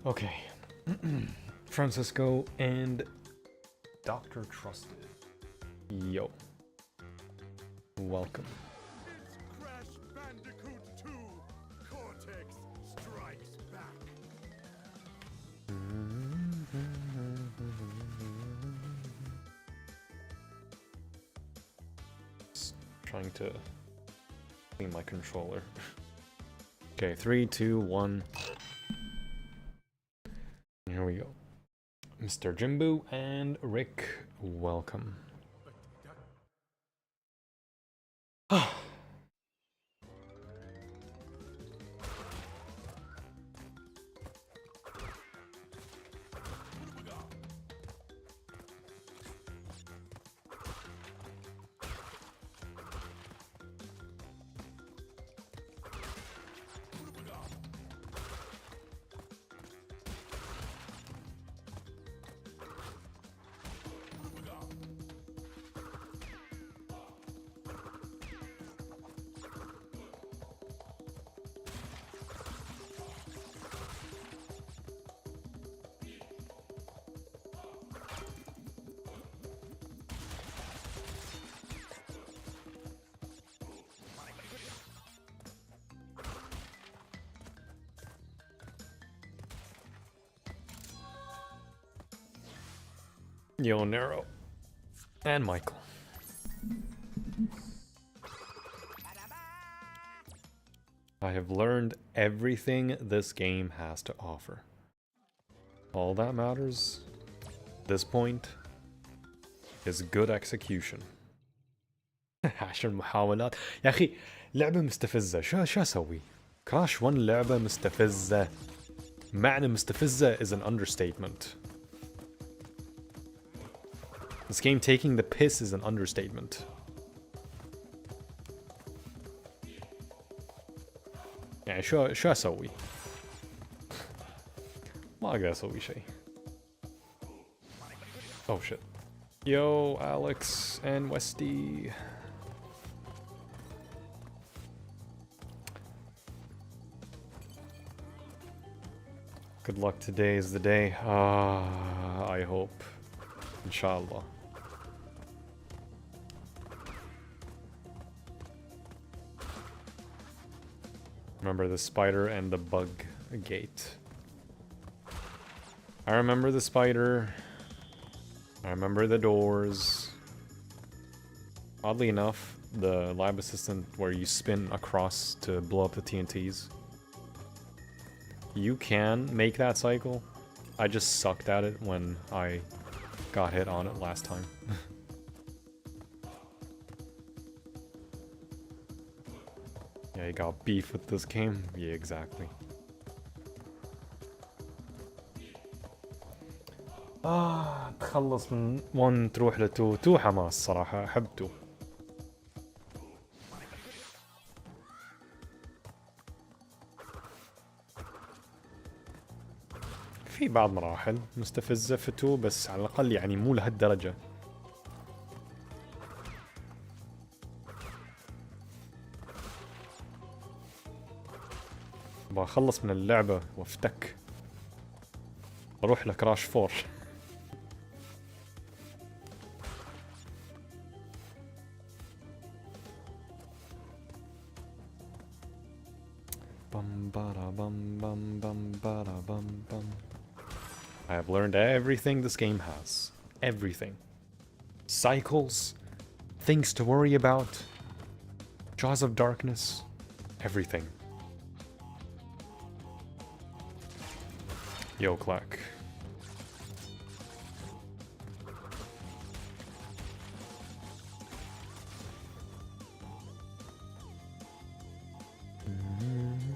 Okay. Francisco and Dr. Trusted. Yo. Welcome. It's Crash Bandicoot 2. Cortex strikes back. Just trying to clean my controller. Okay, 3, 2, 1. Here we go. Mr. Jimbo and Rick, welcome. Yo, Nero. And Michael. I have learned everything this game has to offer. All that matters at this point is good execution. عشر محاولات يا أخي لعبة مستفزة شو أسوي؟ كراش 1 لعبة مستفزة. معنى مستفزة is an understatement. This game taking the piss is an understatement. يعني شو أسوي؟ ما أقدر أسوي شيء. Oh shit. Yo, Alex and Westy. Good luck, today is the day. I hope. Inshallah. Remember the spider and the bug gate. I remember the spider. I remember the doors. Oddly enough, the lab assistant where you spin across to blow up the TNTs. You can make that cycle. I just sucked at it when I got hit on it last time. Yeah, you got beef with this game? Yeah, exactly. تخلص من 1 تروح ل 2 2 حماس صراحة أحبته. في بعض مراحل مستفزة في 2 بس على الأقل يعني مو لهالدرجة. بخلص من اللعبة وافتك اروح لكراش 4. I have learned everything this game has. Everything. Cycles, things to worry about, Jaws of Darkness, everything. Yo, Clack.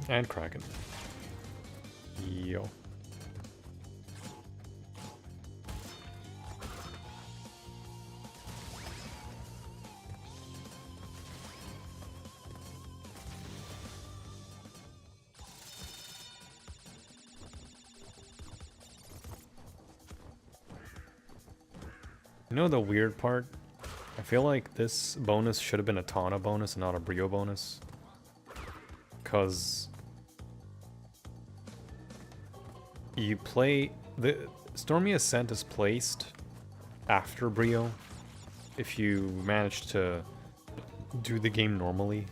And Kraken. Yo. You know the weird part? I feel like this bonus should have been a Tana bonus and not a Brio bonus. Because you play... The Stormy Ascent is placed after Brio if you manage to do the game normally.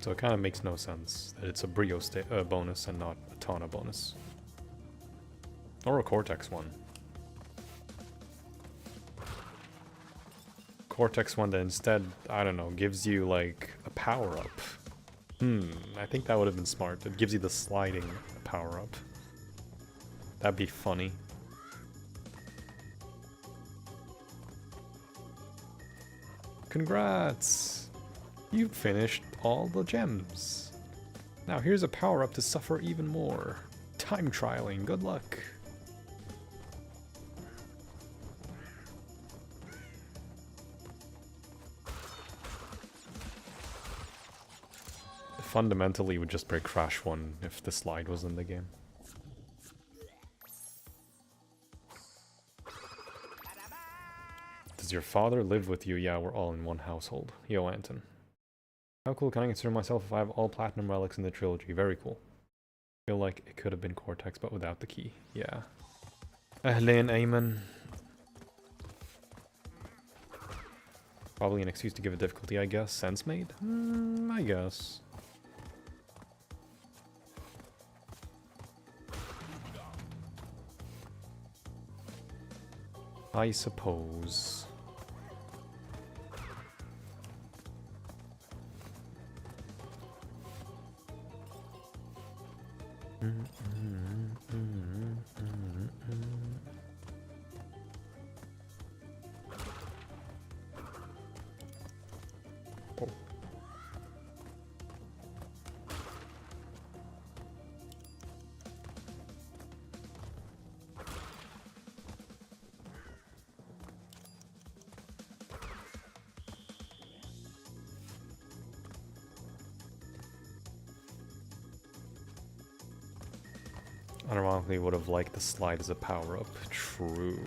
So it kind of makes no sense that it's a Brio bonus and not a Tana bonus. Or a Cortex one. Cortex one that instead, I don't know, gives you like a power-up. I think that would have been smart. It gives you the sliding power-up. That'd be funny. Congrats! You've finished all the gems. Now here's a power-up to suffer even more. Time trialing, good luck. Fundamentally would just break Crash 1 if the slide was in the game. Does your father live with you? Yeah, we're all in one household. Yo, Anton. How cool can I consider myself if I have all platinum relics in the trilogy? Very cool. Feel like it could have been Cortex, but without the key. Yeah. Ahlan Ayman. Probably an excuse to give it difficulty, I guess. Sense made? I guess. I suppose. Oh. Ironically, would have liked the slide as a power-up. True.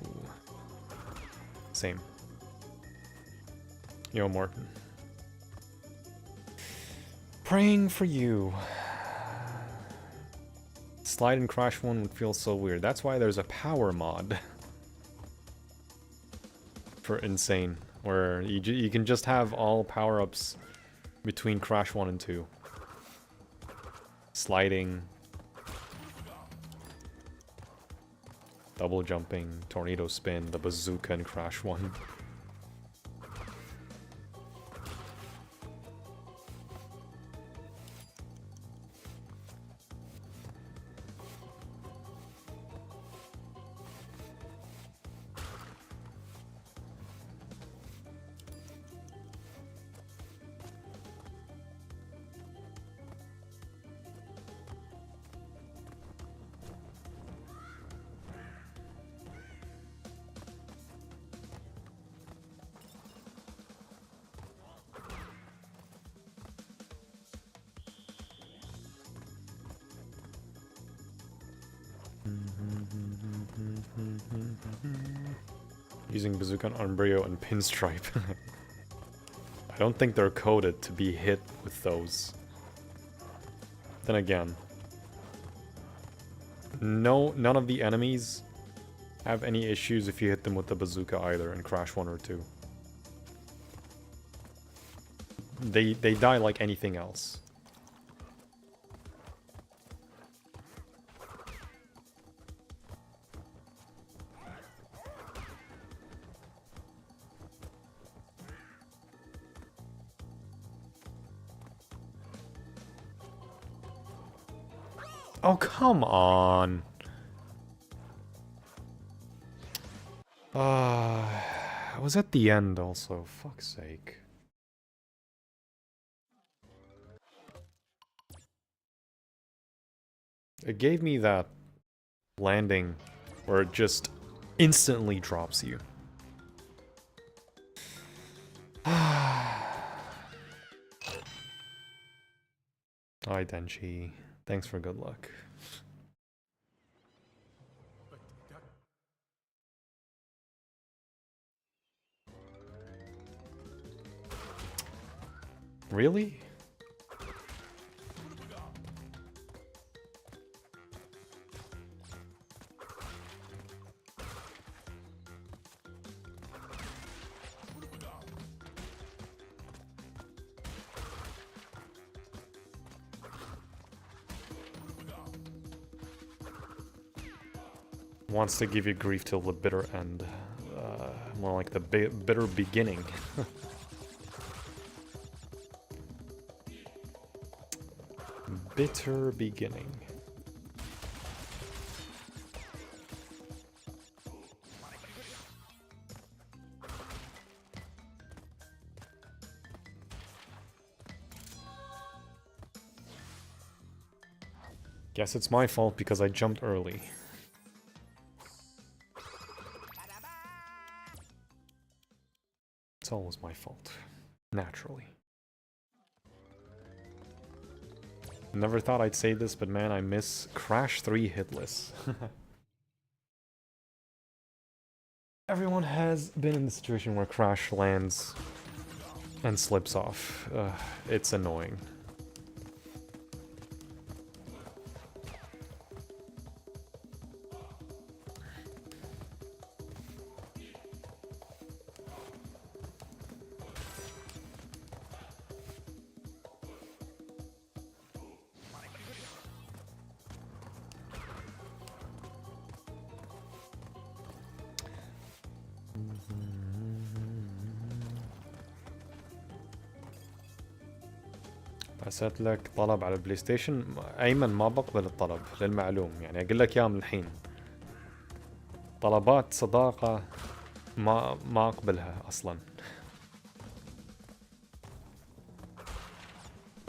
Same. Yo, Martin. Praying for you. Slide and Crash 1 would feel so weird. That's why there's a power mod for N.Sane, where you can just have all power-ups between Crash 1 and 2. Sliding, double jumping, tornado spin, the bazooka in Crash 1. Using bazooka on Umbrio and Pinstripe. I don't think they're coded to be hit with those. Then again, none of the enemies have any issues if you hit them with the bazooka either in Crash 1 or 2. They die like anything else. Oh, come on. I was at the end also, fuck's sake. It gave me that landing where it just instantly drops you. Hi, Denchi. Thanks for good luck. But that Really? Wants to give you grief till the bitter end. More like the bitter beginning. Bitter beginning. Guess it's my fault because I jumped early. It's always my fault. Naturally. Never thought I'd say this, but man, I miss Crash 3 Hitless. Everyone has been in the situation where Crash lands and slips off. It's annoying. أرسلت لك طلب على البلاي ستيشن. أيمن ما بقبل الطلب للمعلوم، يعني أقول لك إياه من الحين. طلبات صداقة ما أقبلها أصلا.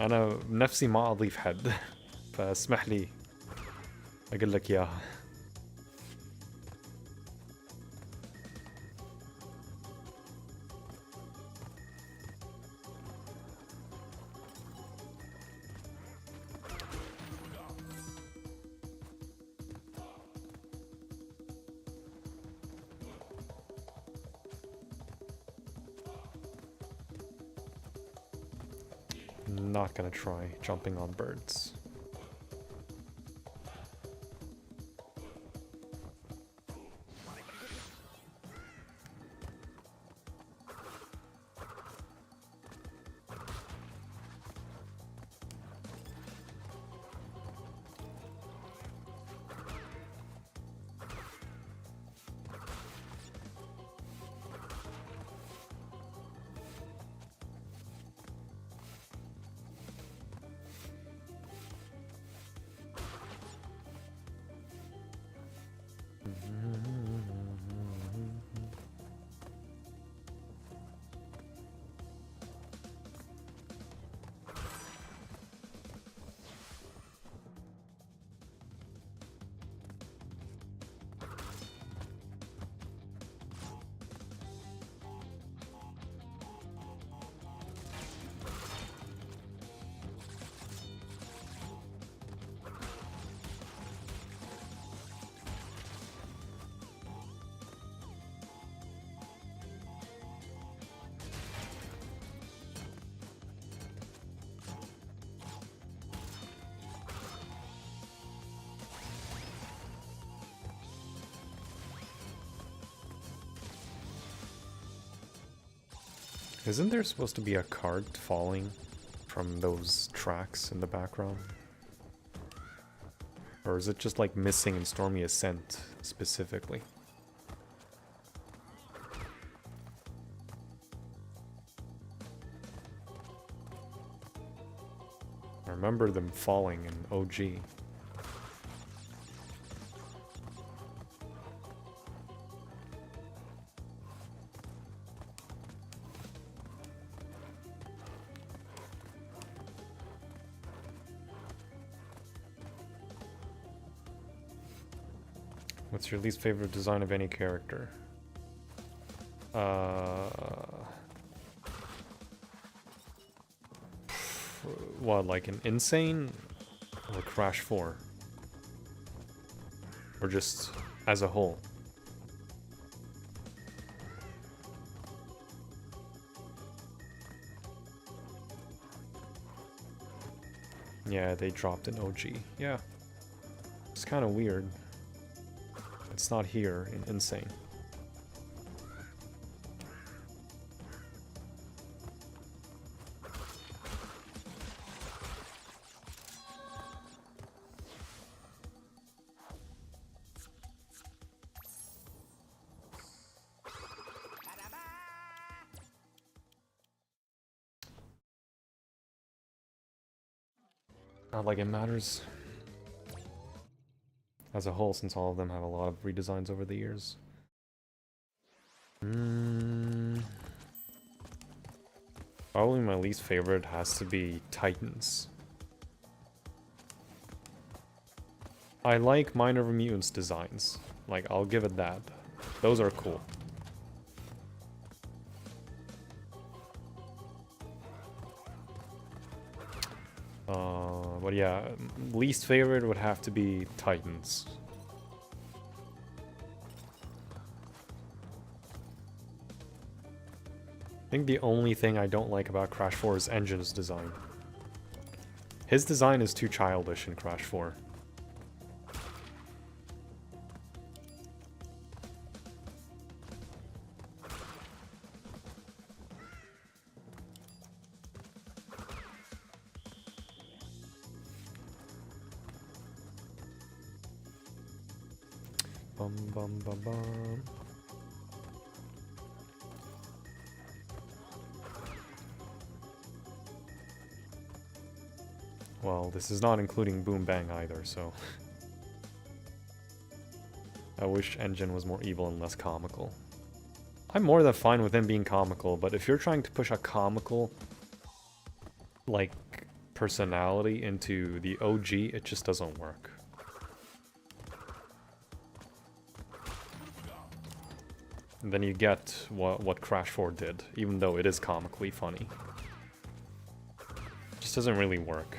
أنا بنفسي ما أضيف حد فاسمح لي أقول لك إياها. Not gonna try jumping on birds. Isn't there supposed to be a card falling from those tracks in the background? Or is it just like missing in Stormy Ascent specifically? I remember them falling in OG. What's your least favorite design of any character? What, like an N.Sane? Or Crash 4? Or just as a whole? Yeah, they dropped an OG. Yeah. It's kind of weird. It's not here in N.Sane. Not like it matters as a whole, since all of them have a lot of redesigns over the years. Probably my least favorite has to be Titans. I like Minerva Mutants designs. Like, I'll give it that. Those are cool. But yeah, least favorite would have to be Titans. I think the only thing I don't like about Crash 4 is Engine's design. His design is too childish in Crash 4. Bum bum bum bum. Well, this is not including Boom Bang either, so... I wish Engine was more evil and less comical. I'm more than fine with him being comical, but if you're trying to push a comical, like, personality into the OG, it just doesn't work. And then you get what Crash 4 did, even though it is comically funny. It just doesn't really work.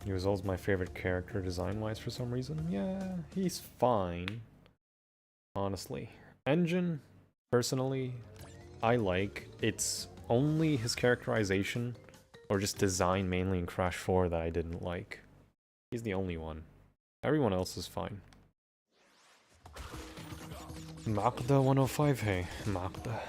He was always my favorite character design-wise for some reason. Yeah, he's fine. Honestly. Engine, personally, I like. It's only his characterization, or just design mainly in Crash 4 that I didn't like. He's the only one. Everyone else is fine. Magda 105, hey. Magda.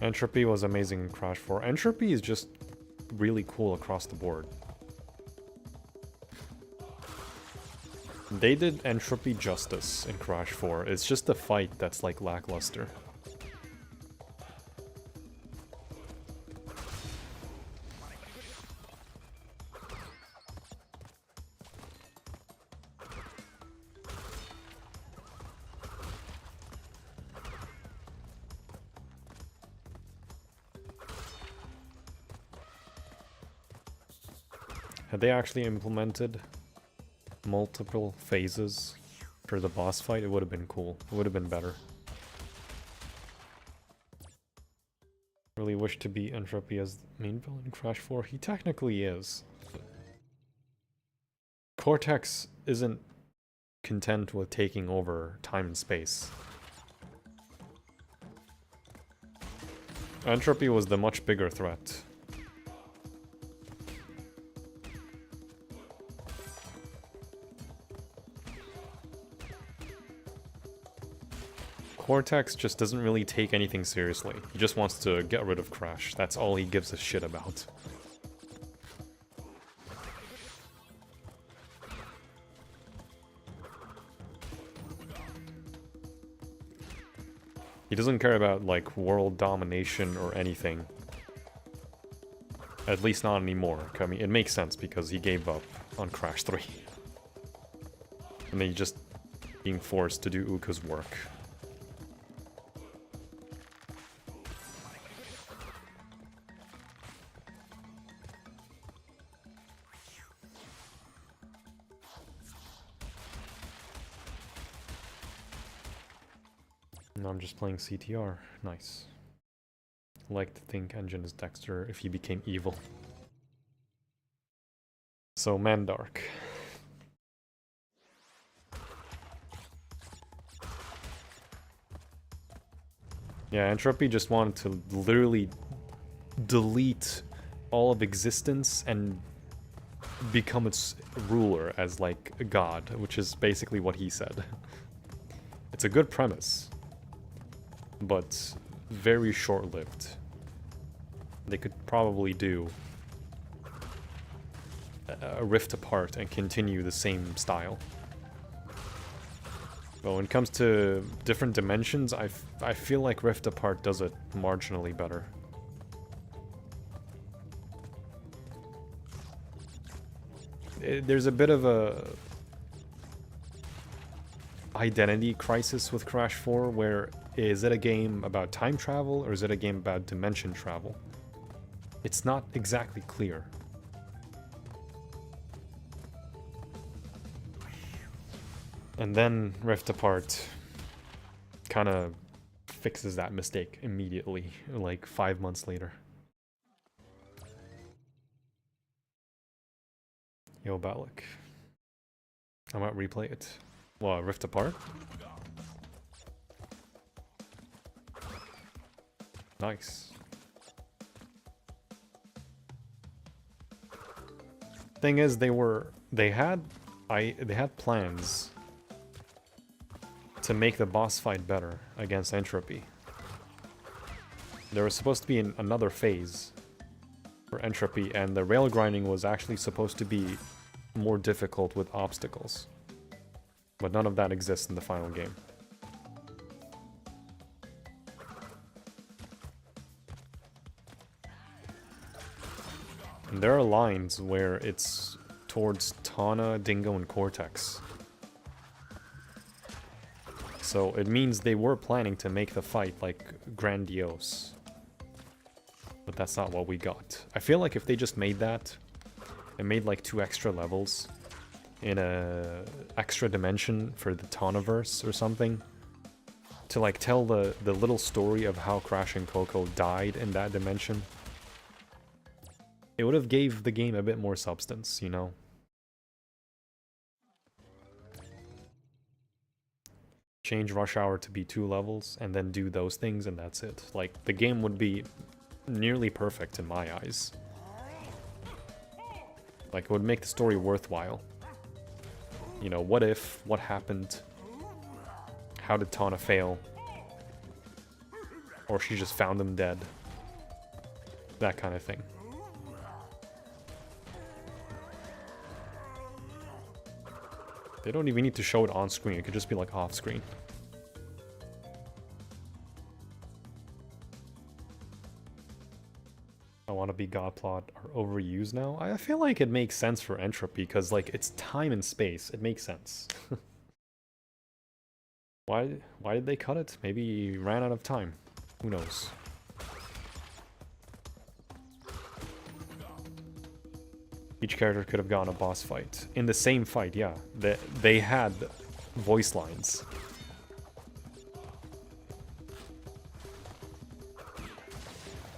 Entropy was amazing in Crash 4. Entropy is just really cool across the board. They did Entropy justice in Crash 4. It's just the fight that's like lackluster. Had they actually implemented multiple phases for the boss fight, it would have been cool. It would have been better. Really wish to be Entropy as the main villain in Crash 4. He technically is. Cortex isn't content with taking over time and space. Entropy was the much bigger threat. Cortex just doesn't really take anything seriously. He just wants to get rid of Crash. That's all he gives a shit about. He doesn't care about, like, world domination or anything. At least not anymore. I mean, it makes sense because he gave up on Crash 3. And then he's just being forced to do Uka's work. No, I'm just playing CTR. Nice. Like to think Engine is Dexter if he became evil. So, Mandark. Yeah, Entropy just wanted to literally delete all of existence and become its ruler as, like, a god, which is basically what he said. It's a good premise, but very short-lived. They could probably do a Rift Apart and continue the same style. But when it comes to different dimensions, I feel like Rift Apart does it marginally better. There's a bit of a identity crisis with Crash 4, where is it a game about time travel or is it a game about dimension travel? It's not exactly clear. And then Rift Apart kind of fixes that mistake immediately, like 5 months later. Yo, Balak. I might replay it. Well, Rift Apart? Nice. Thing is, they had plans to make the boss fight better against Entropy. There was supposed to be another phase for Entropy, and the rail grinding was actually supposed to be more difficult with obstacles. But none of that exists in the final game. And there are lines where it's towards Tana, Dingo, and Cortex. So it means they were planning to make the fight, like, grandiose. But that's not what we got. I feel like if they just made that, and made like 2 extra levels in a extra dimension for the Tanaverse or something, to like tell the little story of how Crash and Coco died in that dimension, it would have gave the game a bit more substance, you know? Change Rush Hour to be 2 levels, and then do those things, and that's it. Like, the game would be nearly perfect in my eyes. Like, it would make the story worthwhile. You know, what if? What happened? How did Tana fail? Or she just found him dead. That kind of thing. They don't even need to show it on screen. It could just be like off screen. I want to be Godplot are overused now. I feel like it makes sense for Entropy because like it's time and space. It makes sense. Why did they cut it? Maybe he ran out of time. Who knows? Each character could have gone a boss fight. In the same fight, yeah. They had voice lines.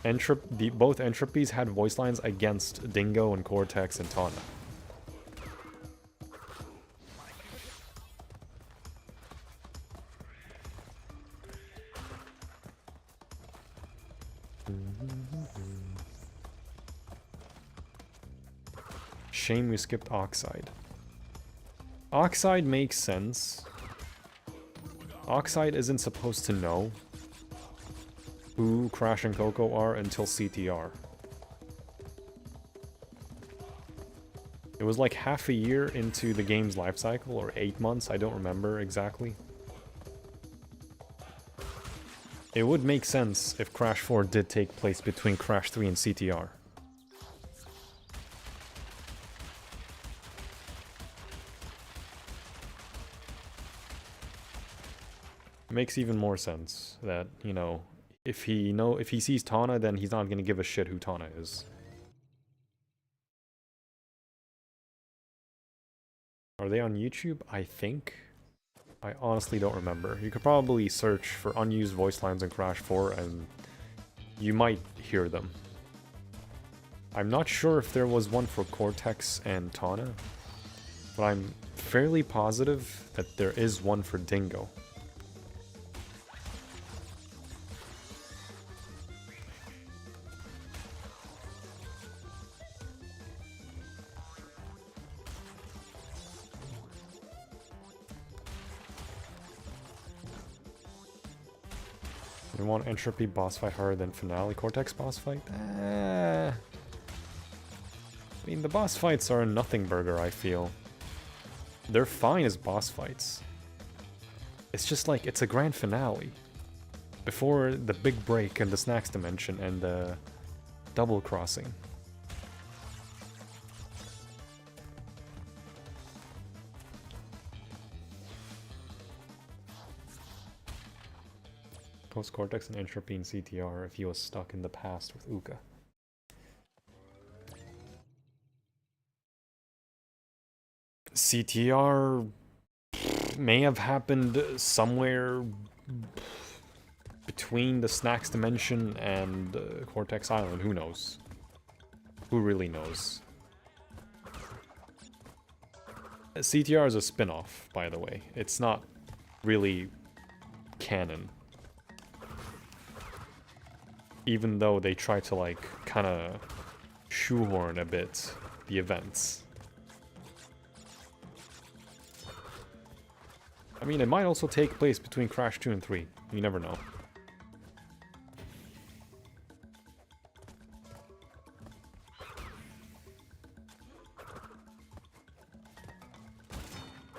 Both Entropies had voice lines against Dingo and Cortex and Tana. Shame we skipped Oxide. Oxide makes sense. Oxide isn't supposed to know who Crash and Coco are until CTR. It was like half a year into the game's life cycle, or 8 months, I don't remember exactly. It would make sense if Crash 4 did take place between Crash 3 and CTR. Makes even more sense that, you know, if he sees Tana, then he's not gonna give a shit who Tana is. Are they on YouTube? I think. I honestly don't remember. You could probably search for unused voice lines in Crash 4 and you might hear them. I'm not sure if there was one for Cortex and Tana, but I'm fairly positive that there is one for Dingo. You want Entropy boss fight harder than Finale Cortex boss fight? I mean, the boss fights are a nothing burger, I feel. They're fine as boss fights. It's just like, it's a grand finale. Before the big break and the snacks dimension and the double crossing. Post-Cortex and Entropy and CTR if he was stuck in the past with Uka. CTR may have happened somewhere between the Snacks Dimension and Cortex Island. Who knows? Who really knows? CTR is a spin-off, by the way. It's not really canon. Even though they try to, like, kind of shoehorn a bit the events. I mean, it might also take place between Crash 2 and 3. You never know.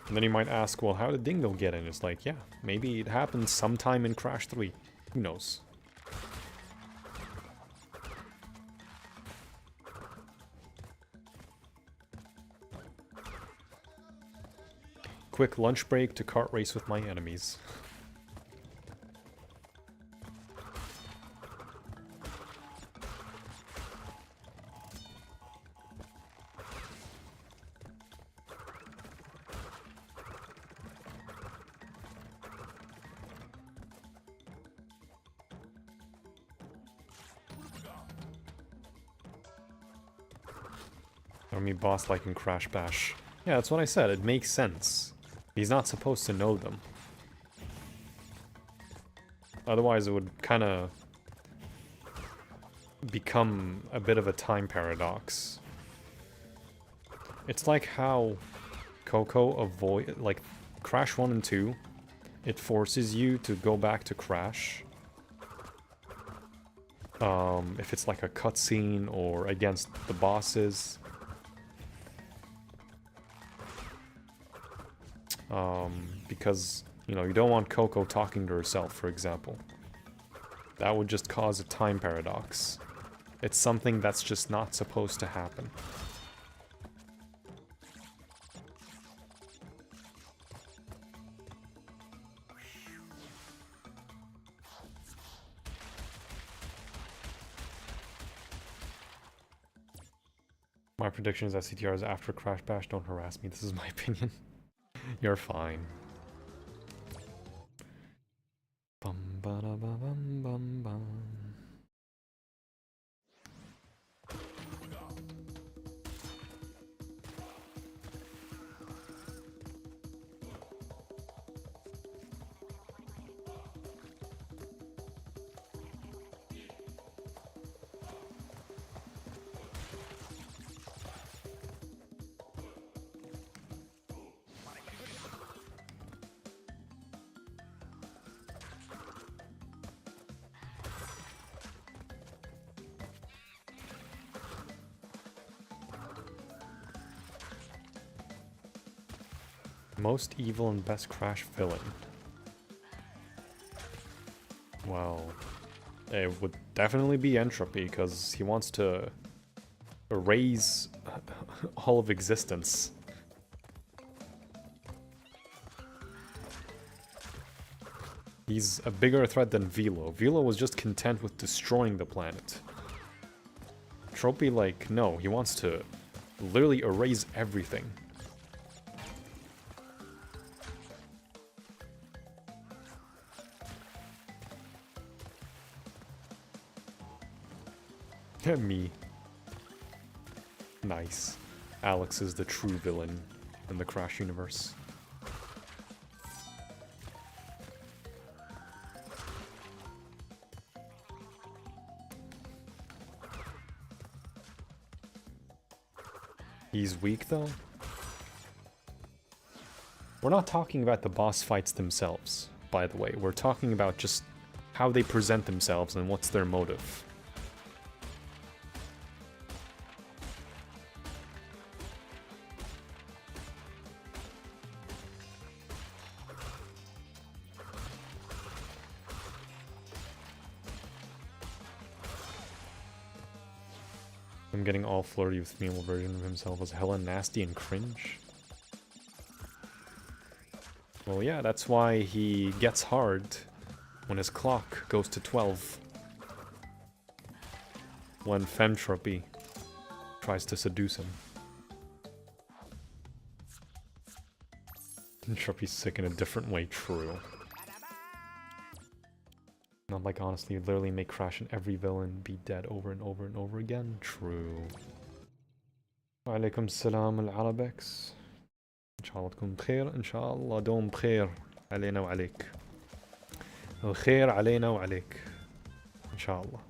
And then you might ask, well, how did Dingo get in? It's like, yeah, maybe it happened sometime in Crash 3. Who knows? Quick lunch break to kart race with my enemies. Enemy boss like in Crash Bash. Yeah, that's what I said. It makes sense. He's not supposed to know them. Otherwise, it would kind of become a bit of a time paradox. It's like how Coco avoid, like Crash 1 and 2, it forces you to go back to Crash. If it's like a cutscene or against the bosses. Because, you know, you don't want Coco talking to herself, for example. That would just cause a time paradox. It's something that's just not supposed to happen. My prediction is that CTRs after Crash Bash. Don't harass me. This is my opinion. You're fine. Bum ba da ba bum bum bum. Most evil and best Crash villain. Well, it would definitely be Entropy, because he wants to erase all of existence. He's a bigger threat than Velo. Velo was just content with destroying the planet. Entropy, like, no, he wants to literally erase everything. Me. Nice. Alex is the true villain in the Crash universe. He's weak though? We're not talking about the boss fights themselves, by the way. We're talking about just how they present themselves and what's their motive. I'm getting all flirty with female version of himself as hella nasty and cringe. Well, yeah, that's why he gets hard when his clock goes to 12. When Femtropy tries to seduce him. Entropy's sick in a different way, true. Not like, honestly, literally make Crash and every villain be dead over and over and over again. True. Wa alaikum salam al-Arabex. Inshallah تكون بخير. Inshallah دوم بخير علينا وعليك. الخير علينا وعليك. Inshallah.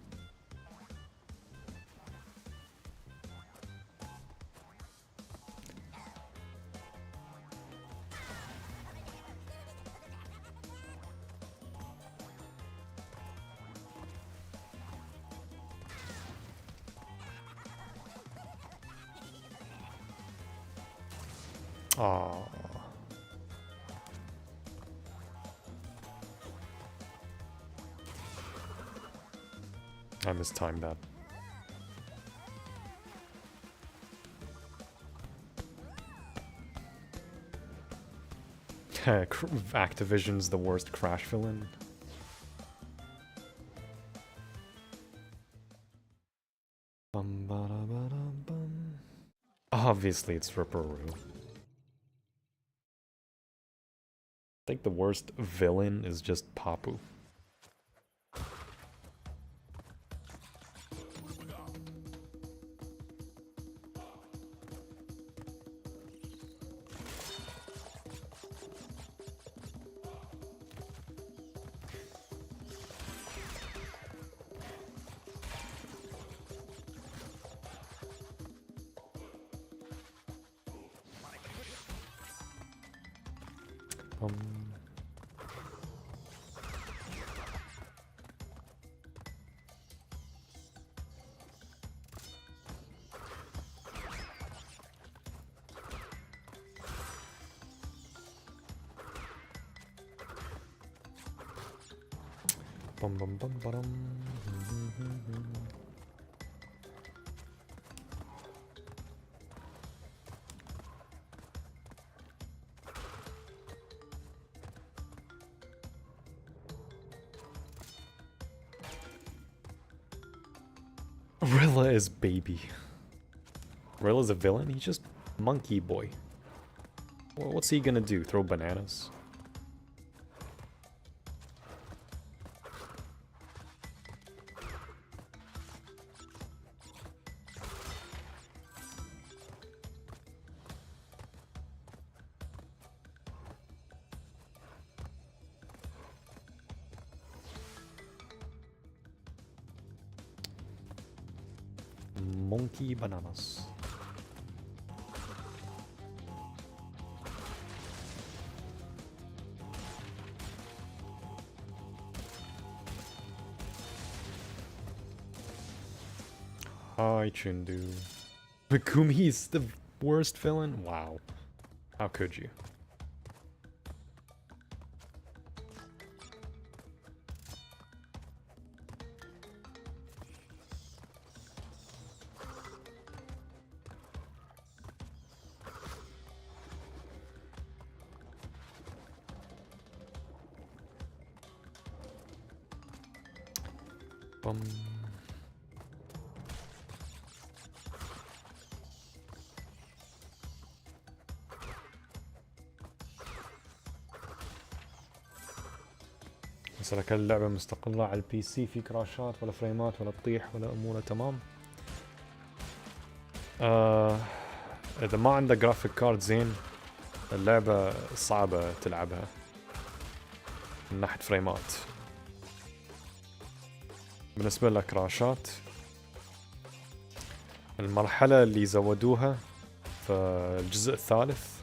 Aww. I mistimed that. Activision's the worst Crash villain. Obviously it's Ripperoo. I think the worst villain is just Papu. Bum bum bum ba-dum. Rilla is baby. Rilla's a villain? He's just monkey boy. Well, what's he gonna do? Throw bananas? Monkey bananas. Hi, Chundu. Megumi's the worst villain? Wow. How could you? Bum. مثلا كل اللعبة مستقلة على البي سي في كراشات ولا فريمات ولا تطيح ولا أمورها تمام. إذا ما عندك جرافيك كارد زين اللعبة صعبة تلعبها من ناحية فريمات. بالنسبة لكراشات المرحلة اللي زودوها في الجزء الثالث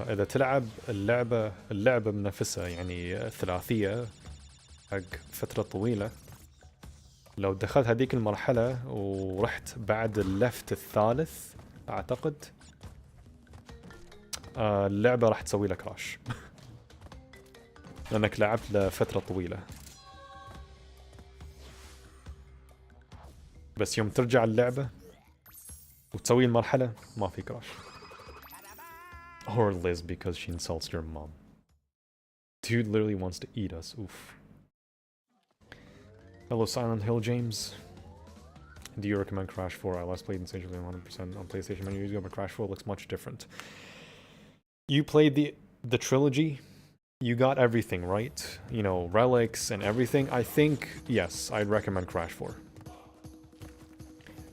إذا تلعب اللعبة بنفسها يعني ثلاثية حق فترة طويلة، لو دخلت هذيك المرحلة ورحت بعد اللفت الثالث أعتقد اللعبة راح تسوي لك كراش لأنك لعبت لفترة طويلة. بس يوم ترجع اللعبة وتسوي المرحلة ما في كراش. Or Liz because she insults your mom. Dude literally wants to eat us. Oof. Hello Silent Hill James. Do you recommend Crash 4? I last played Censorship 100% on PlayStation many years ago, but Crash 4 looks much different. You played the trilogy? You got everything, right? You know, relics and everything. I think, yes, I'd recommend Crash 4.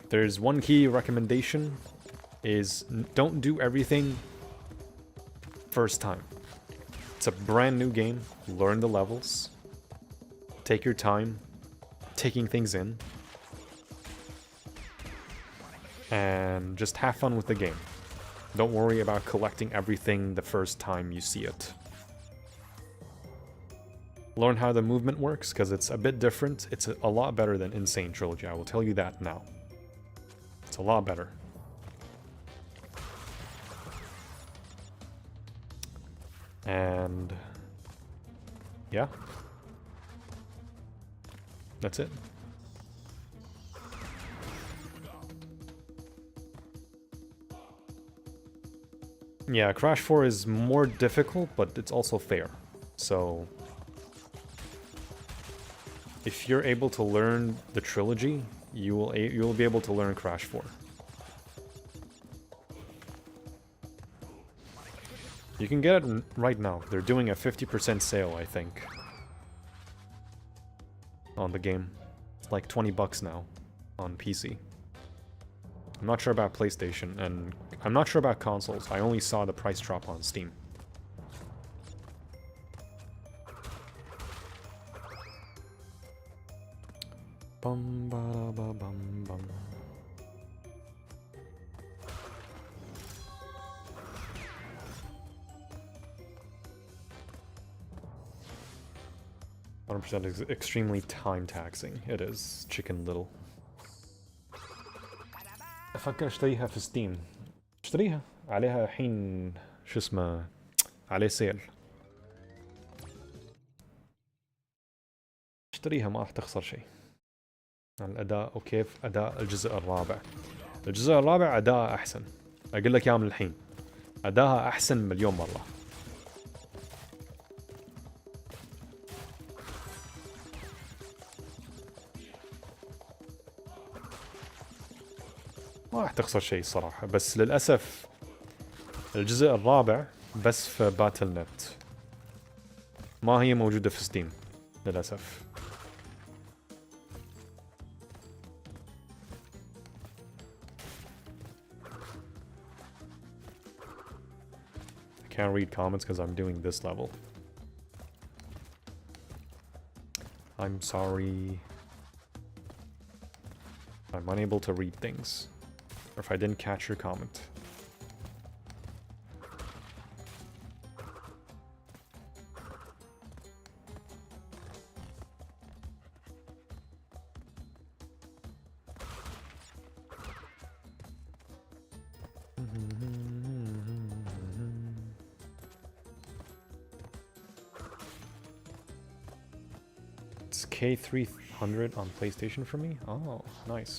There's one key recommendation is don't do everything first time. It's a brand new game. Learn the levels. Take your time taking things in. And just have fun with the game. Don't worry about collecting everything the first time you see it. Learn how the movement works, because it's a bit different. It's a lot better than N.Sane Trilogy, I will tell you that now. It's a lot better. And yeah, that's it. Yeah, Crash 4 is more difficult, but it's also fair. So if you're able to learn the trilogy, you will be able to learn Crash 4. You can get it right now. They're doing a 50% sale, I think, on the game. It's like 20 bucks now on PC. I'm not sure about PlayStation, and I'm not sure about consoles. I only saw the price drop on Steam. Bum ba ba bum bum. %, is extremely time taxing. It is. Chicken Little. أفكر اشتريها في ستيم. اشتريها عليها حين شو اسمه عليه سيل. اشتريها ما راح تخسر شيء. الأداء وكيف أداء الجزء الرابع. الجزء الرابع أداء أحسن. أقول لك يا من الحين أداها أحسن مليون مرة. ما راح تخسر شيء الصراحة، بس للأسف الجزء الرابع بس في باتل نت، ما هي موجودة في ستيم للأسف. I can't read comments because I'm doing this level. I'm sorry. I'm unable to read things. Or if I didn't catch your comment. It's K300 on PlayStation for me? Oh, nice.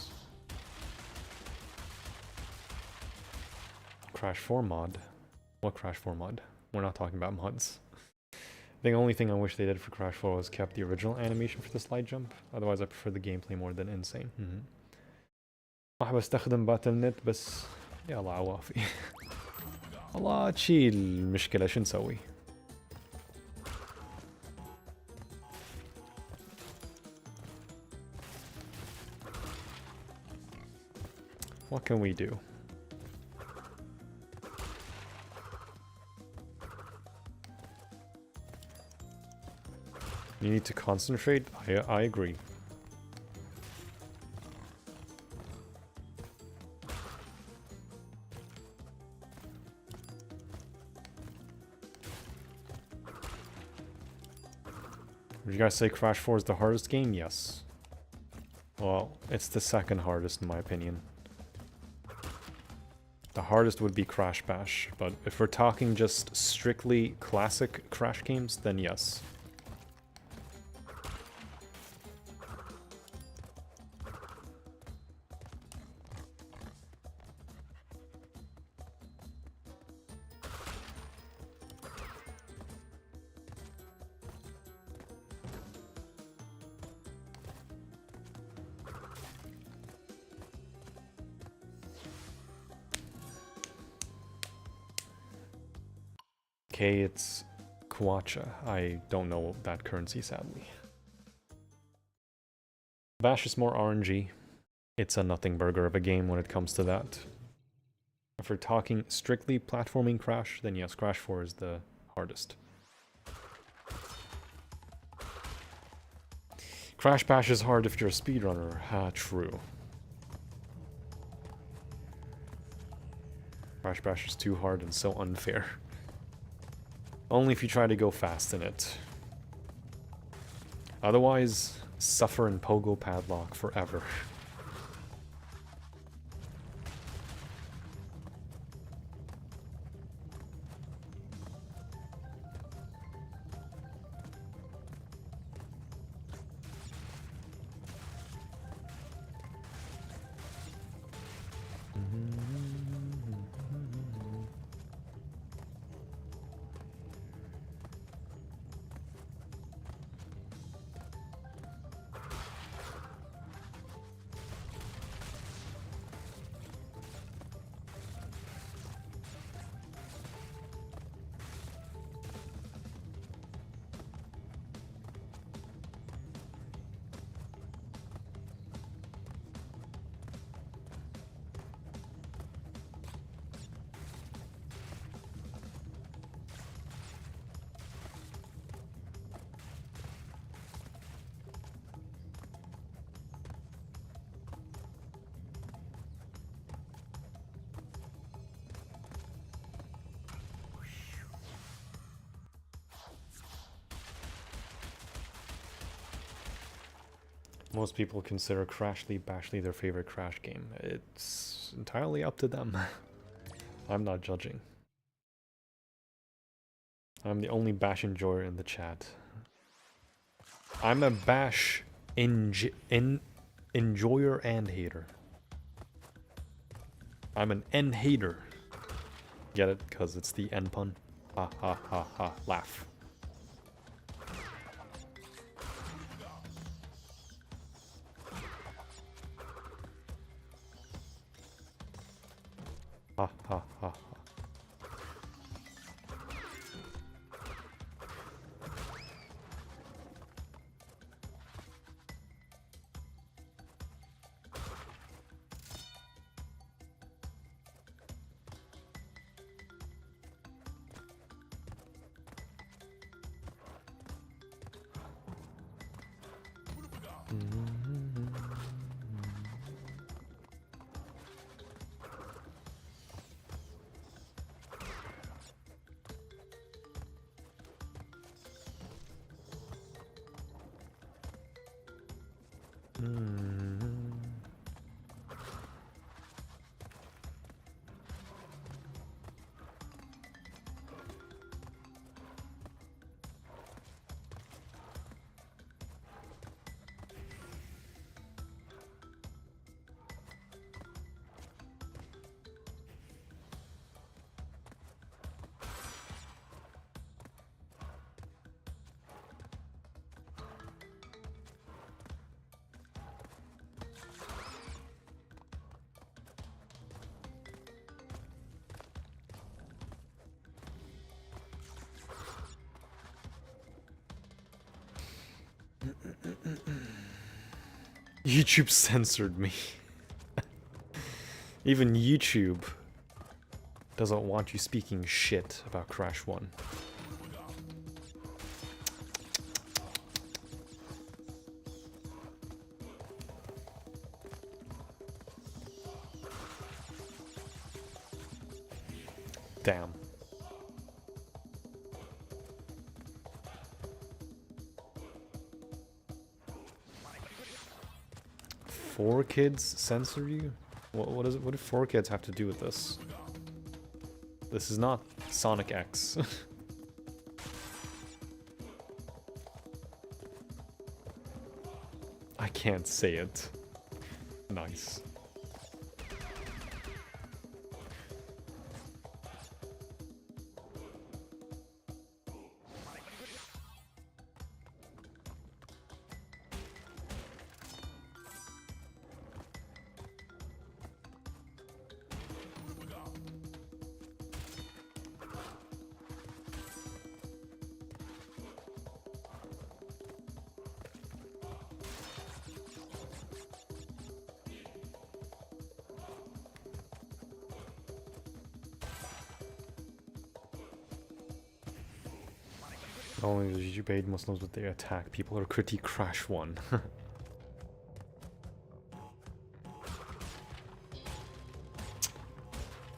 Crash 4 mod? What Crash 4 mod? We're not talking about mods. The only thing I wish they did for Crash 4 was kept the original animation for the slide jump. Otherwise I prefer the gameplay more than N.Sane. ما أحب أستخدم باتل نت بس يلا عوافي. والله تشيل المشكلة شو نسوي؟ What can we do? You need to concentrate? I agree. Would you guys say Crash 4 is the hardest game? Yes. Well, it's the second hardest in my opinion. The hardest would be Crash Bash, but if we're talking just strictly classic Crash games, then yes. Okay, it's Kwacha. I don't know that currency, sadly. Bash is more RNG. It's a nothing burger of a game when it comes to that. If we're talking strictly platforming Crash, then yes, Crash 4 is the hardest. Crash Bash is hard if you're a speedrunner. True. Crash Bash is too hard and so unfair. Only if you try to go fast in it. Otherwise, suffer in Pogo Padlock forever. Most people consider Crashly Bashly their favorite Crash game. It's entirely up to them. I'm not judging. I'm the only Bash enjoyer in the chat. I'm a bash enjoyer and hater. I'm an N hater. Get it? Because it's the N pun. Ha ha ha ha. Laugh. Ha ha ha ha. YouTube censored me. Even YouTube doesn't want you speaking shit about Crash 1. Damn. Four kids censor you? What is it? What do four kids have to do with this? This is not Sonic X. I can't say it. Nice. Only the YouTube aid must know that they attack people or critique Crash 1.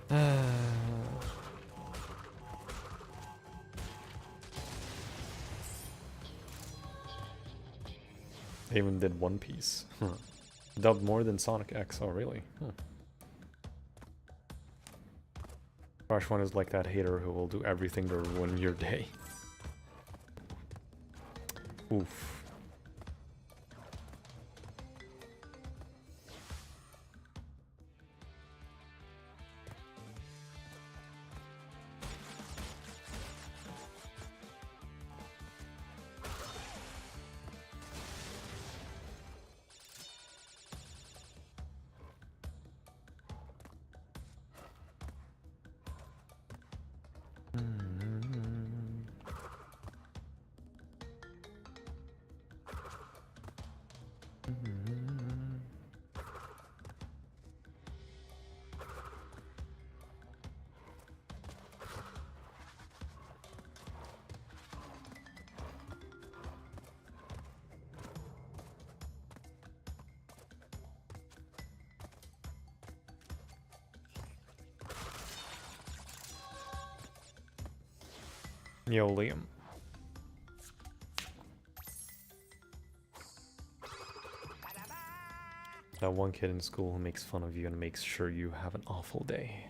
They even did One Piece. Dubbed more than Sonic X. Oh, really? Huh. Crash 1 is like that hater who will do everything to ruin your day. Oof. Yo, Liam. That one kid in school who makes fun of you and makes sure you have an awful day.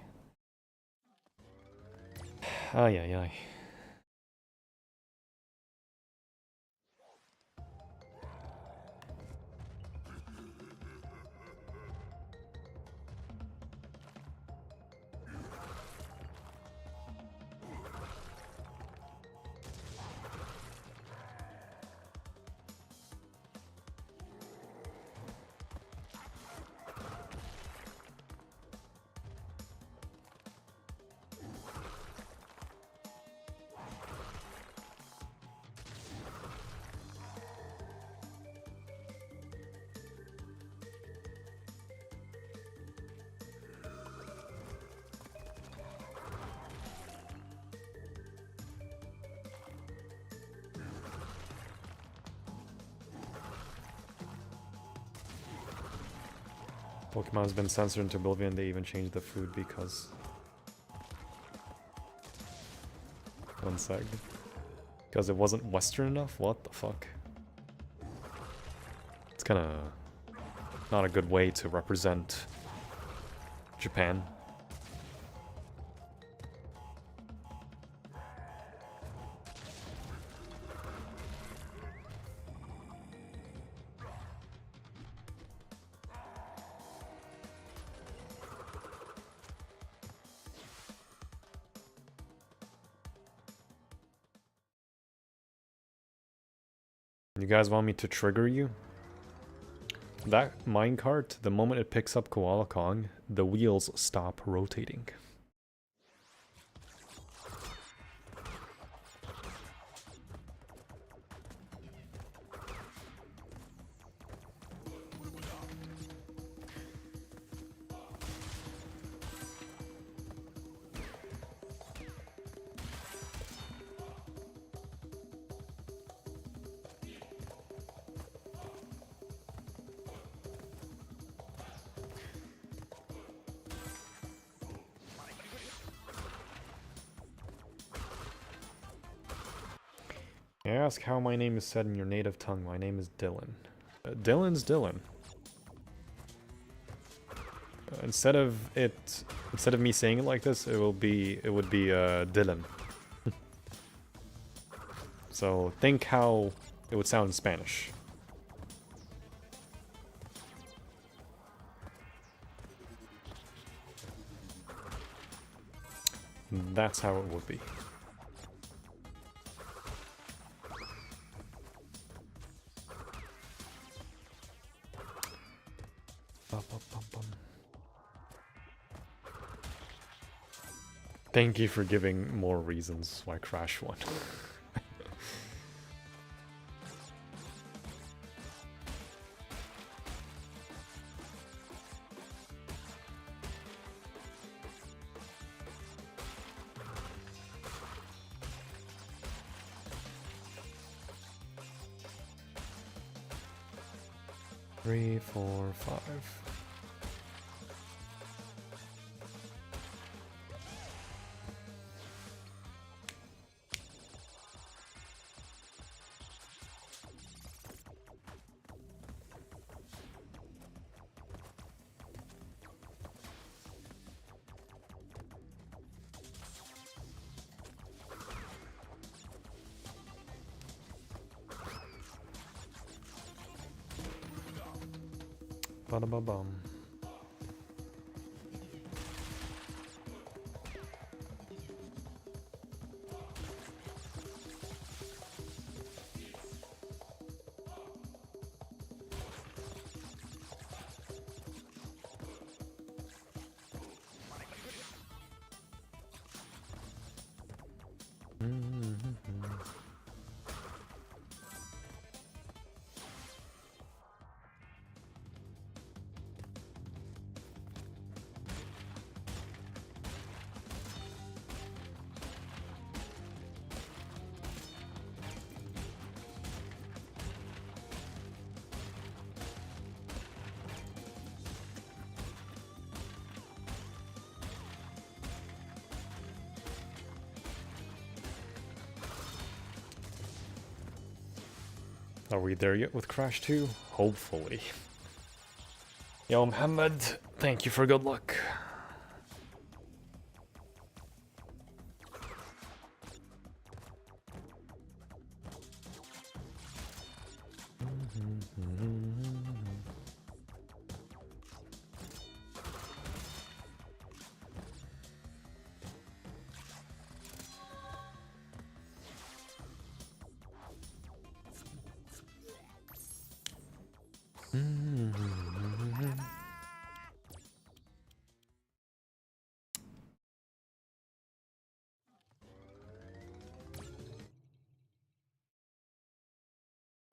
Ay, ay, ay. Pokemon has been censored into oblivion. They even changed the food because... One sec. Because it wasn't Western enough? What the fuck? It's kinda... not a good way to represent Japan. You guys want me to trigger you? That minecart, the moment it picks up Koala Kong, the wheels stop rotating. You ask how my name is said in your native tongue. My name is Dylan. Dylan's Dylan. Instead of me saying it like this, it would be Dylan. So think how it would sound in Spanish. That's how it would be. Thank you for giving more reasons why Crash won. Three, 4, 5. Ba-da-ba-bum. Are we there yet with Crash 2? Hopefully. Yo, Mohammed, thank you for good luck.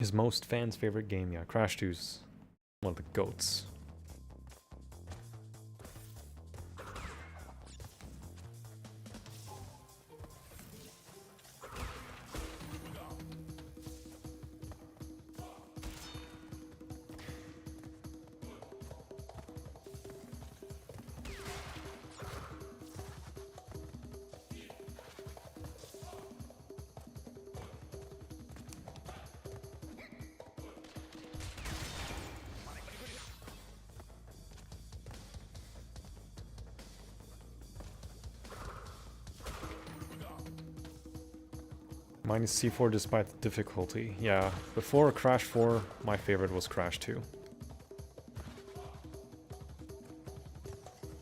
His most fans' favorite game, yeah. Crash 2's one of the GOATs. Minus C4 despite the difficulty. Yeah, before Crash 4, my favorite was Crash 2.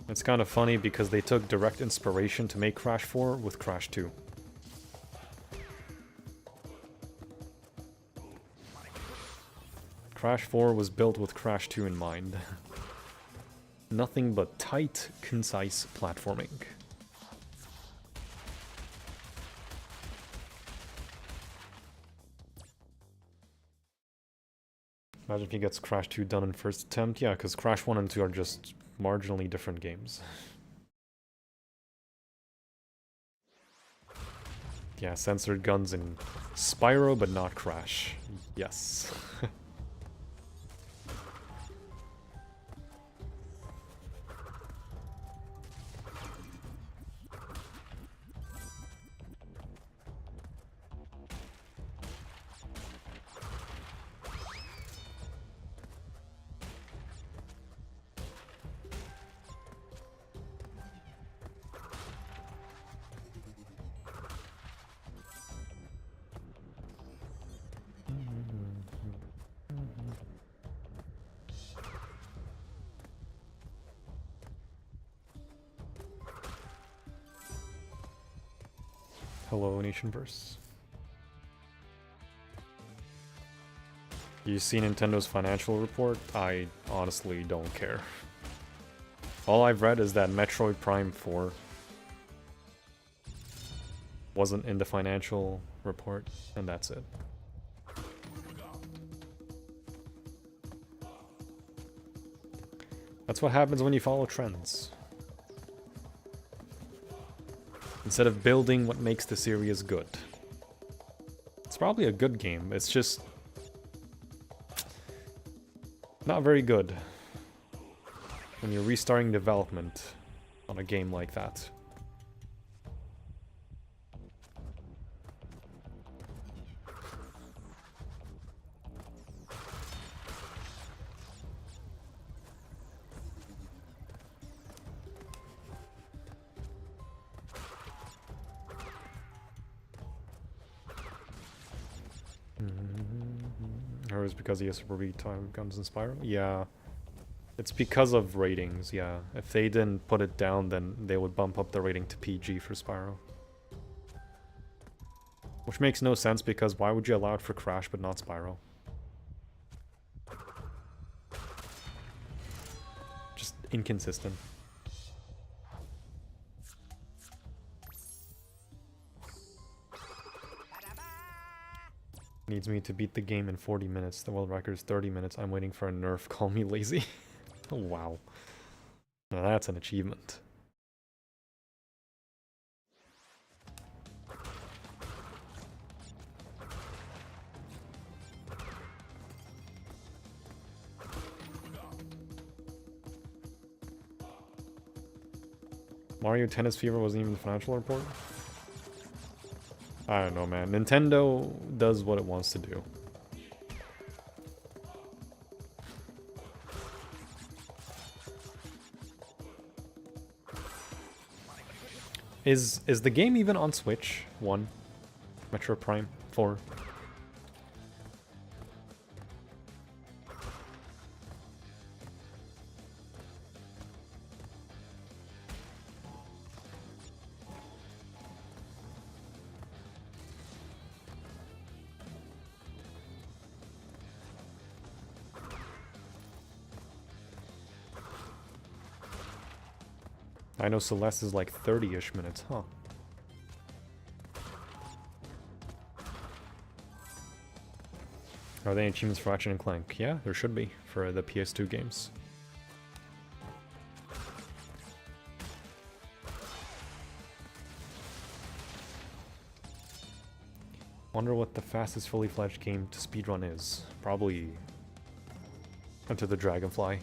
It's kind of funny because they took direct inspiration to make Crash 4 with Crash 2. Crash 4 was built with Crash 2 in mind. Nothing but tight, concise platforming. Imagine if he gets Crash 2 done in first attempt. Yeah, because Crash 1 and 2 are just marginally different games. Yeah, censored guns in Spyro, but not Crash. Yes. Hello, Nationverse. You see Nintendo's financial report? I honestly don't care. All I've read is that Metroid Prime 4 wasn't in the financial report, and that's it. That's what happens when you follow trends. Instead of building what makes the series good. It's probably a good game, it's just not very good when you're restarting development on a game like that. Or is it because he has to read time guns in Spyro? Yeah. It's because of ratings, yeah. If they didn't put it down, then they would bump up the rating to PG for Spyro. Which makes no sense because why would you allow it for Crash but not Spyro? Just inconsistent. Needs me to beat the game in 40 minutes. The world record is 30 minutes. I'm waiting for a nerf. Call me lazy. Oh, wow. Now that's an achievement. Mario Tennis Fever wasn't even the financial report? I don't know, man. Nintendo does what it wants to do. Is the game even on Switch? 1? Metro Prime 4? I know Celeste is like 30-ish minutes, huh? Are there any achievements for Ratchet and Clank? Yeah, there should be, for the PS2 games. Wonder what the fastest fully fledged game to speedrun is. Probably Enter the Dragonfly.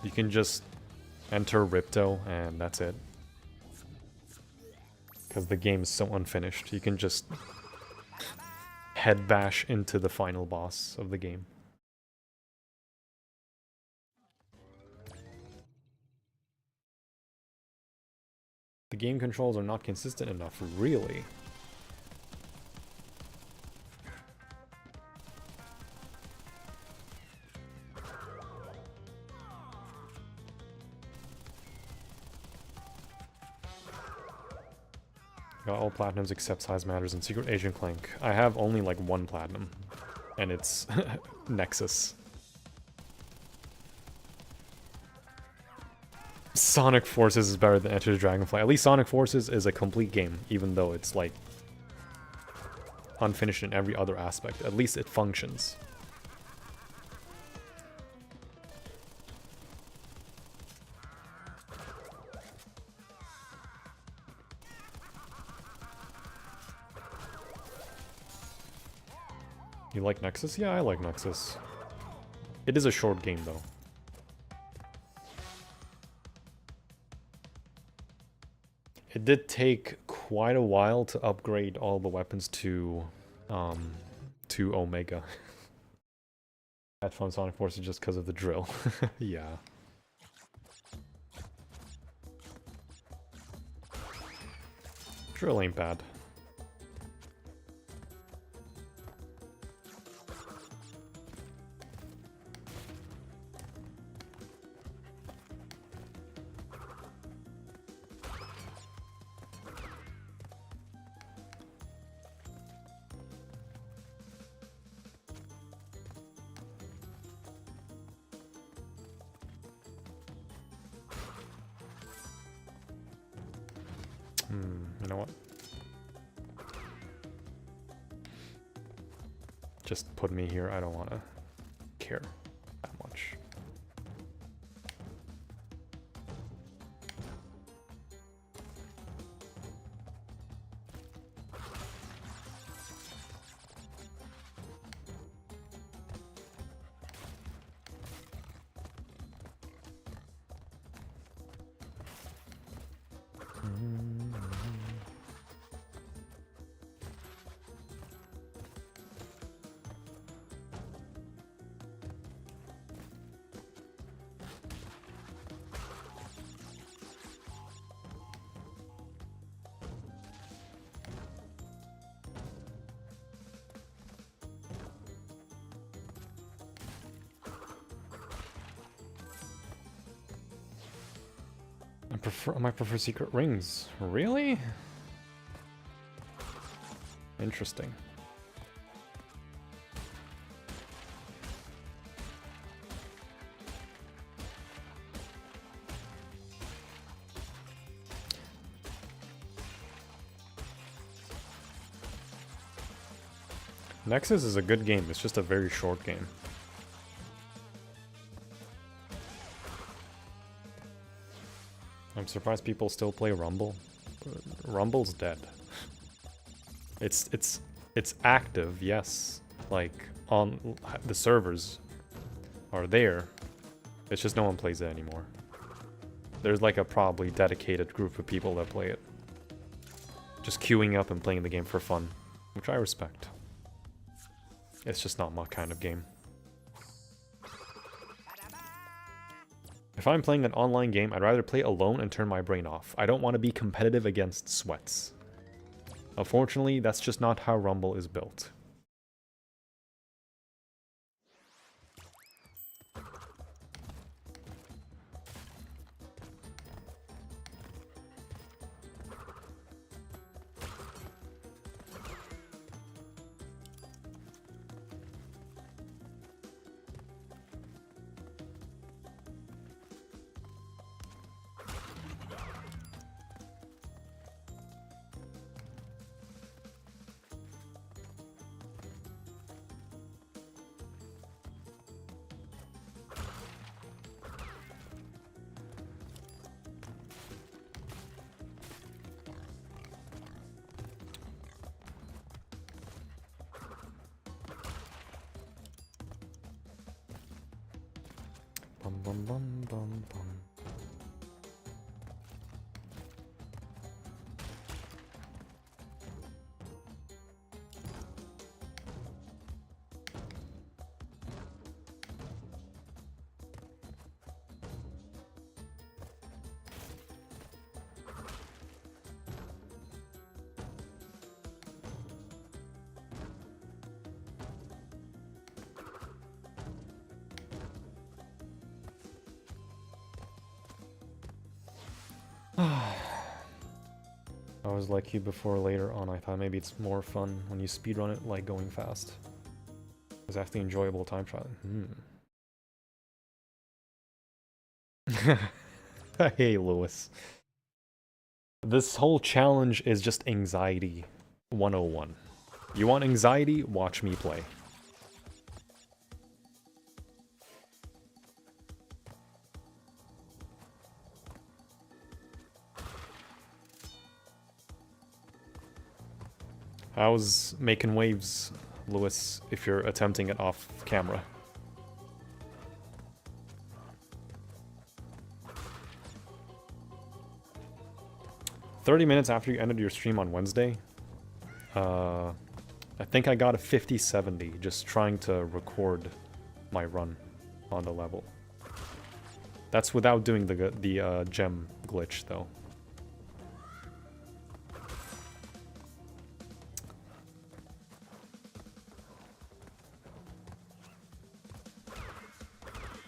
You can just enter Ripto and that's it. Because the game is so unfinished. You can just head bash into the final boss of the game. game controls are not consistent enough, really. Got all platinums except Size Matters and Secret Agent Clank. I have only like 1 platinum, and it's Nexus. Sonic Forces is better than Enter the Dragonfly. At least Sonic Forces is a complete game, even though it's like unfinished in every other aspect. At least it functions. You like Nexus? Yeah, I like Nexus. It is a short game, though. It did take quite a while to upgrade all the weapons to Omega. Had fun Sonic Forces just because of the drill. Yeah. Drill ain't bad. You know what? Just put me here. I don't want to care that much. I might prefer secret rings. Really? Interesting. Nexus is a good game, it's just a very short game. I'm surprised people still play Rumble. Rumble's dead. It's active, yes. Like on the servers are there. It's just no one plays it anymore. There's like a probably dedicated group of people that play it. Just queuing up and playing the game for fun, which I respect. It's just not my kind of game. If I'm playing an online game, I'd rather play alone and turn my brain off. I don't want to be competitive against sweats. Unfortunately, that's just not how Rumble is built. Bum bum bum bum bum. I was like you before, later on I thought maybe it's more fun when you speedrun it, like going fast. It's actually enjoyable time trialing. Hey, Lewis. This whole challenge is just anxiety 101. You want anxiety? Watch me play. How's making waves, Lewis, if you're attempting it off camera? "30 minutes after you ended your stream on Wednesday, I think I got a 50-70 just trying to record my run on the level. That's without doing the gem glitch, though.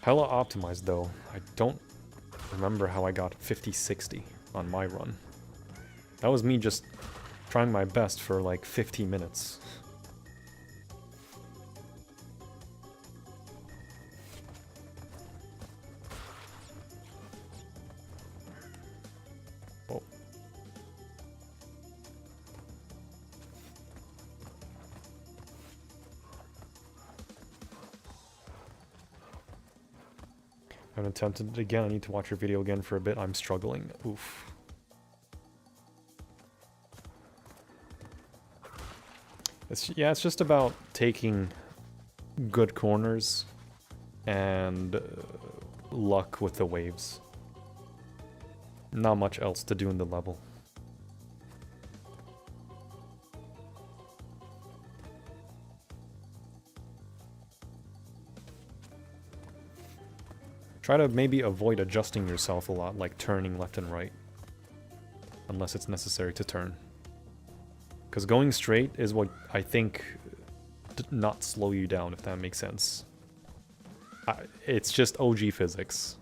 Hella optimized, though. I don't remember how I got 50-60 on my run. That was me just trying my best for like 50 minutes. Oh. I haven't attempted it again. I need to watch your video again for a bit. I'm struggling. Oof. It's just about taking good corners and luck with the waves. Not much else to do in the level. Try to maybe avoid adjusting yourself a lot, like turning left and right. Unless it's necessary to turn. Because going straight is what I think not slow you down, if that makes sense. It's just OG physics.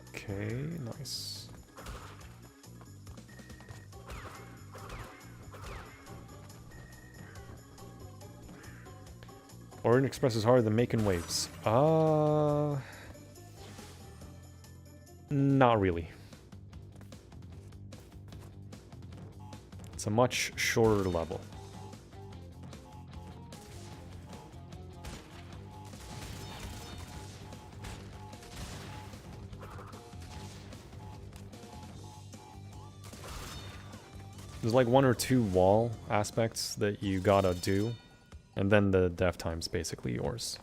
Okay, nice. Orient Express is harder than making waves. Not really. It's a much shorter level. There's like 1 or 2 wall aspects that you gotta do, and then the dev time's basically yours.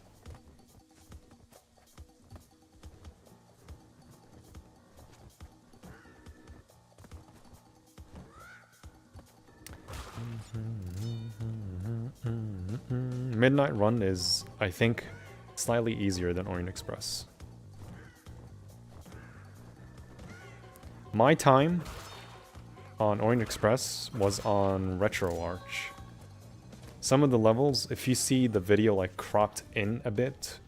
Midnight Run is, I think, slightly easier than Orient Express. My time on Orient Express was on RetroArch. Some of the levels, if you see the video like cropped in a bit,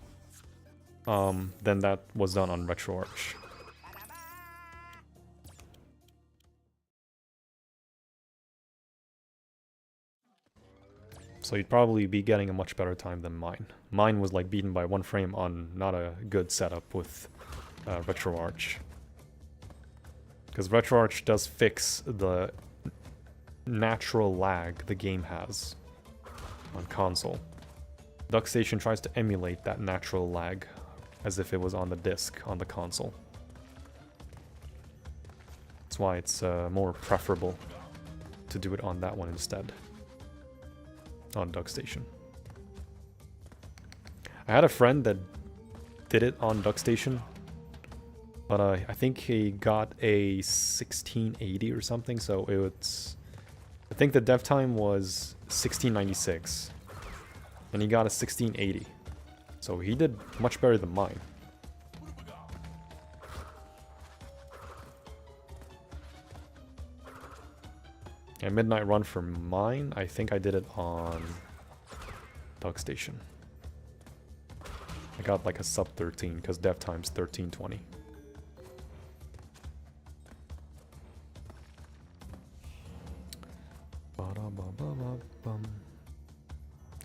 then that was done on RetroArch. So you'd probably be getting a much better time than mine. Mine was like beaten by 1 frame on not a good setup with RetroArch. Because RetroArch does fix the natural lag the game has on console. DuckStation tries to emulate that natural lag as if it was on the disc on the console. That's why it's more preferable to do it on that one instead. On DuckStation. I had a friend that did it on DuckStation, but I think he got a 1680 or something, so it's... I think the dev time was 1696, and he got a 1680. So he did much better than mine. And Midnight Run for mine, I think I did it on DuckStation. I got like a sub 13 because dev time's 1320.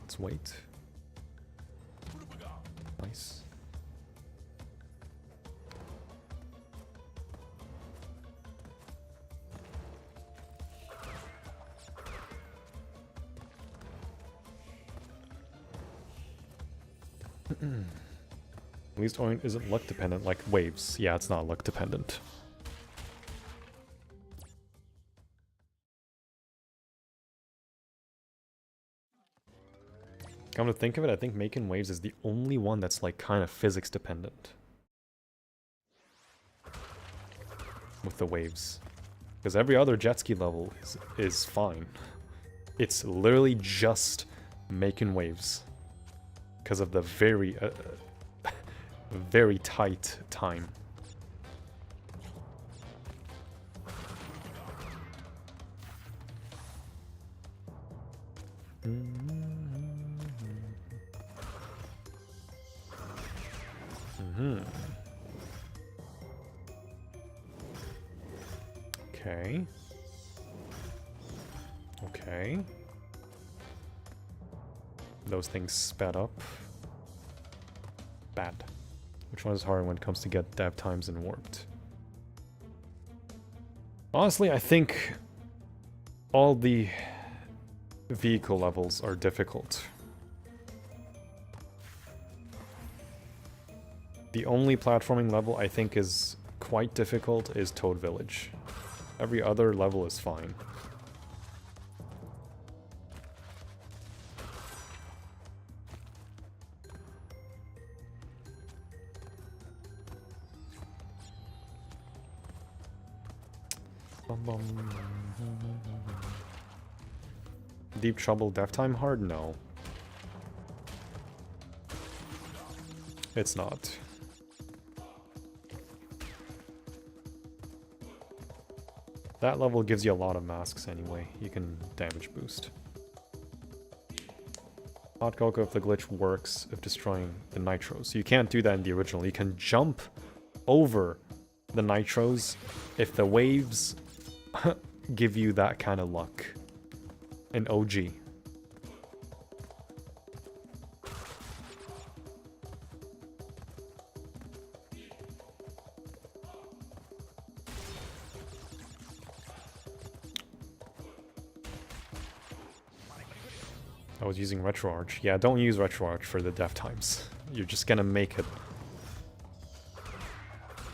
Let's wait. Nice. At least Oint isn't luck dependent like waves. Yeah, it's not luck dependent. Come to think of it, I think making waves is the only one that's like kind of physics dependent. With the waves. Because every other jet ski level is fine. It's literally just making waves. Because of the very, very tight time. Okay. Okay. Those things sped up. Bad. Which one is harder when it comes to get dev times and warped? Honestly, I think all the vehicle levels are difficult. The only platforming level I think is quite difficult is Toad Village. Every other level is fine. Deep Trouble dev time hard? No. It's not. That level gives you a lot of masks anyway. You can damage boost. Hot Coco if the glitch works if destroying the nitros. So you can't do that in the original. You can jump over the nitros if the waves give you that kind of luck. In OG. I was using RetroArch. Yeah, don't use RetroArch for the dev times. You're just gonna make it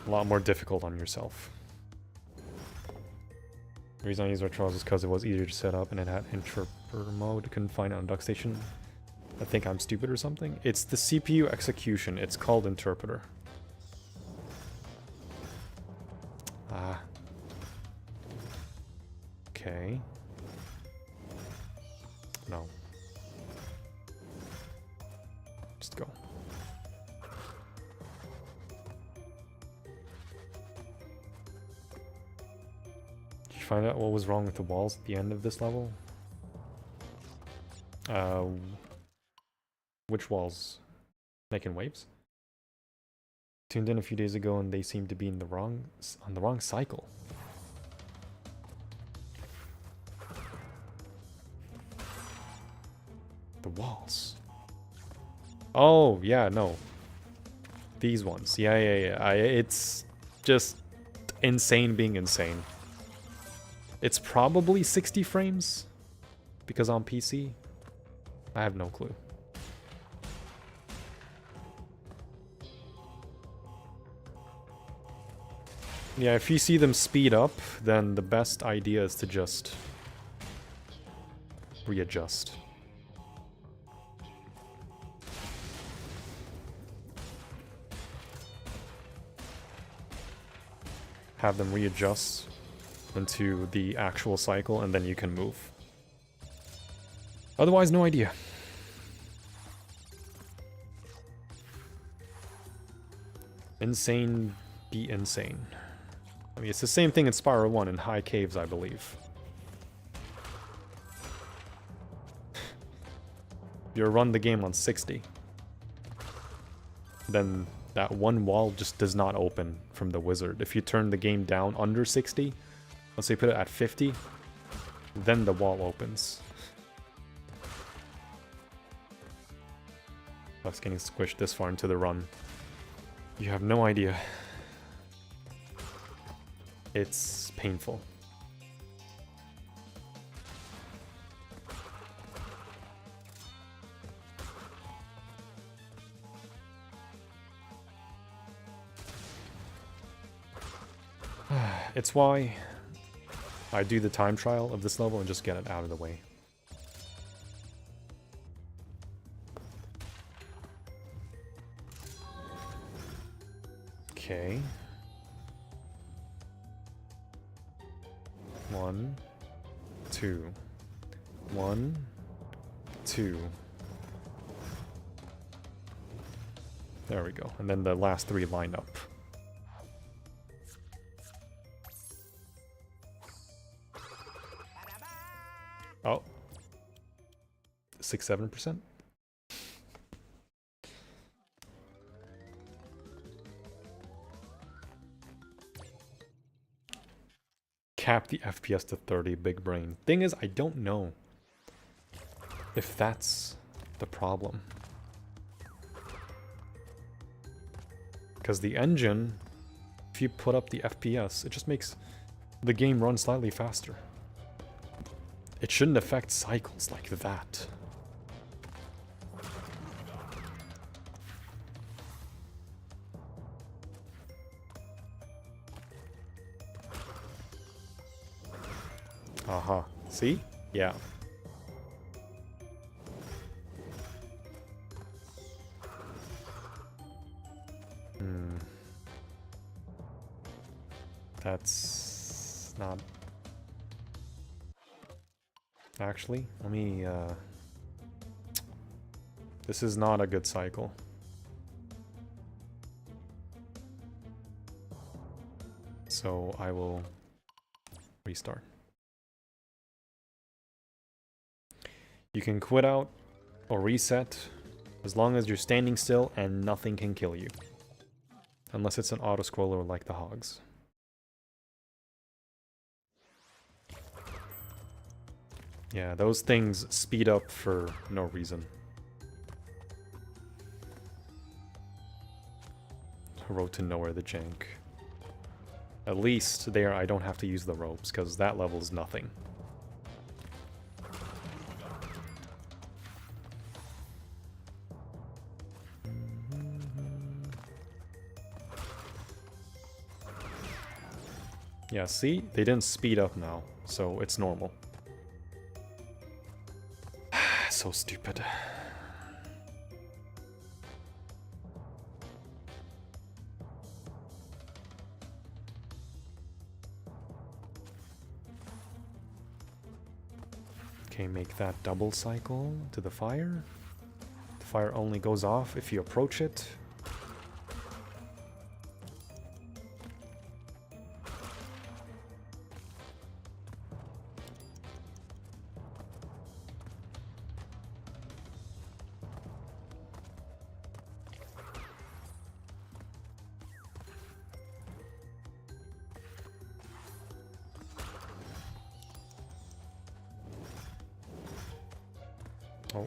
a lot more difficult on yourself. The reason I use RetroArch is because it was easier to set up and it had interpreter mode. Couldn't find it on DuckStation. I think I'm stupid or something. It's the CPU execution. It's called interpreter. Ah. Okay. No. Just go. Did you find out what was wrong with the walls at the end of this level? Which walls? Making waves? Tuned in a few days ago and they seem to be on the wrong cycle. The walls. Oh, yeah, no. These ones. Yeah. It's just insane being insane. It's probably 60 frames. Because on PC, I have no clue. Yeah, if you see them speed up, then the best idea is to just readjust. Have them readjust into the actual cycle, and then you can move. Otherwise, no idea. Insane be insane. I mean, it's the same thing in Spiral 1 in High Caves, I believe. You run the game on 60. then that one wall just does not open from the wizard. If you turn the game down under 60, let's say put it at 50, then the wall opens. That's getting squished this far into the run. You have no idea. It's painful. It's why I do the time trial of this level and just get it out of the way. Okay. 1, 2. 1, 2. There we go. And then the last 3 line up. Oh. 6-7%. Cap the FPS to 30, big brain. Thing is, I don't know if that's the problem. Because the engine, if you put up the FPS, it just makes the game run slightly faster. It shouldn't affect cycles like that. Aha. See? Yeah. That's not... Actually, let me, this is not a good cycle. So I will restart. You can quit out or reset as long as you're standing still and nothing can kill you. Unless it's an auto-scroller like the hogs. Yeah, those things speed up for no reason. Road to nowhere, the jank. At least there I don't have to use the ropes, because that level's nothing. Yeah, see? They didn't speed up now, so it's normal. So stupid. Okay, make that double cycle to the fire. The fire only goes off if you approach it. Oh.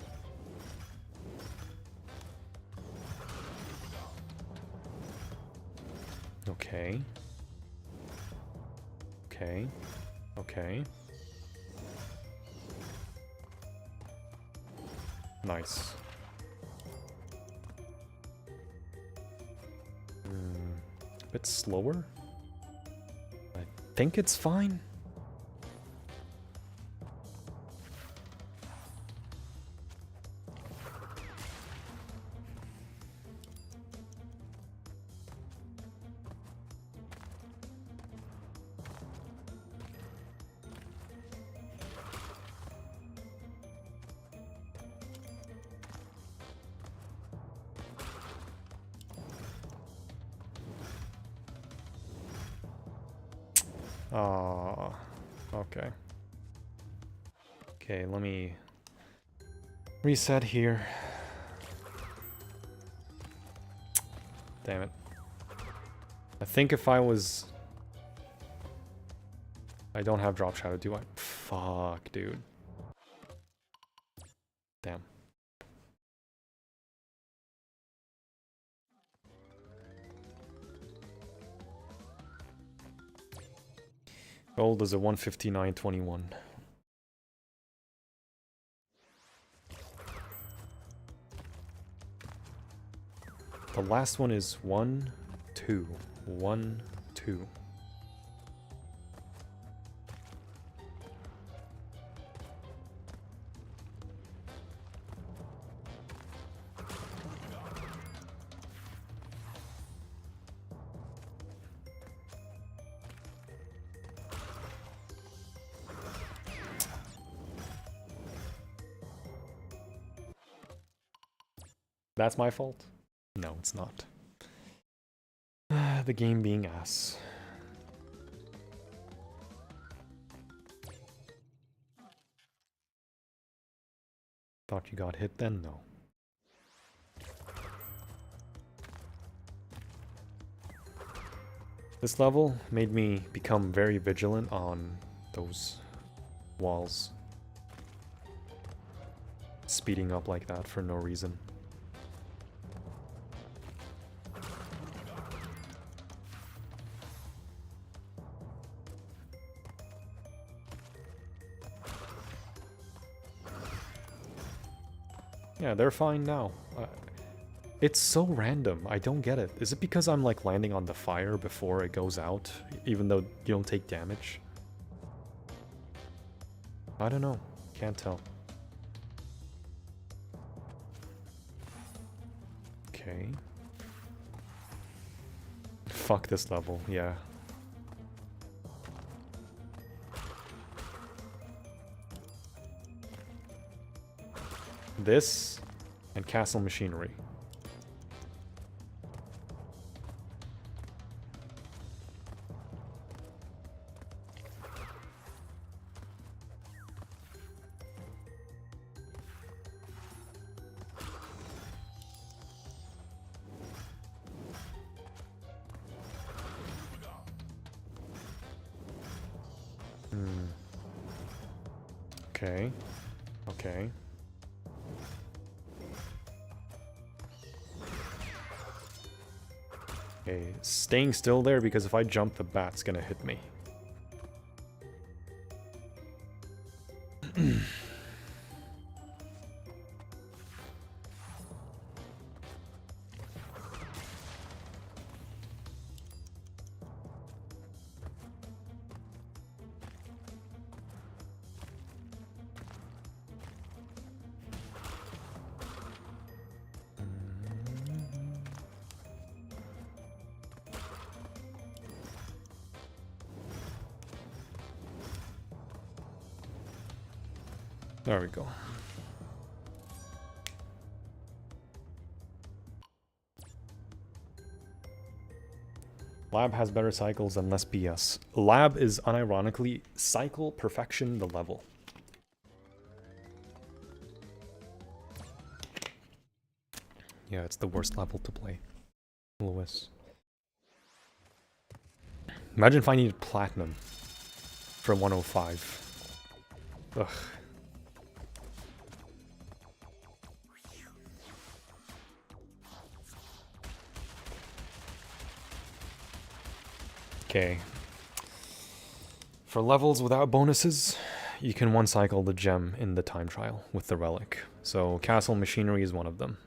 Okay. Okay. Okay. Nice. A bit slower? I think it's fine. Ah, okay. Okay, let me reset here. Damn it. I think if I was... I don't have drop shadow, do I? Fuck, dude. Damn. Gold is a 159.21. The last one is 1, 2, 1, 2. That's my fault? No, it's not. The game being ass. Thought you got hit then? No. This level made me become very vigilant on those walls. Speeding up like that for no reason. Yeah, they're fine now. It's so random. I don't get it. Is it because I'm like landing on the fire before it goes out, even though you don't take damage? I don't know. Can't tell. Okay. Fuck this level, yeah. This and castle machinery. Okay. Okay. Okay, staying still there because if I jump, the bat's gonna hit me. There we go. Lab has better cycles and less BS. Lab is unironically cycle perfection the level. Yeah, it's the worst level to play. Lewis. Imagine if I needed platinum for 105. Ugh. Okay. For levels without bonuses, you can one cycle the gem in the time trial with the relic. So castle machinery is one of them.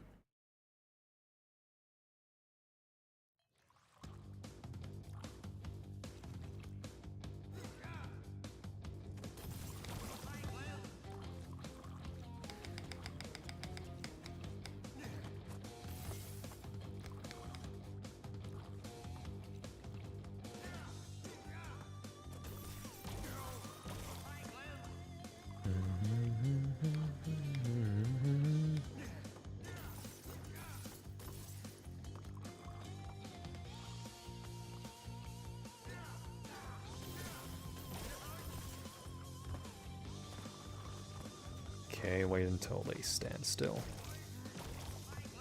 Okay, wait until they stand still.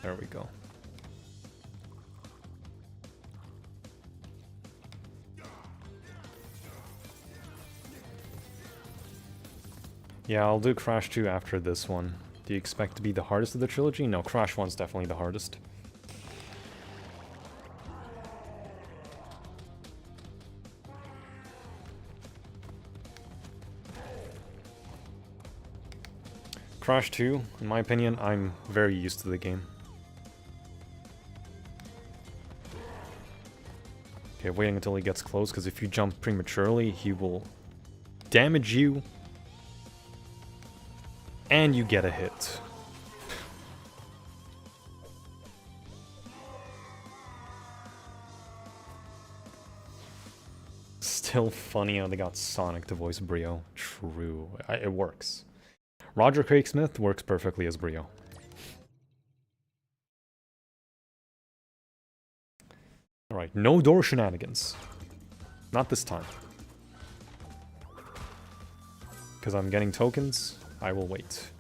There we go. Yeah, I'll do Crash 2 after this one. Do you expect to be the hardest of the trilogy? No, Crash 1's definitely the hardest. Crash 2, in my opinion, I'm very used to the game. Okay, waiting until he gets close, because if you jump prematurely, he will damage you. And you get a hit. Still funny how they got Sonic to voice Brio. True. It works. Roger Craig Smith works perfectly as Brio. Alright, no door shenanigans. Not this time. Because I'm getting tokens, I will wait.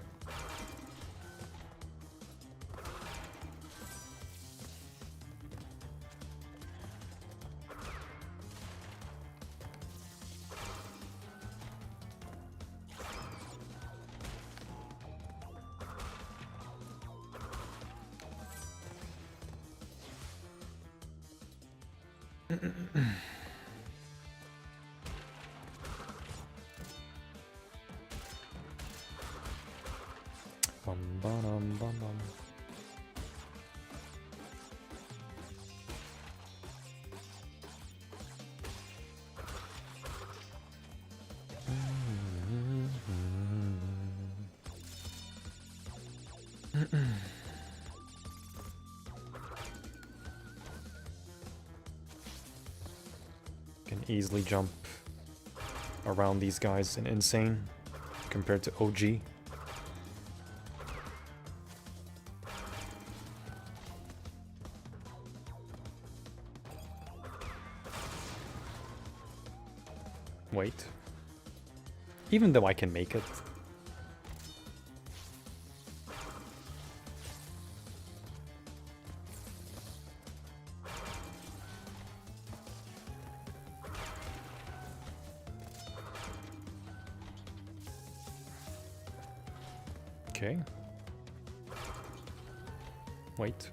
Bum, ba-dum, bum, bum. Can easily jump around these guys in N.Sane compared to OG. Wait. Even though I can make it. Okay. Wait.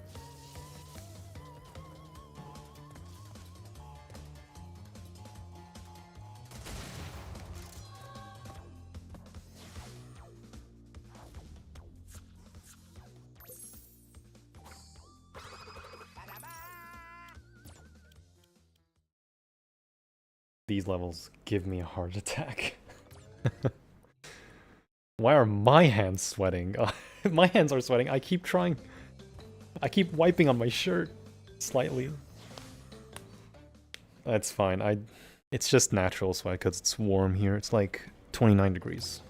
These levels give me a heart attack. Why are my hands sweating? My hands are sweating. I keep trying. I keep wiping on my shirt slightly. That's fine. It's just natural sweat because it's warm here. It's like 29 degrees.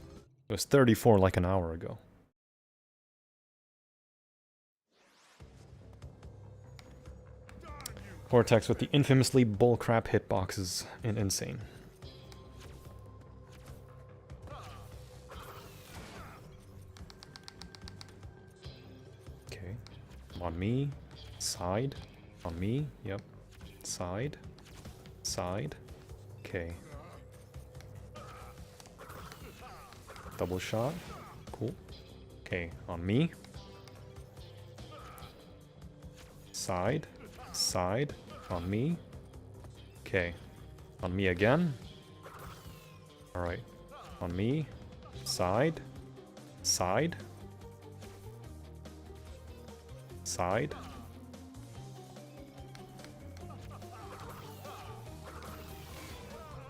It was 34 like an hour ago. Vortex with the infamously bullcrap hitboxes in N.Sane. Okay. On me. Side. On me. Yep. Side. Side. Okay. Double shot. Cool. Okay. On me. Side. Side. On me. Okay. On me again. Alright. On me. Side. Side. Side.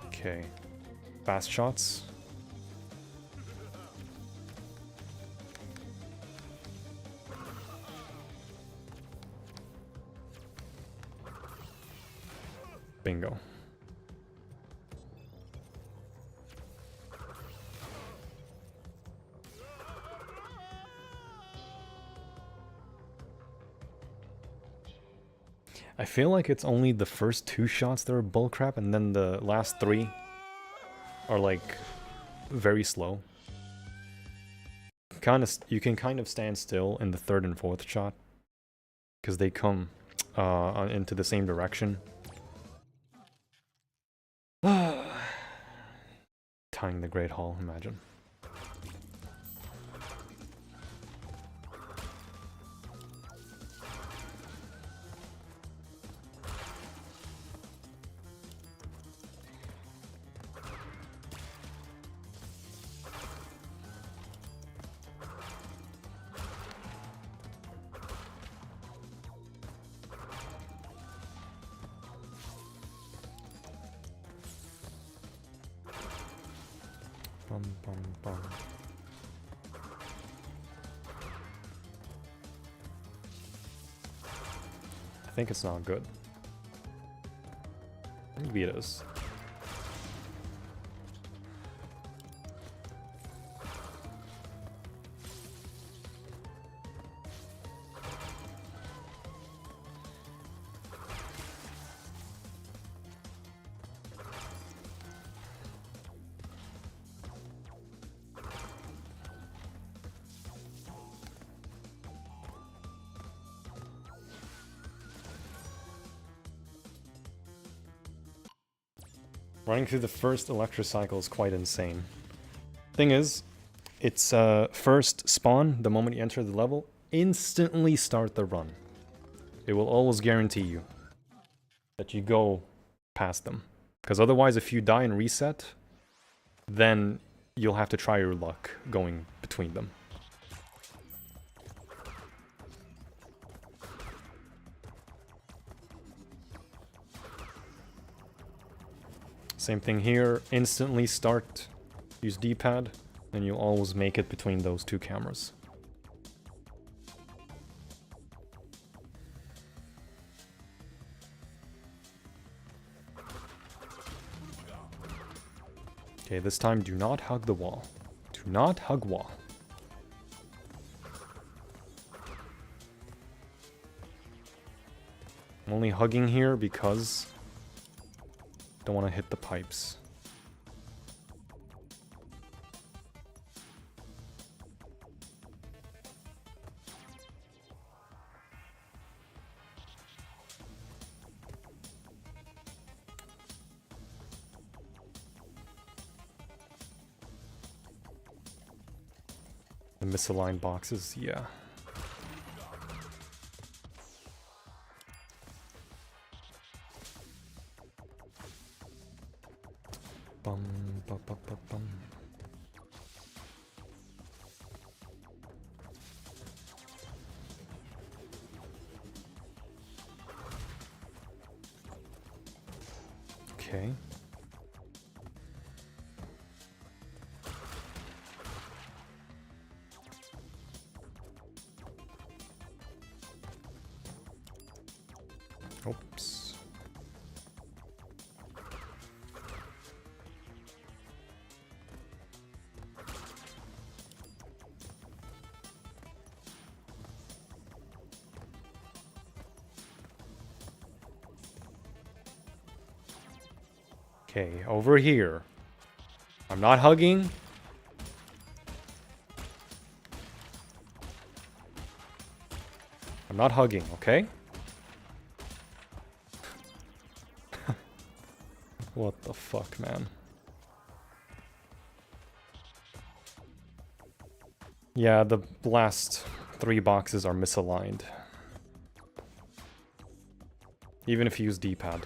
Okay. Fast shots. Bingo. I feel like it's only the first two shots that are bullcrap, and then the last three are like very slow. You can kind of stand still in the third and fourth shot because they come into the same direction. Tying the Great Hall, imagine. Bum, bum, bum. I think it's not good. Maybe it is. Running through the first electrocycle is quite insane. Thing is, it's first spawn, the moment you enter the level, instantly start the run. It will always guarantee you that you go past them. Because otherwise, if you die and reset, then you'll have to try your luck going between them. Same thing here, instantly start, use D-pad, and you'll always make it between those two cameras. Okay, this time do not hug the wall. Do not hug wall. I'm only hugging here because don't want to hit the pipes. The misaligned boxes, yeah. Bum, bum, bum, bum, bum. Okay. Oops. Okay, over here. I'm not hugging. I'm not hugging, okay? What the fuck, man? Yeah, the last 3 boxes are misaligned. Even if you use D-pad.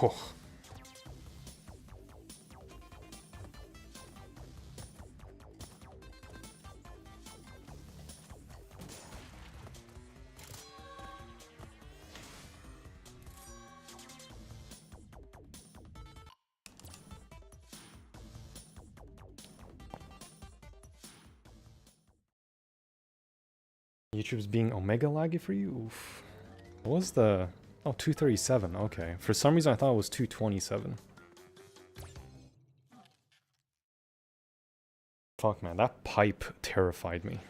Oh. YouTube's being omega laggy for you? Oof. What was the... Oh, 237, okay. For some reason I thought it was 227. Fuck, man, that pipe terrified me.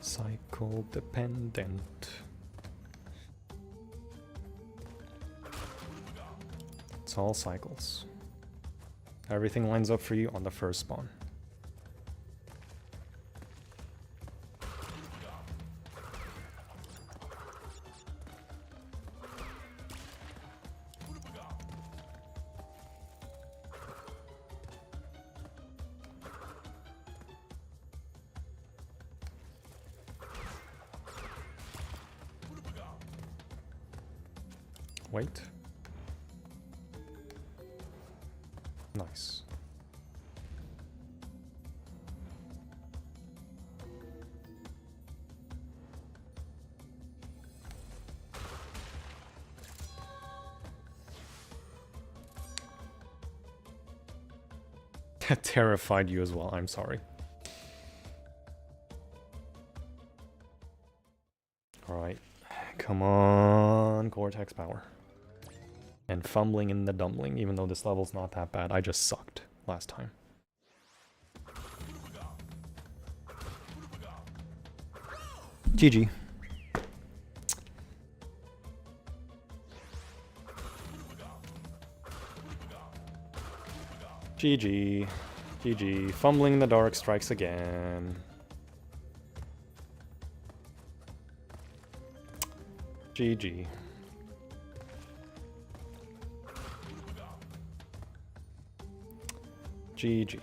Cycle dependent. It's all cycles. Everything lines up for you on the first spawn. Wait. Nice. That terrified you as well, I'm sorry. Alright. Come on, Cortex power. And fumbling in the dumbling, even though this level's not that bad. I just sucked last time. GG. GG. GG. Fumbling in the dark strikes again. GG. GG.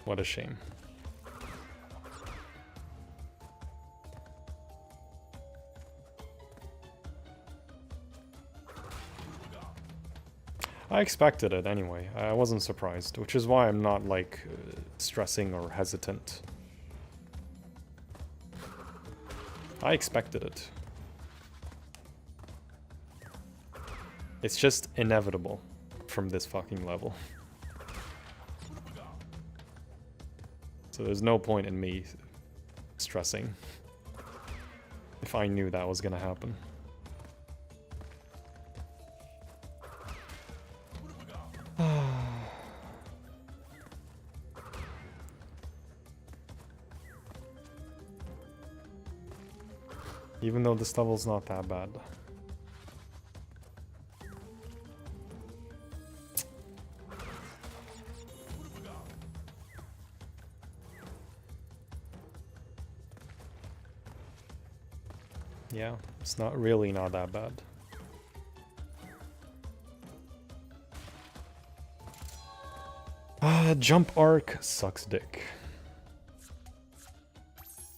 What a shame. I expected it anyway. I wasn't surprised, which is why I'm not like stressing or hesitant. I expected it. It's just inevitable from this fucking level. So there's no point in me stressing if I knew that was gonna happen. Even though this level's not that bad. Yeah, it's not really not that bad. Jump arc sucks dick.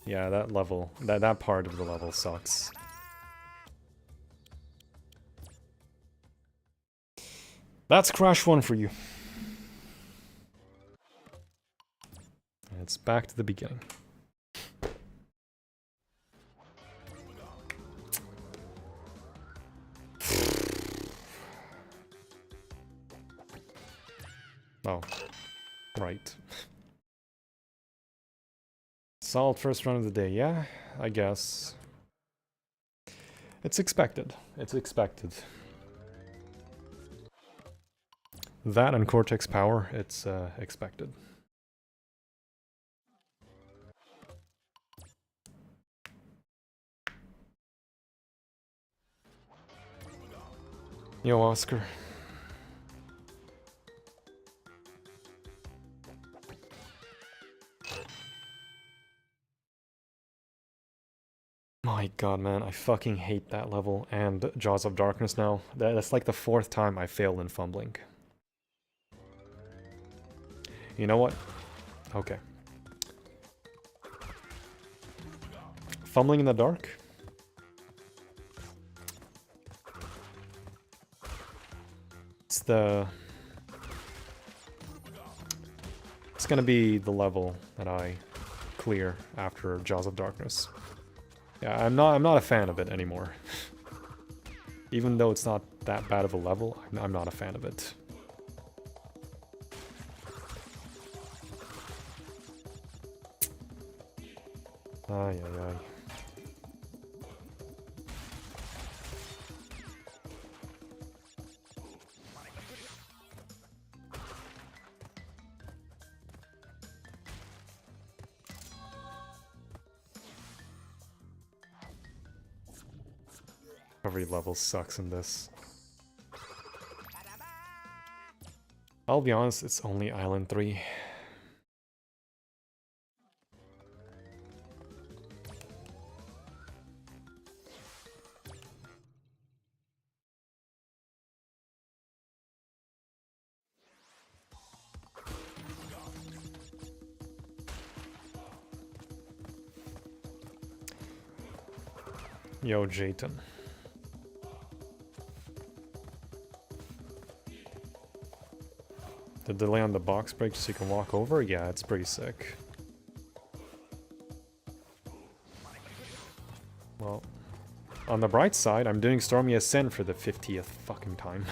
Yeah, that level, that part of the level sucks. That's Crash 1 for you. And it's back to the beginning. Oh, right. Solid first run of the day, yeah, I guess. It's expected. It's expected. That and Cortex power, it's expected. Yo, Oscar. My god, man, I fucking hate that level and Jaws of Darkness now. That's like the 4th time I failed in fumbling. You know what? Okay. Fumbling in the dark? It's gonna be the level that I clear after Jaws of Darkness. Yeah, I'm not a fan of it anymore. Even though it's not that bad of a level, I'm not a fan of it. Ay, ay, ay. Every level sucks in this. I'll be honest, it's only Island 3. Yo, Jayton. The delay on the box break so you can walk over? Yeah, it's pretty sick. Well, on the bright side, I'm doing Stormy Ascent for the 50th fucking time.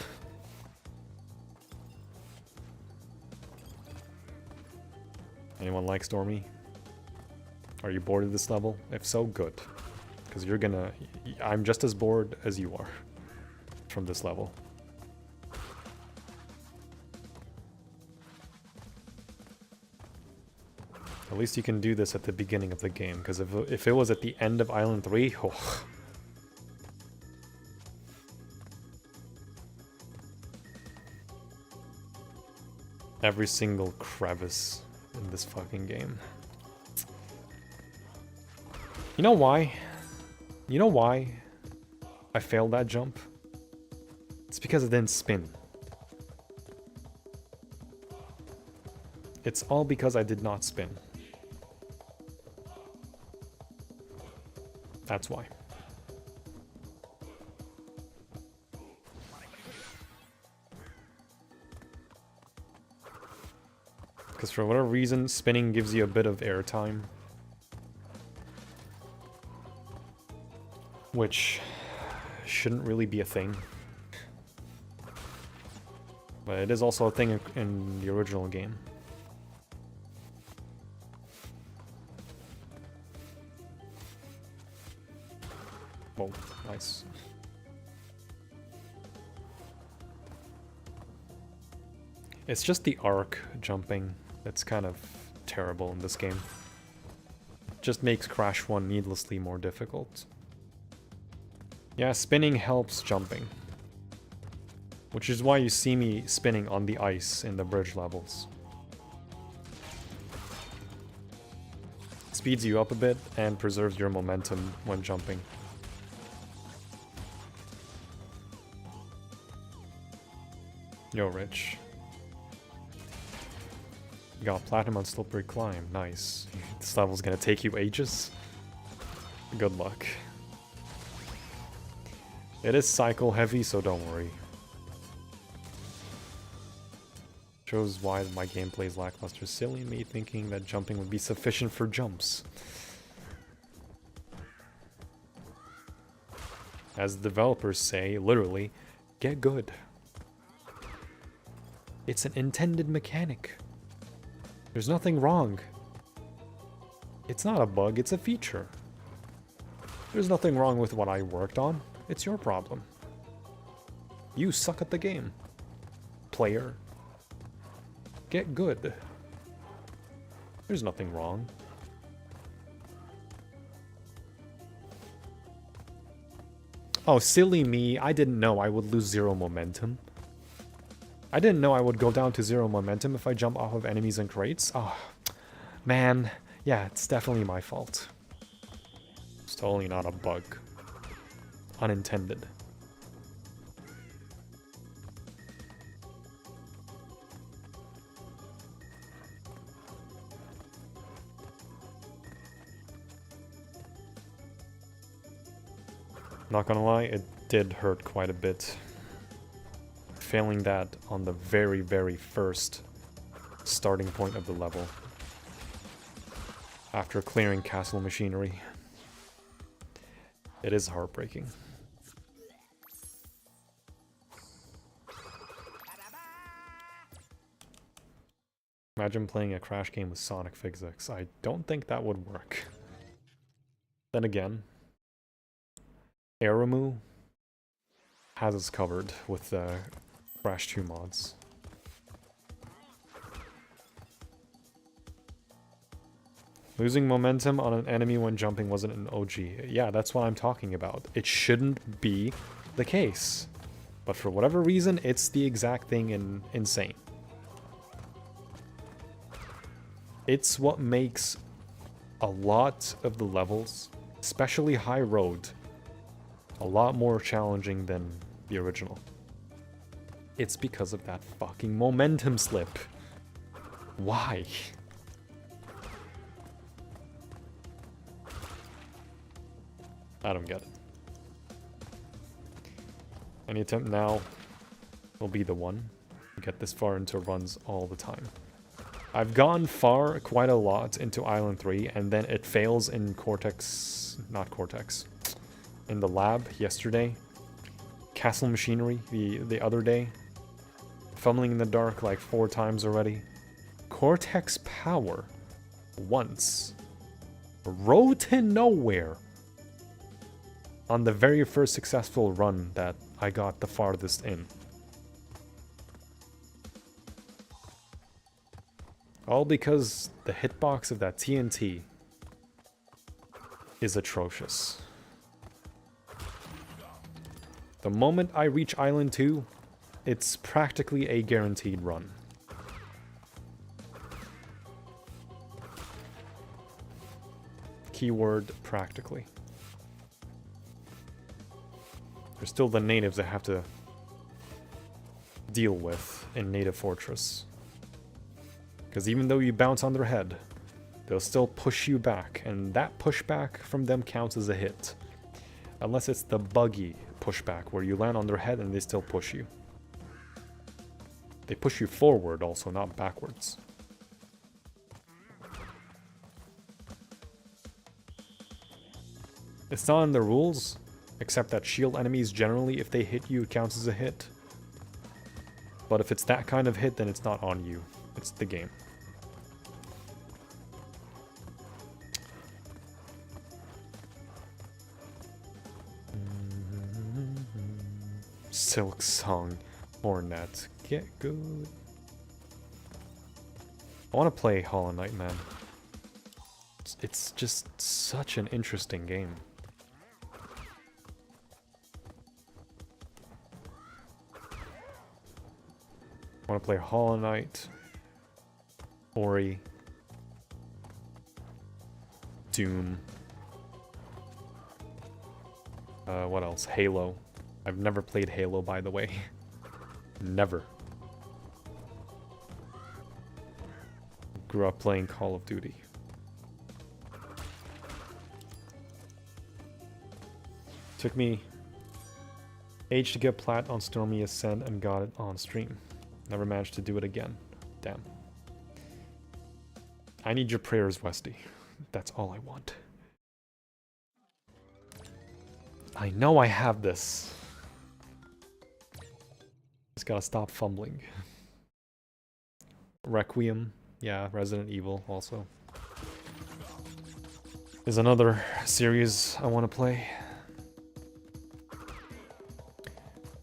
Anyone like Stormy? Are you bored of this level? If so, good. Because you're gonna... I'm just as bored as you are from this level. At least you can do this at the beginning of the game, because if it was at the end of Island 3, oh. Every single crevice in this fucking game. You know why? You know why I failed that jump? It's because it didn't spin. It's all because I did not spin. That's why. Because for whatever reason, spinning gives you a bit of airtime. Which shouldn't really be a thing. But it is also a thing in the original game. Oh, nice. It's just the arc jumping that's kind of terrible in this game. It just makes Crash 1 needlessly more difficult. Yeah, spinning helps jumping. Which is why you see me spinning on the ice in the bridge levels. It speeds you up a bit and preserves your momentum when jumping. Yo, Rich. You got platinum on Slippery Climb. Nice. This level's gonna take you ages. Good luck. It is cycle heavy, so don't worry. Shows why my gameplay is lackluster. Silly me thinking that jumping would be sufficient for jumps. As the developers say, literally, get good. It's an intended mechanic. There's nothing wrong. It's not a bug, it's a feature. There's nothing wrong with what I worked on. It's your problem. You suck at the game. Player. Get good. There's nothing wrong. Oh, silly me. I didn't know I would lose 0 momentum. I didn't know I would go down to 0 momentum if I jump off of enemies and crates. Oh, man. Yeah, it's definitely my fault. It's totally not a bug. Unintended. Not gonna lie, it did hurt quite a bit. Failing that on the very, very first starting point of the level. After clearing castle machinery. It is heartbreaking. Imagine playing a Crash game with Sonic physics. I don't think that would work. Then again, Aramu has us covered with the Crash 2 mods. Losing momentum on an enemy when jumping wasn't an OG. Yeah, that's what I'm talking about. It shouldn't be the case. But for whatever reason, it's the exact thing in N.Sane. It's what makes a lot of the levels, especially High Road, a lot more challenging than the original. It's because of that fucking momentum slip. Why? I don't get it. Any attempt now will be the one. Get this far into runs all the time. I've gone far quite a lot into Island 3, and then it fails in Cortex... not Cortex. In the lab yesterday. Castle Machinery the other day. Fumbling in the dark like 4 times already. Cortex Power. Once. Road to Nowhere. On the very first successful run that I got the farthest in. All because the hitbox of that TNT is atrocious. The moment I reach Island 2, it's practically a guaranteed run. Keyword practically. There's still the natives I have to deal with in Native Fortress. Because even though you bounce on their head, they'll still push you back, and that pushback from them counts as a hit. Unless it's the buggy pushback, where you land on their head and they still push you. They push you forward also, not backwards. It's not in the rules, except that shield enemies generally, if they hit you, it counts as a hit. But if it's that kind of hit, then it's not on you. It's the game. Silk Song, Hornet, get good. I want to play Hollow Knight, man. It's just such an interesting game. I want to play Hollow Knight, Ori, Doom. What else? Halo. I've never played Halo, by the way. Never. Grew up playing Call of Duty. Took me age to get plat on Stormy Ascent and got it on stream. Never managed to do it again. Damn. I need your prayers, Westy. That's all I want. I know I have this. Just gotta stop fumbling. Requiem. Yeah, Resident Evil also. Is another series I want to play.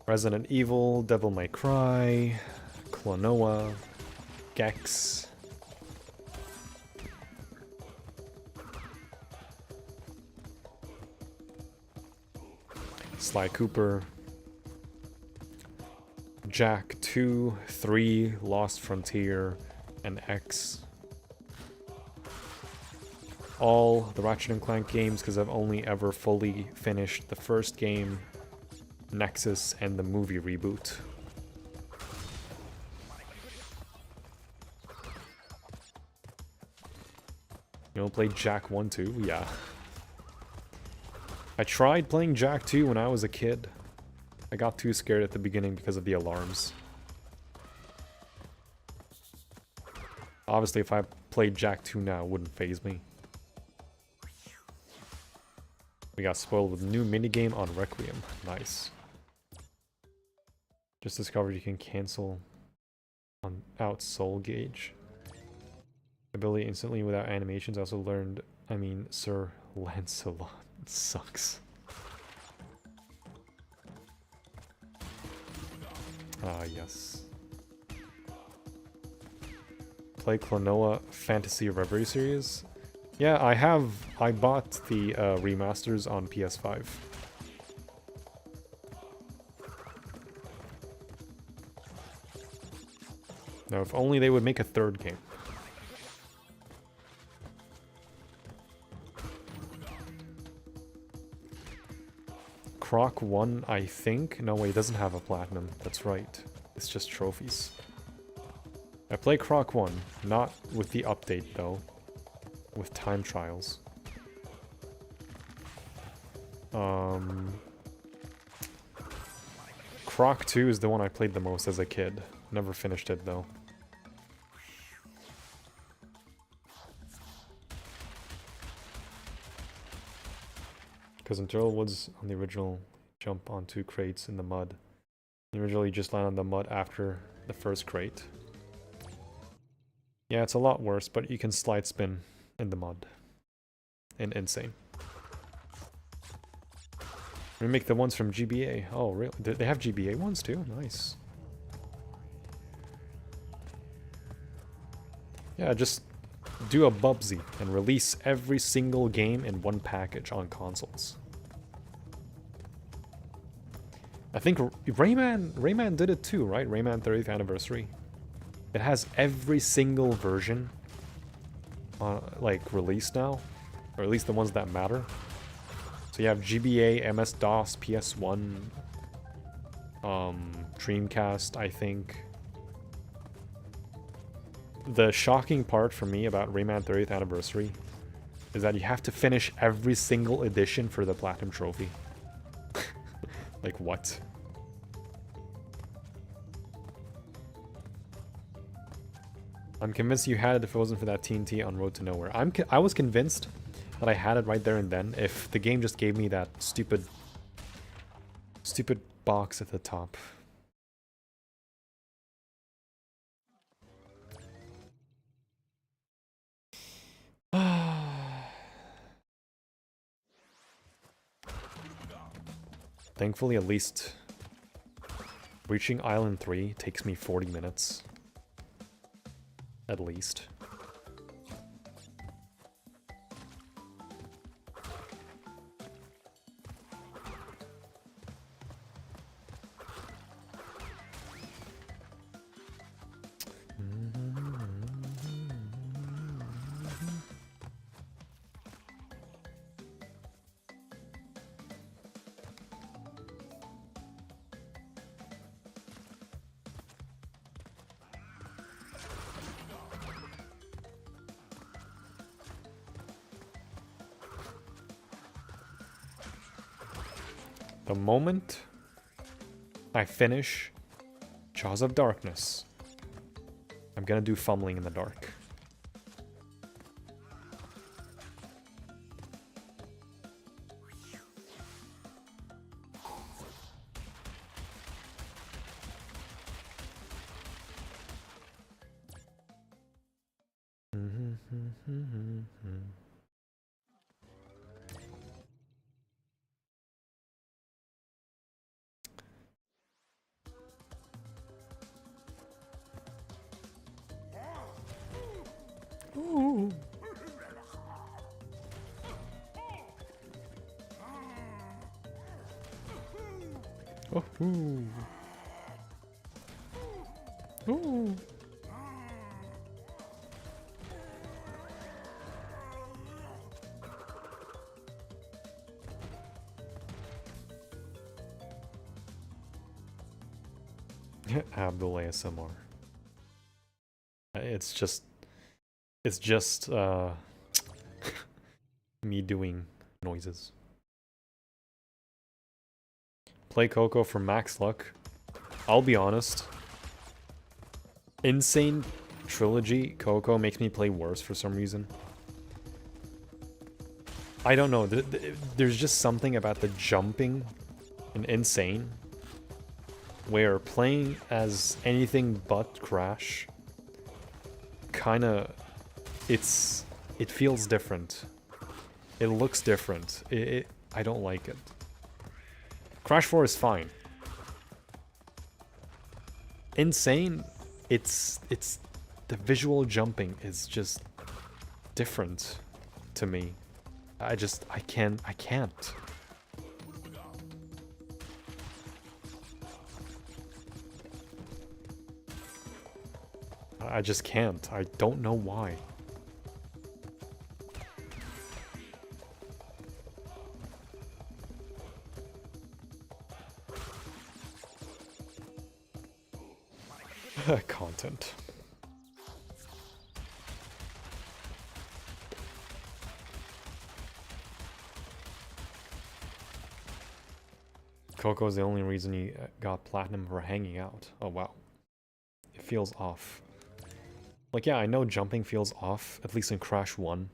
Resident Evil, Devil May Cry, Klonoa, Gex. Sly Cooper. Jack 2, 3, Lost Frontier, and X. All the Ratchet & Clank games, because I've only ever fully finished the first game, Nexus, and the movie reboot. You don't play Jack 1, 2? Yeah. I tried playing Jack 2 when I was a kid. I got too scared at the beginning because of the alarms. Obviously, if I played Jack 2 now, it wouldn't faze me. We got spoiled with a new minigame on Requiem. Nice. Just discovered you can cancel out soul gauge. Ability instantly without animations. Also learned, I mean, Sir Lancelot sucks. Ah, yes. Play Klonoa Fantasy Reverie series? Yeah, I bought the remasters on PS5. Now, if only they would make a third game. Croc 1, I think? No, wait, it doesn't have a platinum. That's right. It's just trophies. I play Croc 1, not with the update though. With time trials. Croc 2 is the one I played the most as a kid. Never finished it though. Because in Turtlewood's on the original, jump onto crates in the mud. The original, you just land on the mud after the first crate. Yeah, it's a lot worse, but you can slide spin in the mud. In N.Sane. Remake the ones from GBA. Oh, really? They have GBA ones too? Nice. Yeah, just do a Bubsy and release every single game in one package on consoles. I think Rayman did it too, right? Rayman 30th Anniversary. It has every single version like released now, or at least the ones that matter. So you have GBA, MS-DOS, PS1, Dreamcast, I think. The shocking part for me about Rayman 30th Anniversary is that you have to finish every single edition for the Platinum Trophy. Like, what? I'm convinced you had it if it wasn't for that TNT on Road to Nowhere. I was convinced that I had it right there and then if the game just gave me that stupid box at the top. Thankfully, at least reaching Island 3 takes me 40 minutes. At least. The moment I finish Jaws of Darkness, I'm gonna do fumbling in the dark. Oh, ooh. Ooh. Abdul ASMR. It's just me doing noises. Play Coco for max luck. I'll be honest. N.Sane Trilogy Coco makes me play worse for some reason. I don't know. There's just something about the jumping in N.Sane where playing as anything but Crash kinda... It feels different. It looks different. I don't like it. Crash 4 is fine. N.Sane, it's the visual jumping is just different to me. I can't. I just can't. I don't know why. Content. Coco is the only reason you got platinum for hanging out. Oh wow. It feels off. Like, yeah, I know jumping feels off, at least in Crash 1.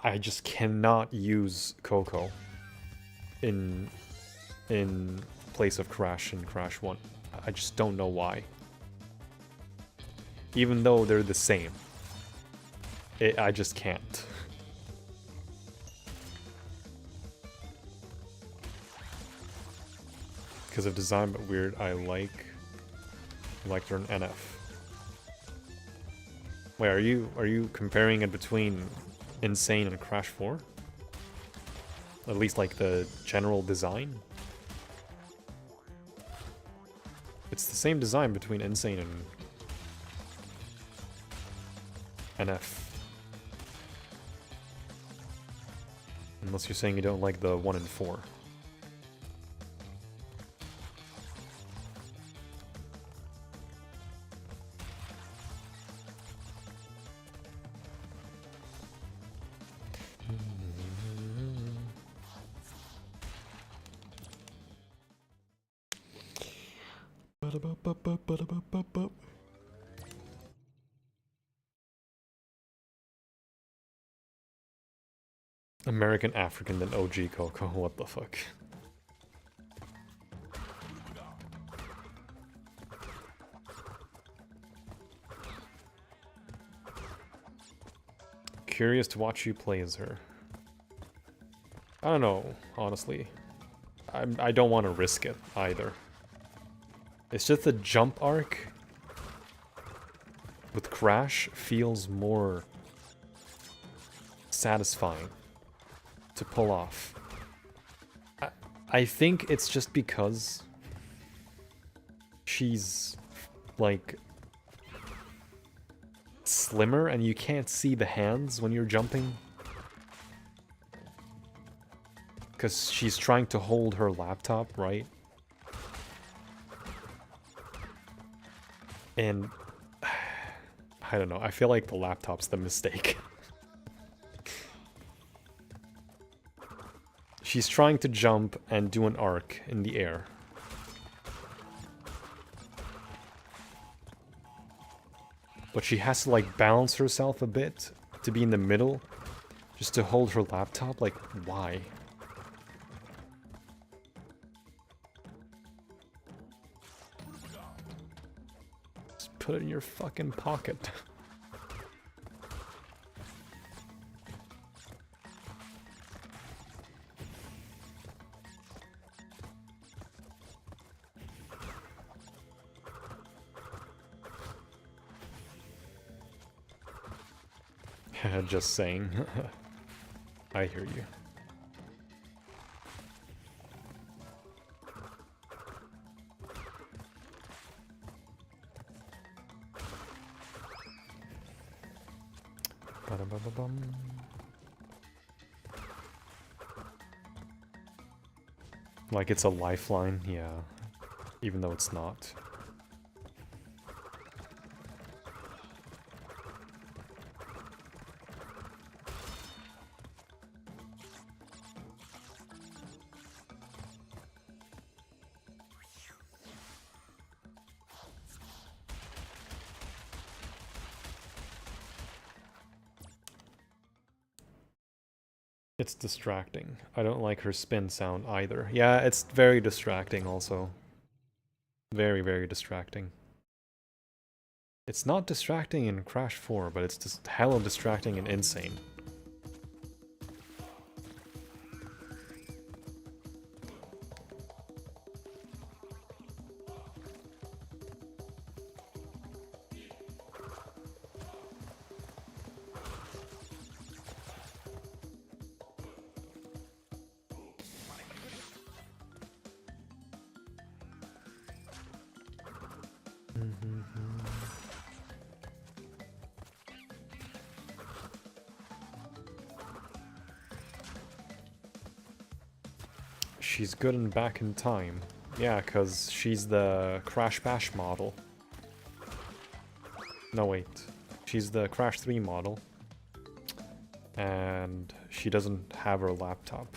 I just cannot use Coco in place of Crash in Crash 1. I just don't know why. Even though they're the same. I just can't. Because of design, but weird, I like her in NF. Wait, are you comparing it between N.Sane and Crash 4? At least like the general design? It's the same design between N.Sane and NF. Unless you're saying you don't like the 1 and 4. American African than OG Coco, what the fuck? Curious to watch you play as her. I don't know, honestly. I don't want to risk it either. It's just the jump arc with Crash feels more satisfying to pull off. I think it's just because she's like slimmer and you can't see the hands when you're jumping. Because she's trying to hold her laptop, right? And I don't know, I feel like the laptop's the mistake. She's trying to jump and do an arc in the air. But she has to like balance herself a bit to be in the middle just to hold her laptop, like why? Just put it in your fucking pocket. Just saying. I hear you. Ba-da-ba-ba-bum. Like it's a lifeline, yeah. Even though it's not. It's distracting. I don't like her spin sound either. Yeah, it's very distracting also. Very, very distracting. It's not distracting in Crash 4, but it's just hella distracting in N.Sane. She's good and back in time. Yeah, because she's the Crash Bash model. No, wait. She's the Crash 3 model. And she doesn't have her laptop.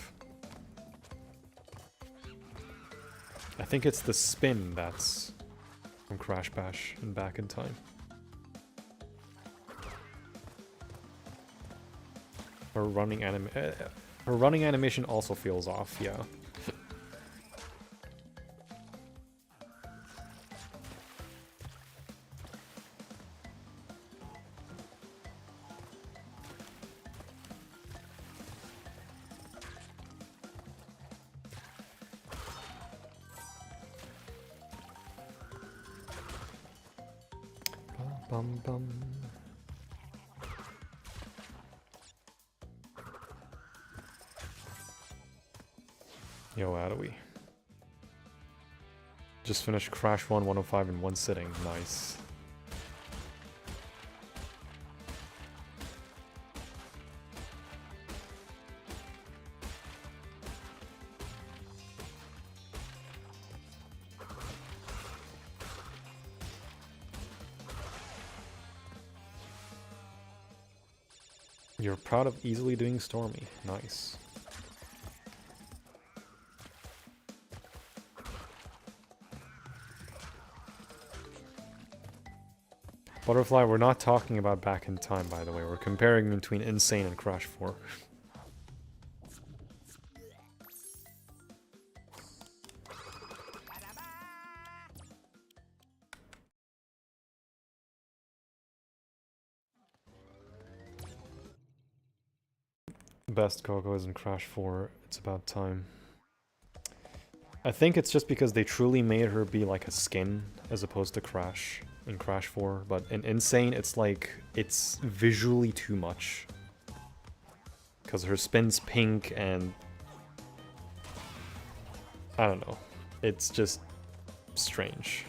think it's the spin that's from Crash Bash and Back in Time. Her running animation also feels off, yeah. Bum bum. Yo, how do we? Just finished Crash 1 105 in one sitting. Nice. You're proud of easily doing Stormy. Nice. Butterfly, we're not talking about Back in Time, by the way. We're comparing between N.Sane and Crash 4. Best Coco is in Crash 4. It's about time. I think it's just because they truly made her be like a skin as opposed to Crash in Crash 4. But in N.Sane, it's like, it's visually too much. Because her spin's pink and... I don't know. It's just strange.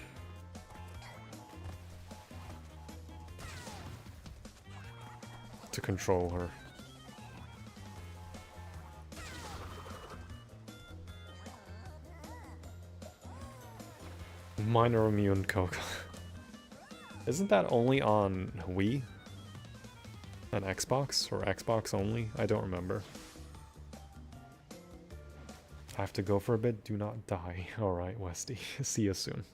To control her. Minor immune Coco. Isn't that only on Wii? And Xbox? Or Xbox only? I don't remember. I have to go for a bit. Do not die. Alright, Westy. See you soon.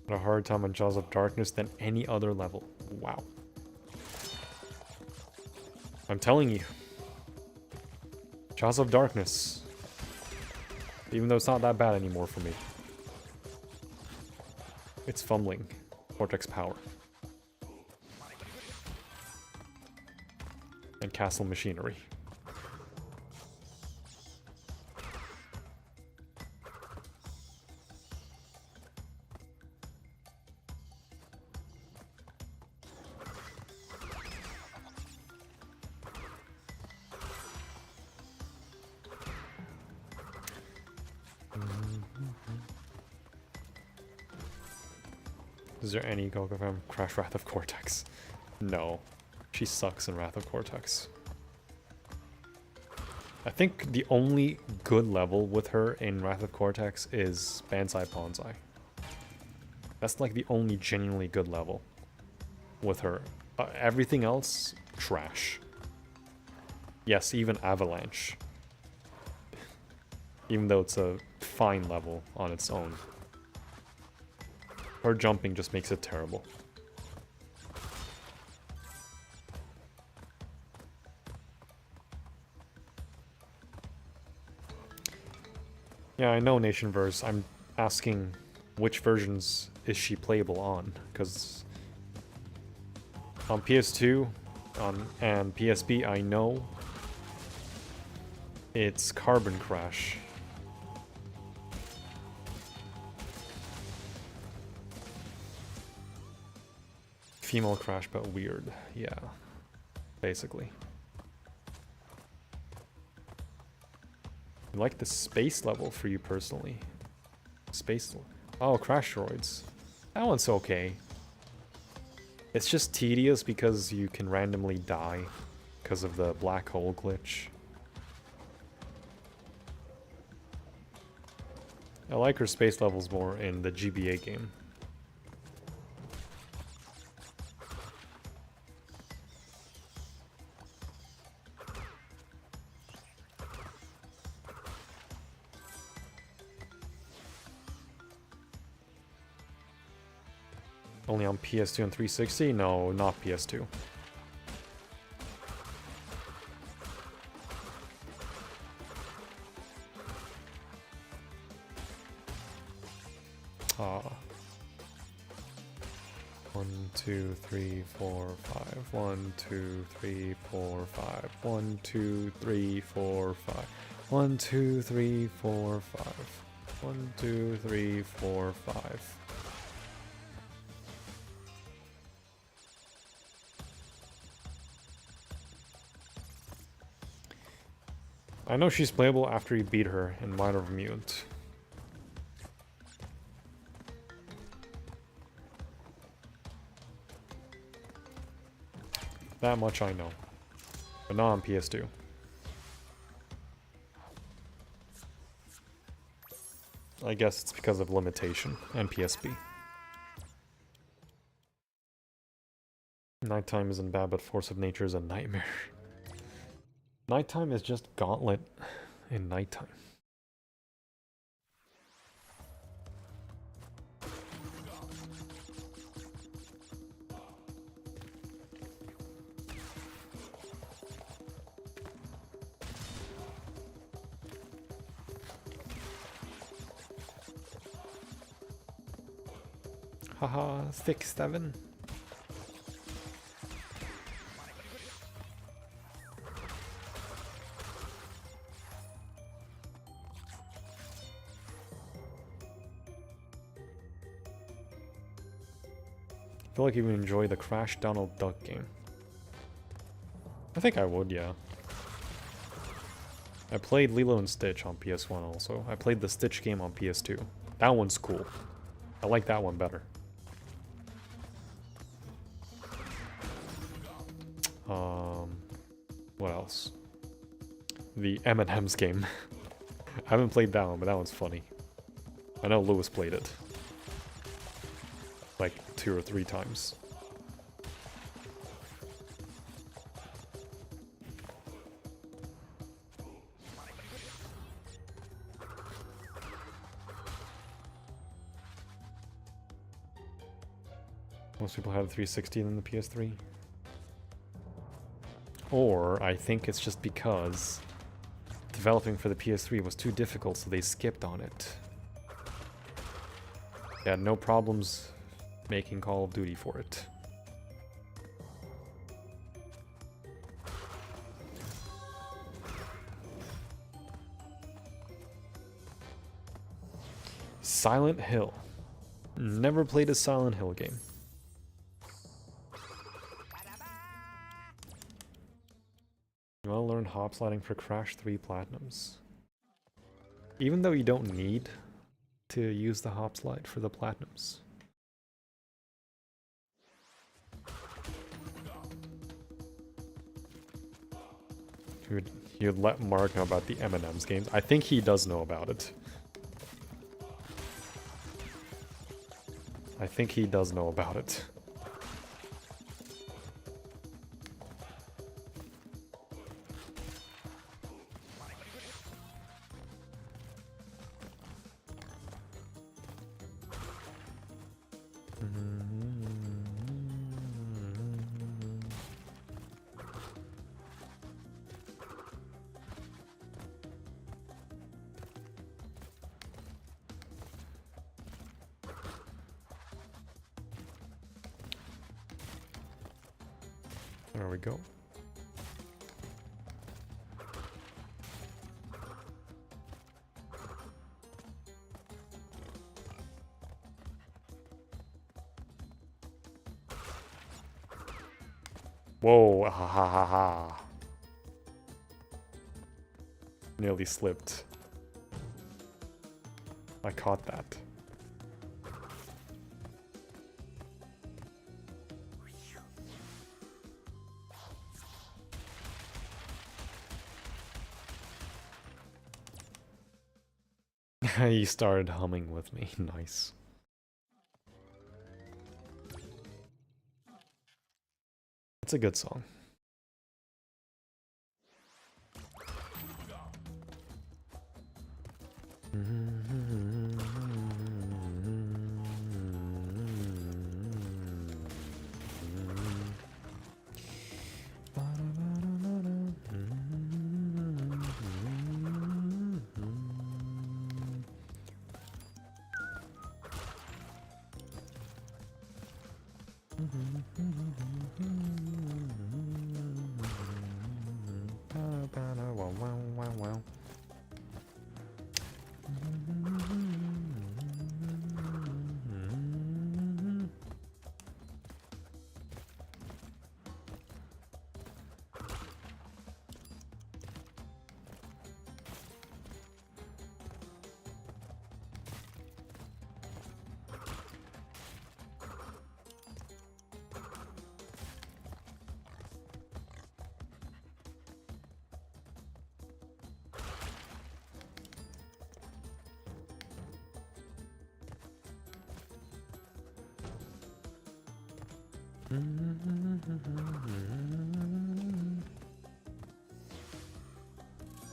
A hard time on Jaws of Darkness than any other level. Wow. I'm telling you. Jaws of Darkness. Even though it's not that bad anymore for me. It's fumbling. Vortex power. And castle machinery. Is there any Coco from Crash Wrath of Cortex? No. She sucks in Wrath of Cortex. I think the only good level with her in Wrath of Cortex is Banzai Bonsai. That's like the only genuinely good level with her. Everything else, trash. Yes, even Avalanche. Even though it's a fine level on its own. Her jumping just makes it terrible. Yeah, I know, Nationverse. I'm asking which versions is she playable on, because on PS2 and PSP I know it's Carbon Crash. Female Crash, but weird. Yeah, basically. I like the space level for you personally. Space... Oh, Crash Droids. That one's okay. It's just tedious because you can randomly die because of the black hole glitch. I like her space levels more in the GBA game. Only on PS2 and 360? No, not PS2. Ah. 1, 2, 3, 4, 5. 1, 2, 3, 4, 5. 1, 2, 3, 4, 5. 1, 2, 3, 4, 5. 1, 2, 3, 4, 5. I know she's playable after you beat her in Minor of Mute. That much I know. But not on PS2. I guess it's because of limitation and PSP. Nighttime isn't bad, but Force of Nature is a nightmare. Nighttime is just Gauntlet in nighttime. Haha, 6, 7. I feel like you would enjoy the Crash Donald Duck game. I think I would, yeah. I played Lilo and Stitch on PS1 also. I played the Stitch game on PS2. That one's cool. I like that one better. What else? The M&M's game. I haven't played that one, but that one's funny. I know Lewis played it. Like 2 or 3 times. Most people have the 360 than the PS3. Or I think it's just because developing for the PS3 was too difficult, so they skipped on it. They had no problems making Call of Duty for it. Silent Hill. Never played a Silent Hill game. You want to learn hop sliding for Crash 3 Platinums. Even though you don't need to use the hop slide for the Platinums. You'd let Mark know about the M&M's games. I think he does know about it. I think he does know about it. There we go. Whoa, ha ha ha ha. Nearly slipped. I caught that. He started humming with me. Nice. It's a good song.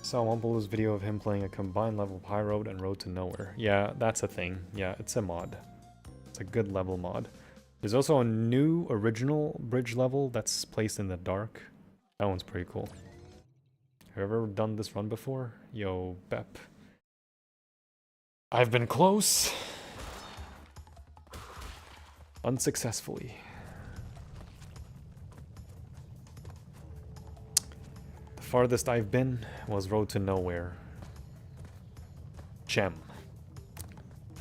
Saw Wumple's video of him playing a combined level of High Road and Road to Nowhere. Yeah, that's a thing. Yeah, it's a mod. It's a good level mod. There's also a new original bridge level that's placed in the dark. That one's pretty cool. Have you ever done this run before? Yo, Bep. I've been close. Unsuccessfully. The farthest I've been was Road to Nowhere. Gem.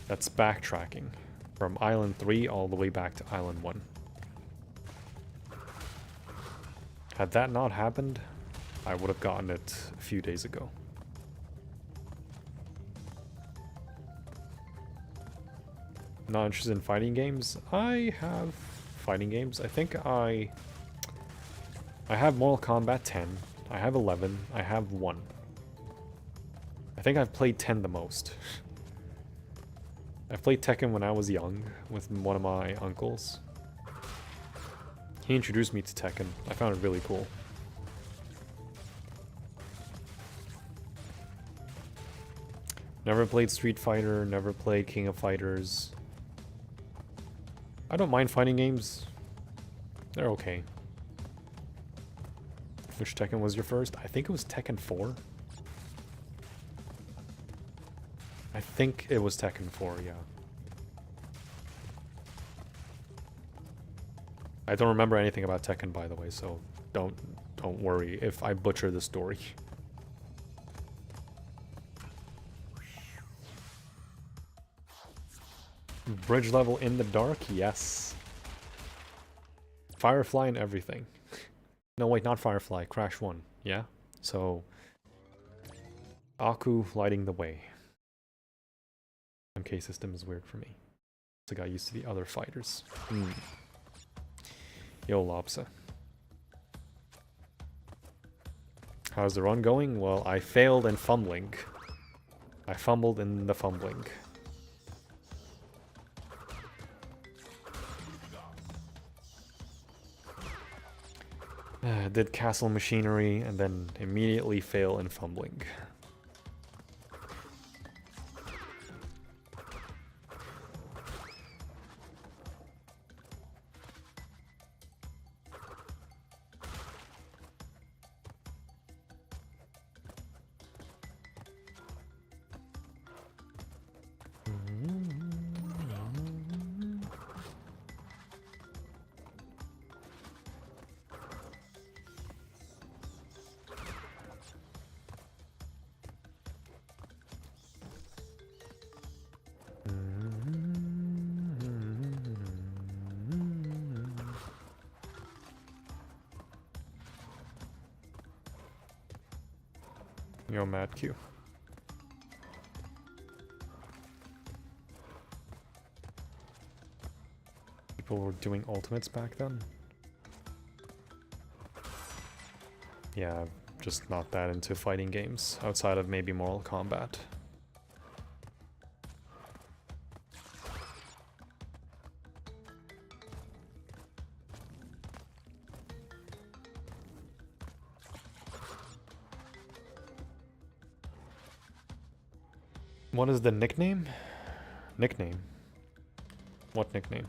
That's backtracking from Island 3 all the way back to Island 1. Had that not happened, I would have gotten it a few days ago. Not interested in fighting games? I have fighting games. I think I have Mortal Kombat 10. I have 11. I have 1. I think I've played 10 the most. I played Tekken when I was young with one of my uncles. He introduced me to Tekken. I found it really cool. Never played Street Fighter, never played King of Fighters. I don't mind fighting games. They're okay. Which Tekken was your first? I think it was Tekken 4. I think it was Tekken 4, yeah. I don't remember anything about Tekken, by the way, so don't worry if I butcher the story. Bridge level in the dark? Yes. Firefly and everything. No, wait, not Firefly. Crash 1. Yeah? So, Aku lighting the way. MK system is weird for me. So I got used to the other fighters. Yo, Lopsa. How's the run going? Well, I failed in fumbling. I fumbled in the fumbling. Did castle machinery and then immediately fail in fumbling. Yo, Mad Q. People were doing ultimates back then? Yeah, just not that into fighting games, outside of maybe Mortal Kombat. What is the nickname? Nickname? What nickname?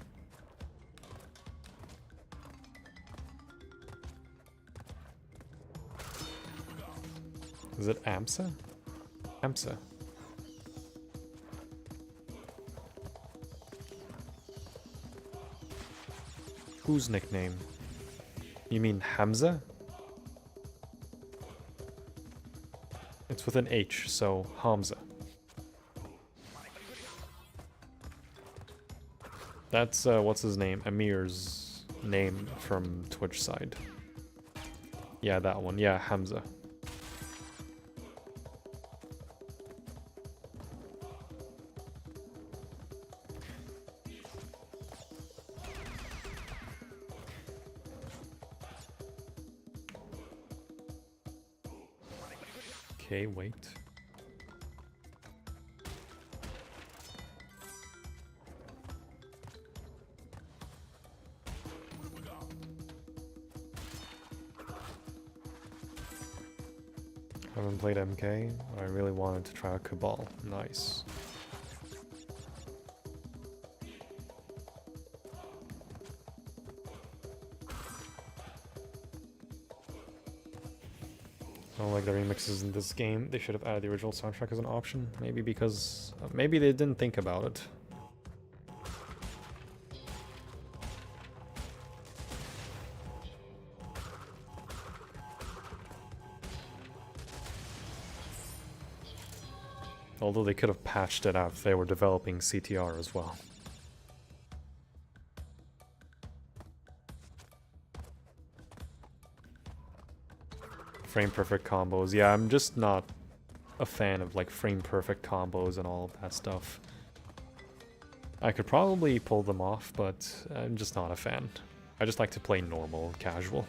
Is it AMSA? AMSA. Whose nickname? You mean Hamza? It's with an H, so Hamza. That's, what's his name? Amir's name from Twitch side. Yeah, that one. Yeah, Hamza. Okay, wait. Haven't played MK. I really wanted to try out Cabal. Nice. I don't like the remixes in this game. They should have added the original soundtrack as an option. Maybe because... maybe they didn't think about it. Although they could have patched it out if they were developing CTR as well. Frame perfect combos. Yeah, I'm just not a fan of like frame perfect combos and all of that stuff. I could probably pull them off, but I'm just not a fan. I just like to play normal and casual.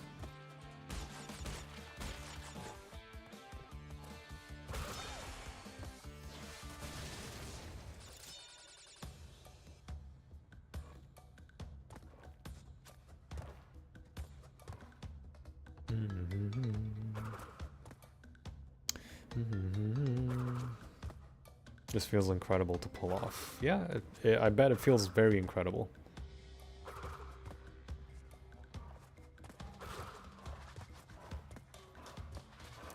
This feels incredible to pull off. Yeah, I bet it feels very incredible.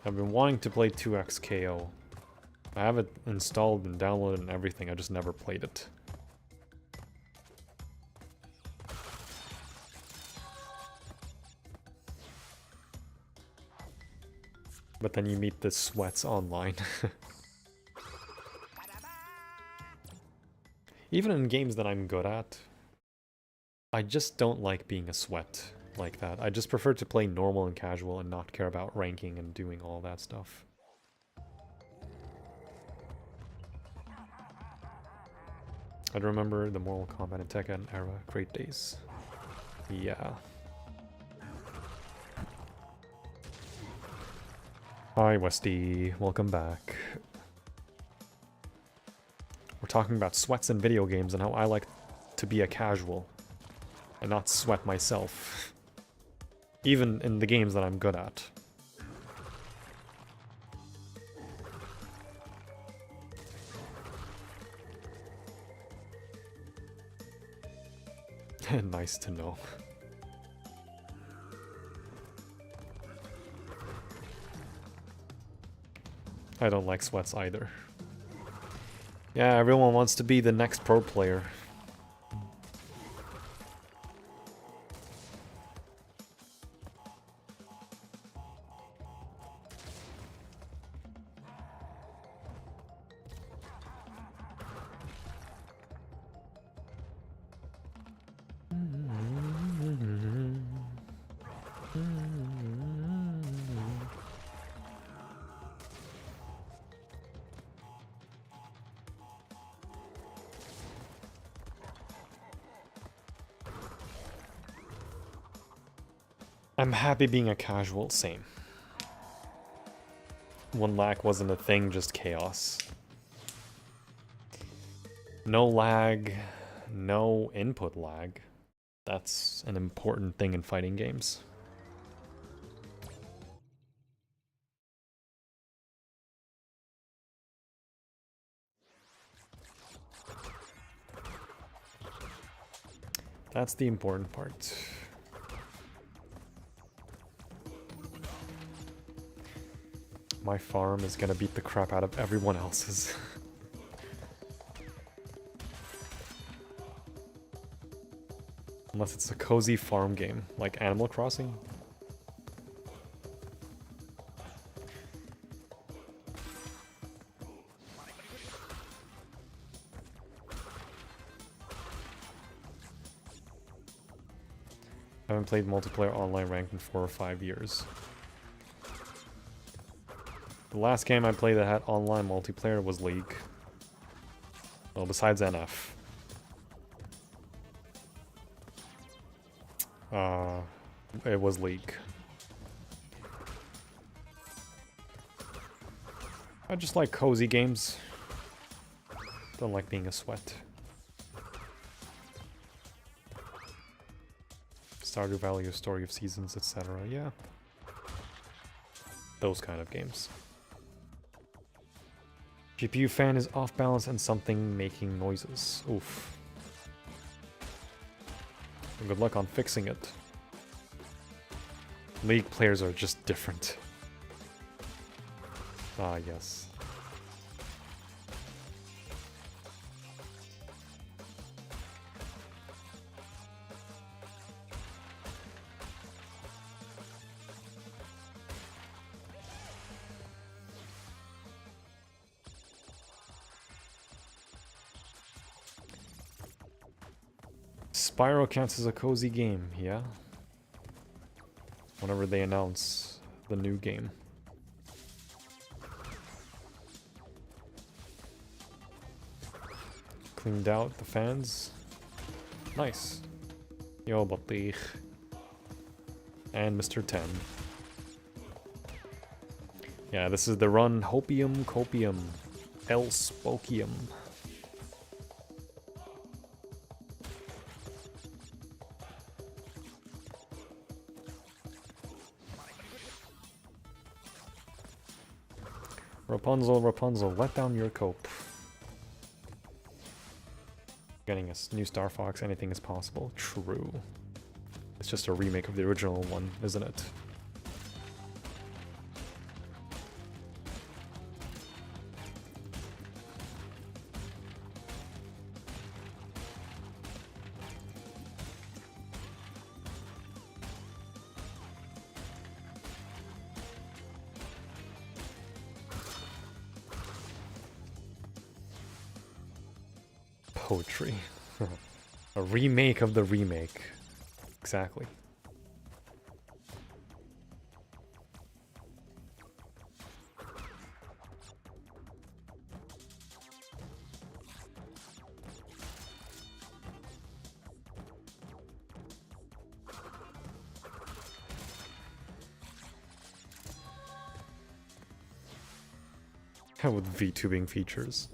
I've been wanting to play 2x KO. I have it installed and downloaded and everything, I just never played it. But then you meet the sweats online. Even in games that I'm good at, I just don't like being a sweat like that. I just prefer to play normal and casual and not care about ranking and doing all that stuff. I'd remember the Mortal Kombat and Tekken era, great days. Yeah. Hi Westy, welcome back. We're talking about sweats in video games and how I like to be a casual and not sweat myself. Even in the games that I'm good at. Nice to know. I don't like sweats either. Yeah, everyone wants to be the next pro player. I'm happy being a casual, same. When lag wasn't a thing, just chaos. No lag, no input lag. That's an important thing in fighting games. That's the important part. My farm is gonna beat the crap out of everyone else's. Unless it's a cozy farm game, like Animal Crossing. I haven't played multiplayer online ranked in 4 or 5 years. The last game I played that had online multiplayer was League. Well, besides NF. It was League. I just like cozy games. Don't like being a sweat. Stardew Valley, Story of Seasons, etc. Yeah. Those kind of games. GPU fan is off balance and something making noises. Oof. Good luck on fixing it. League players are just different. Ah, yes. Spyro counts as a cozy game, yeah? Whenever they announce the new game. Cleaned out the fans. Nice. Yo, Batik. And Mr. 10. Yeah, this is the run Hopium Copium. El Spokium. Rapunzel, Rapunzel, let down your cope. Getting a new Star Fox, anything is possible. True. It's just a remake of the original one, isn't it? Poetry. A remake of the remake. Exactly. With VTubing features.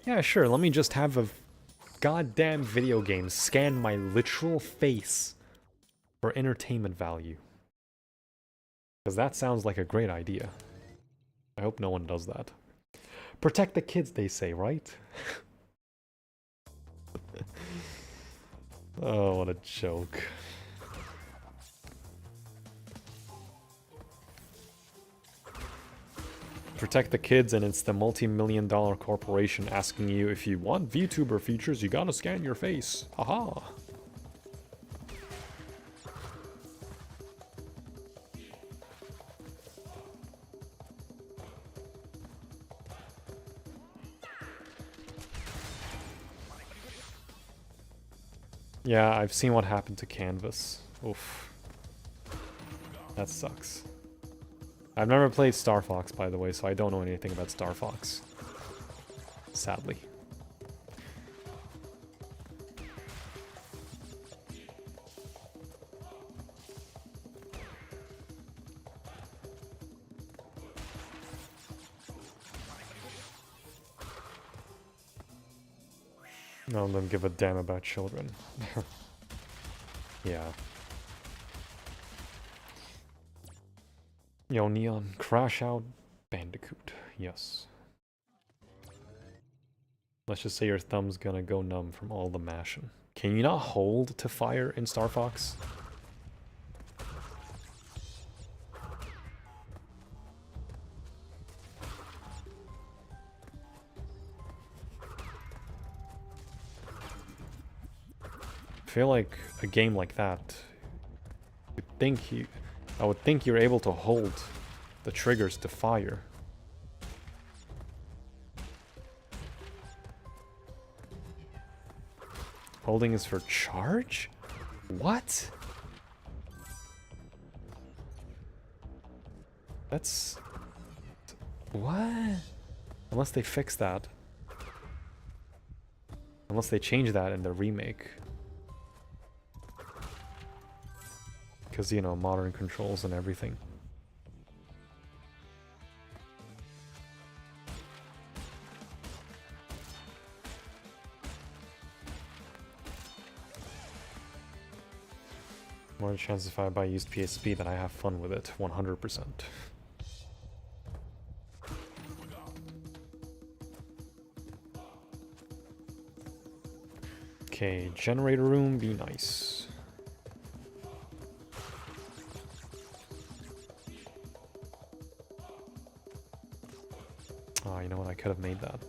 Yeah, sure, let me just have a goddamn video game scan my literal face for entertainment value. Because that sounds like a great idea. I hope no one does that. Protect the kids, they say, right? Oh, what a joke. Protect the kids, and it's the multi-million-dollar corporation asking you if you want VTuber features, you gotta scan your face. Haha. Yeah, I've seen what happened to Canvas. Oof. That sucks. I've never played Star Fox, by the way, so I don't know anything about Star Fox. Sadly. None of them give a damn about children. Yeah. Yo, Neon, crash out Bandicoot. Yes. Let's just say your thumb's gonna go numb from all the mashing. Can you not hold to fire in Star Fox? I feel like a game like that, I would think you're able to hold the triggers to fire. Holding is for charge? What? That's... What? Unless they fix that. Unless they change that in the remake. Because, you know, modern controls and everything. More chance if I buy used PSP that I have fun with it, 100%. Okay, generator room, be nice. Oh, you know what, I could have made that.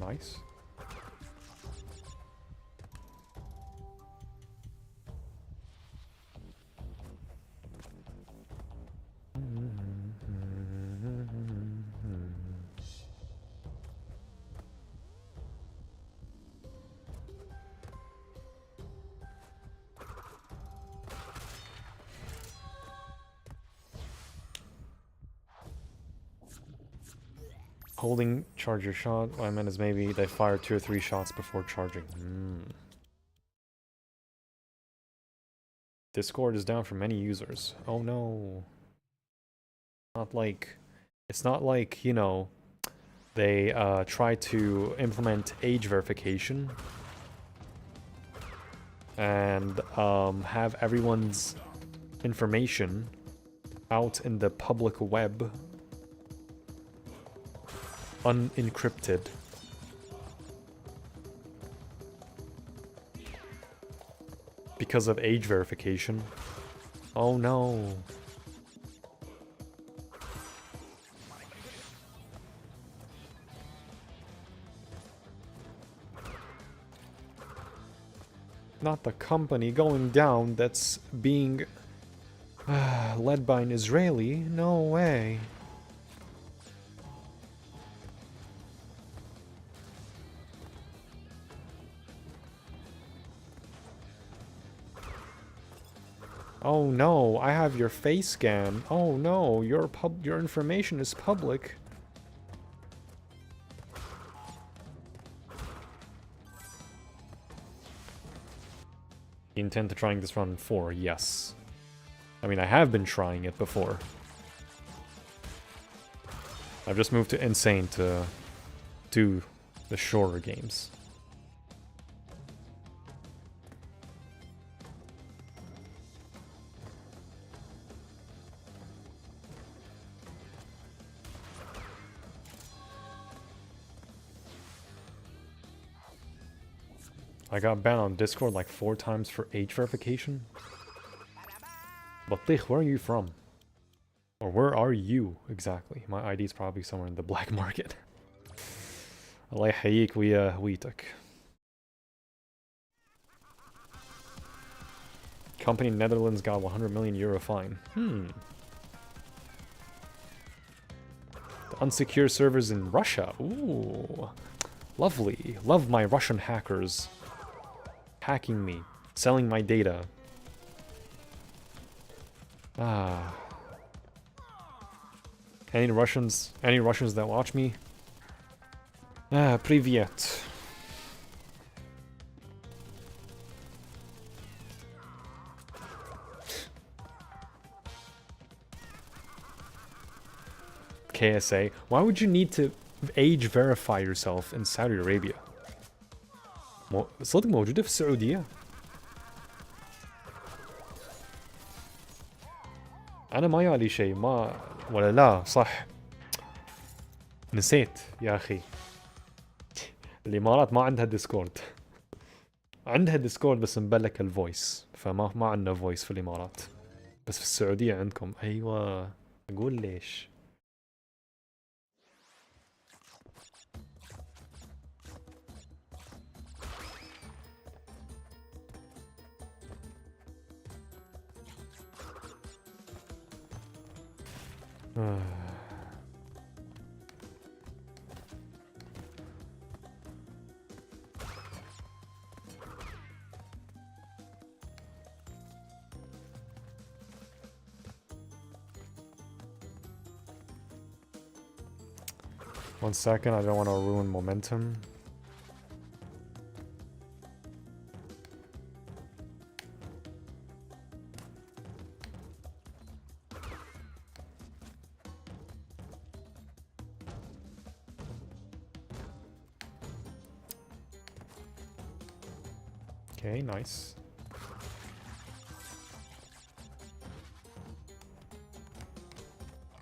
Nice. Holding charge your shot. What I meant is maybe they fire 2 or 3 shots before charging. Discord is down for many users. Oh no. It's not like, you know, they try to implement age verification and have everyone's information out in the public web unencrypted. Because of age verification. Oh no. Not the company going down that's being led by an Israeli. No way. Oh no, I have your face scan. Oh no, your information is public. You intend to trying this run 4? Yes. I mean, I have been trying it before. I've just moved to N.Sane to do the shorter games. I got banned on Discord like 4 times for age verification. Batik, where are you from? Or where are you exactly? My ID is probably somewhere in the black market. Allah يحييك ويتك. Company in Netherlands got 100 million euro fine. The unsecure servers in Russia. Ooh. Lovely. Love my Russian hackers. Hacking me, selling my data. Any Russians that watch me? Привет. KSA. Why would you need to age verify yourself in Saudi Arabia? صدق موجودة في السعودية. أنا ما يالي شيء ما ولا لا صح. نسيت يا أخي. الامارات ما عندها ديسكورد. عندها ديسكورد بس مبلك الفويس، فما عندنا فويس في الامارات، بس في السعودية عندكم. ايوه اقول ليش. One second, I don't want to ruin momentum. Okay, nice.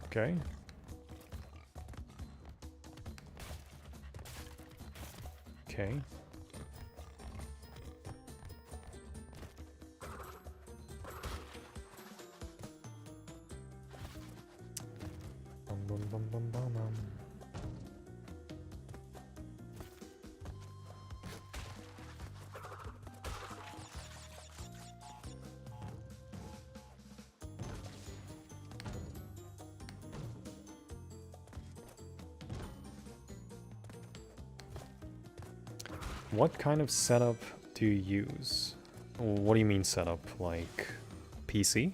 Okay. Okay. Bum, bum, bum, bum, bum, bum. What kind of setup do you use? What do you mean setup? Like PC?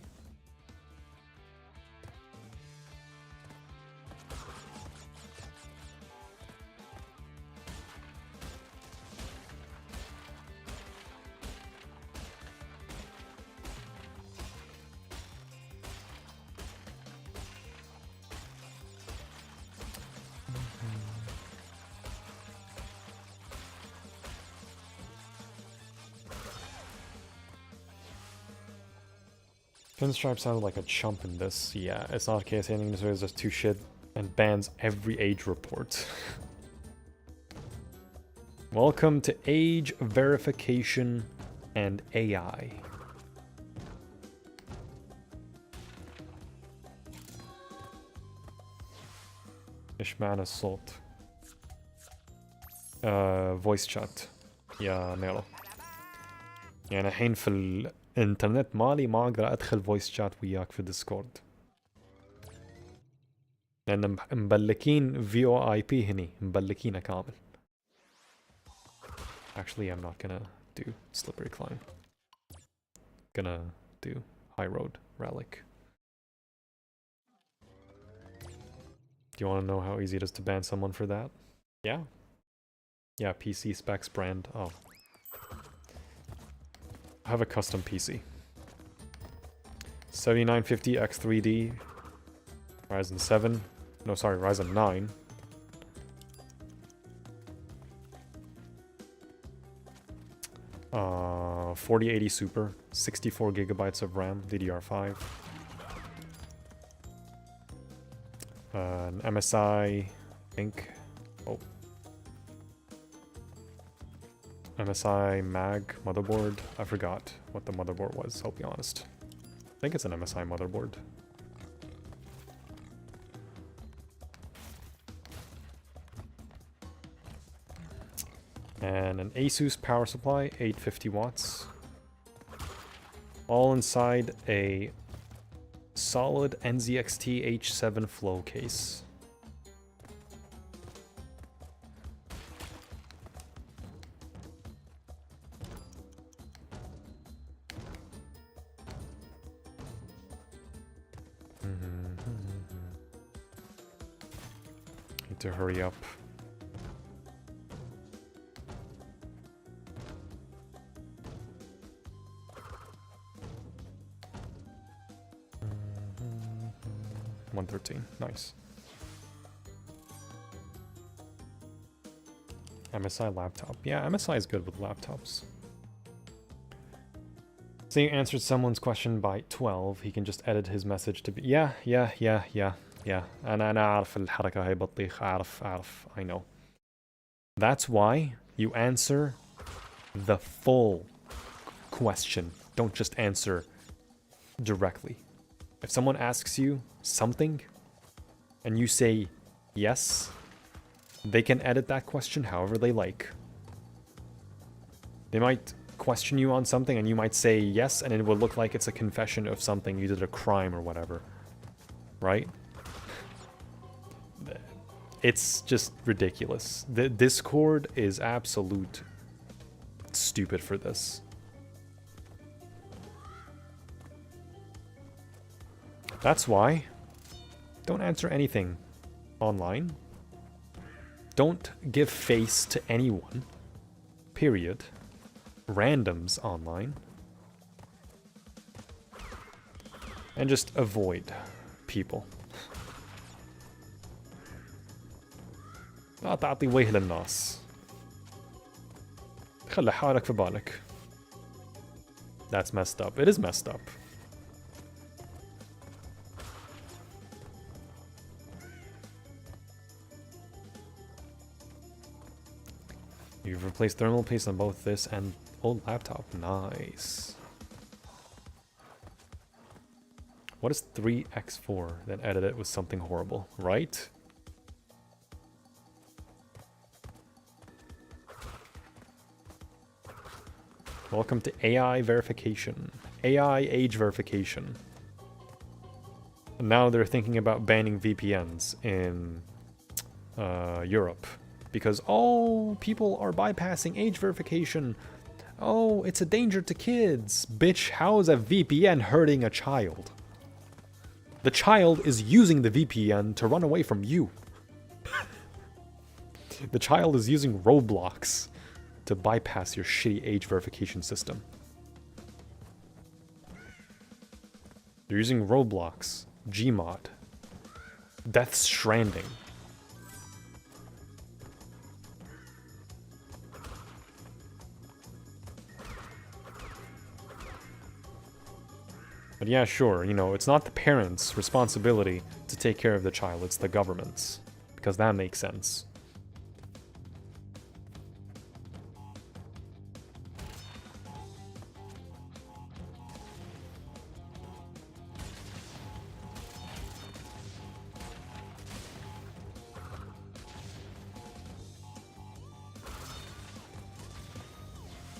Pinstripe sounded like a chump in this. Yeah, it's not case anything, this is just too shit and bans every age report. Welcome to age verification and AI. اشمعنى الصوت؟ voice chat يا ميرو. يعني الحين في الانترنت مالي ما اقدر ادخل voice chat وياك في ديسكورد، لان مبلكين VoIP هني، مبلكينه كامل. Actually, I'm not gonna do slippery climb. Gonna do high road relic. Do you want to know how easy it is to ban someone for that? Yeah. Yeah, PC specs brand. Oh. I have a custom PC. 7950 X3D. Ryzen 7. No, sorry, Ryzen 9. Uh, 4080 Super. 64 gigabytes of RAM. DDR5. An MSI, I think. Oh. MSI Mag motherboard. I forgot what the motherboard was, I'll be honest. I think it's an MSI motherboard. And an Asus power supply, 850 watts. All inside a solid NZXT H7 flow case. Need to hurry up. $113, nice. MSI laptop. Yeah, MSI is good with laptops. So you answered someone's question by 12. He can just edit his message to be yeah. أنا أعرف الحركة هاي بطيخ. أعرف I know. That's why you answer the full question. Don't just answer directly. If someone asks you something and you say yes, they can edit that question however they like. They might question you on something and you might say yes, and it will look like it's a confession of something. You did a crime or whatever. Right? It's just ridiculous. The Discord is absolute stupid for this. That's why don't answer anything online. Don't give face to anyone. Period. Randoms online. And just avoid people. لا تعطي وجه للناس. خلي حالك في بالك. That's messed up. It is messed up. You've replaced thermal paste on both this and old laptop. Nice. What is 3x4? Then edit it with something horrible, right? Welcome to AI verification. AI age verification. And now they're thinking about banning VPNs in Europe. Because, oh, people are bypassing age verification. Oh, it's a danger to kids. Bitch, how is a VPN hurting a child? The child is using the VPN to run away from you. The child is using Roblox to bypass your shitty age verification system. They're using Roblox, Gmod, Death Stranding. But yeah, sure, you know, it's not the parents' responsibility to take care of the child, it's the government's. Because that makes sense.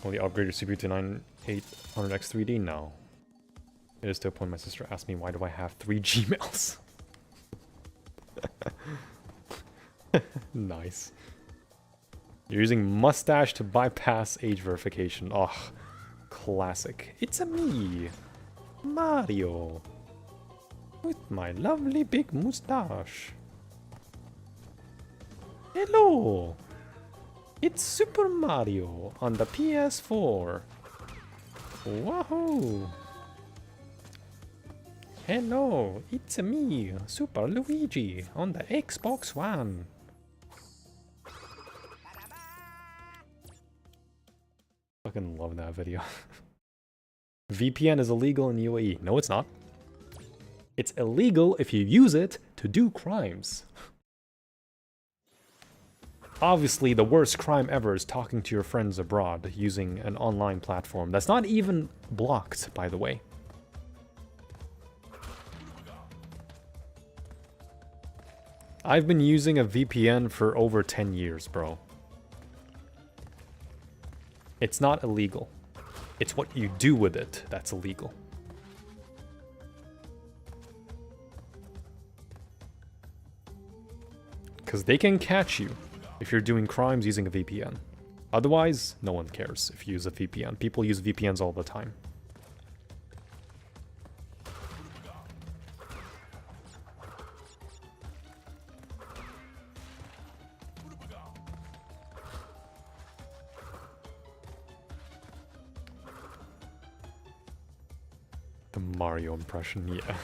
Will you upgrade your CPU to 9800X3D? No. It is to a point my sister asked me, why do I have 3 Gmails? Nice. You're using mustache to bypass age verification. Oh, classic. It's a me, Mario, with my lovely big mustache. Hello. It's Super Mario on the PS4. Wahoo! Hello, it's me, Super Luigi, on the Xbox One. Fucking love that video. VPN is illegal in UAE. No, it's not. It's illegal if you use it to do crimes. Obviously, the worst crime ever is talking to your friends abroad using an online platform that's not even blocked, by the way. I've been using a VPN for over 10 years, bro. It's not illegal. It's what you do with it that's illegal. Because they can catch you if you're doing crimes using a VPN. Otherwise, no one cares if you use a VPN. People use VPNs all the time. The Mario impression, yeah.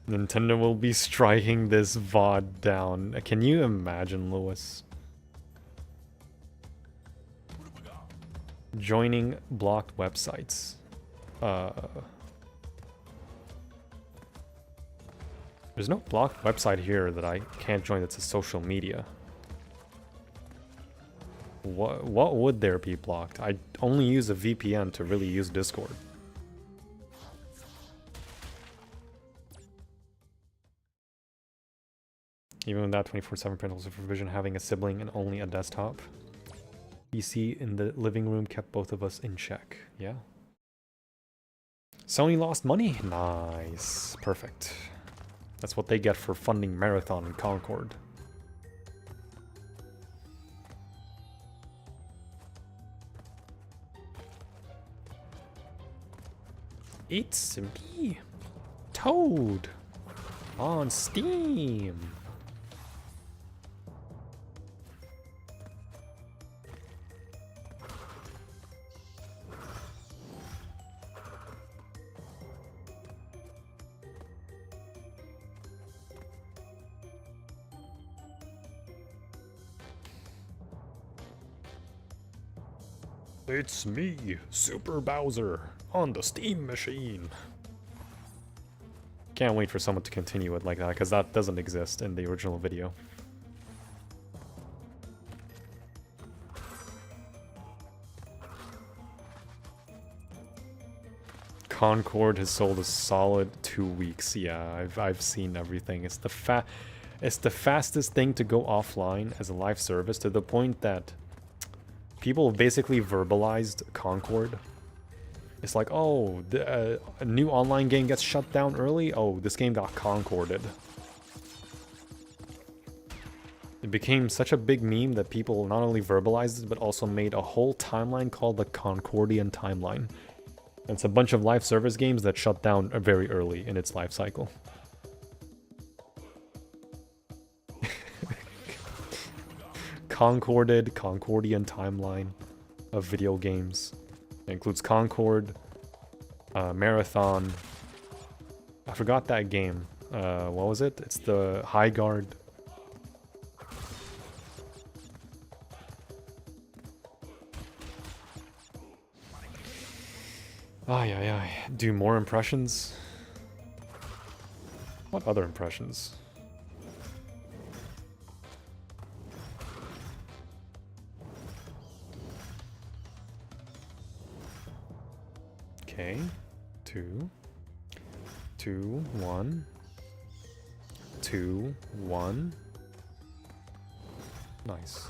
Nintendo will be striking this VOD down. Can you imagine, Lewis? Joining blocked websites. There's no blocked website here that I can't join that's a social media. What would there be blocked? I only use a VPN to really use Discord. Even with that 24/7 parental supervision, having a sibling and only a desktop PC in the living room kept both of us in check. Yeah. Sony lost money? Nice. Perfect. That's what they get for funding Marathon and Concord. It's me, Toad, on Steam. It's me, Super Bowser, on the Steam machine. Can't wait for someone to continue it like that, because that doesn't exist in the original video. Concord has sold a solid 2 weeks. Yeah, I've seen everything. It's the fastest thing to go offline as a live service, to the point that people basically verbalized Concord. It's like, oh, a new online game gets shut down early. Oh, this game got Concorded. It became such a big meme that people not only verbalized it, but also made a whole timeline called the Concordian timeline. And it's a bunch of live service games that shut down very early in its life cycle. Concordian timeline of video games. It includes Concord, Marathon. I forgot that game. What was it? It's the High Guard. Ay. Do more impressions? What other impressions? Okay, 2, 1, 2, 1. Nice.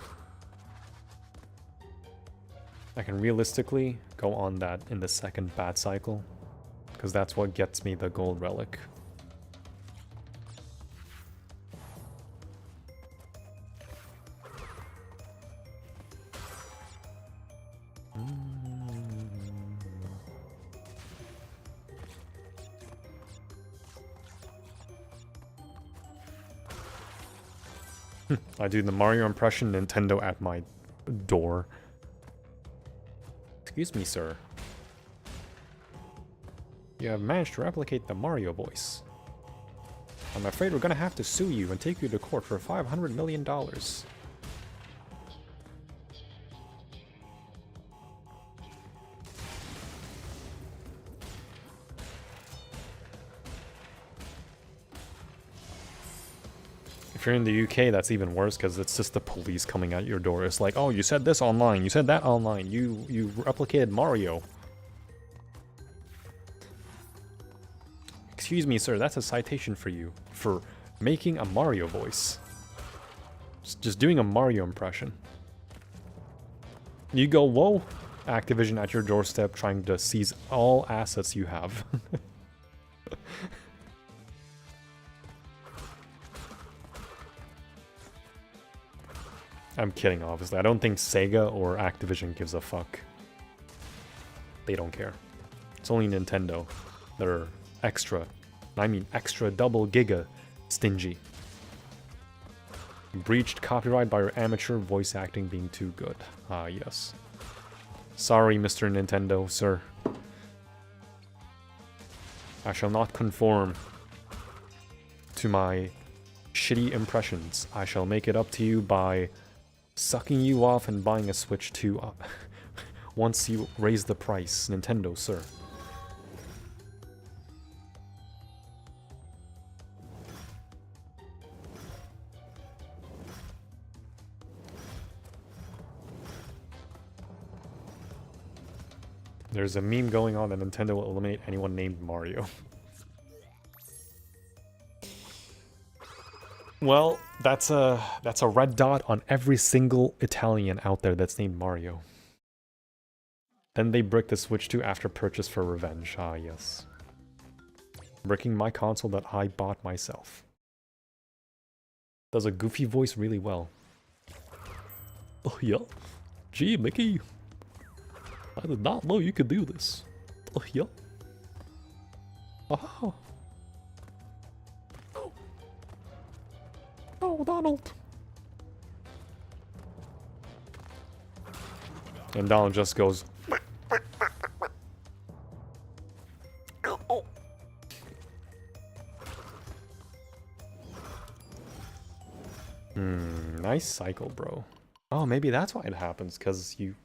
I can realistically go on that in the second bat cycle, because that's what gets me the gold relic. I do the Mario impression, Nintendo at my door. Excuse me, sir. You have managed to replicate the Mario voice. I'm afraid we're gonna have to sue you and take you to court for $500 million. If you're in the UK, that's even worse, because it's just the police coming at your door. It's like, oh, you said this online, you said that online, you replicated Mario. Excuse me, sir, that's a citation for you, for making a Mario voice. Just doing a Mario impression. You go, whoa, Activision at your doorstep trying to seize all assets you have. I'm kidding, obviously. I don't think Sega or Activision gives a fuck. They don't care. It's only Nintendo that are extra, I mean extra double giga stingy. Breached copyright by your amateur voice acting being too good. Ah, yes. Sorry, Mr. Nintendo, sir. I shall not conform to my shitty impressions. I shall make it up to you by sucking you off and buying a Switch 2 once you raise the price, Nintendo, sir. There's a meme going on that Nintendo will eliminate anyone named Mario. Well, that's a red dot on every single Italian out there that's named Mario. Then they brick the Switch too after purchase for revenge. Ah, yes. Bricking my console that I bought myself. Does a goofy voice really well. Oh yeah. Gee, Mickey. I did not know you could do this. Oh yeah. Oh. Oh, Donald. And Donald just goes. Nice cycle, bro. Oh, maybe that's why it happens, because you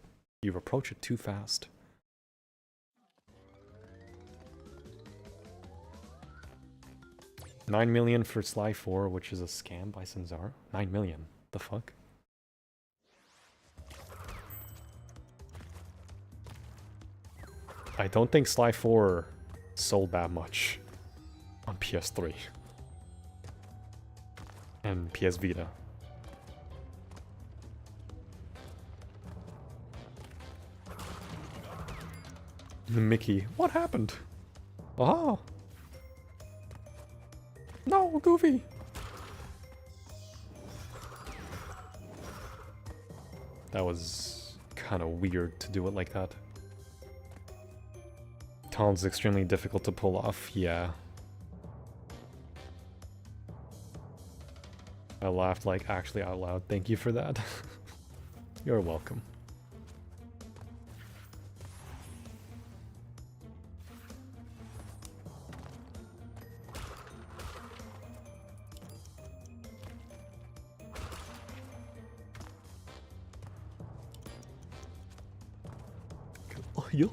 approach it too fast. $9 million for Sly 4, which is a scam by Sanzara. 9 million. The fuck? I don't think Sly 4 sold that much on PS3 and PS Vita. Mickey, what happened? Aha! No, Goofy! That was kind of weird to do it like that. Talon's extremely difficult to pull off, yeah. I laughed like actually out loud. Thank you for that. You're welcome. Oh yeah,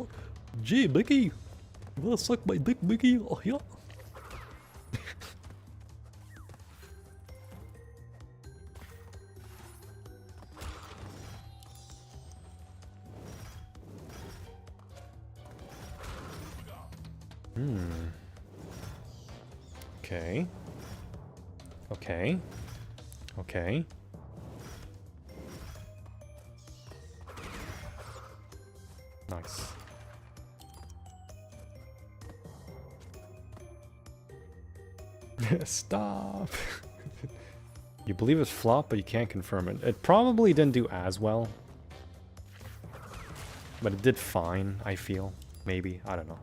gee, Mickey, you wanna suck my dick, Mickey? Oh yeah. Okay. Okay. Okay. Nice. Stop. You believe it's flop, but you can't confirm it. It probably didn't do as well. But it did fine, I feel. Maybe. I don't know.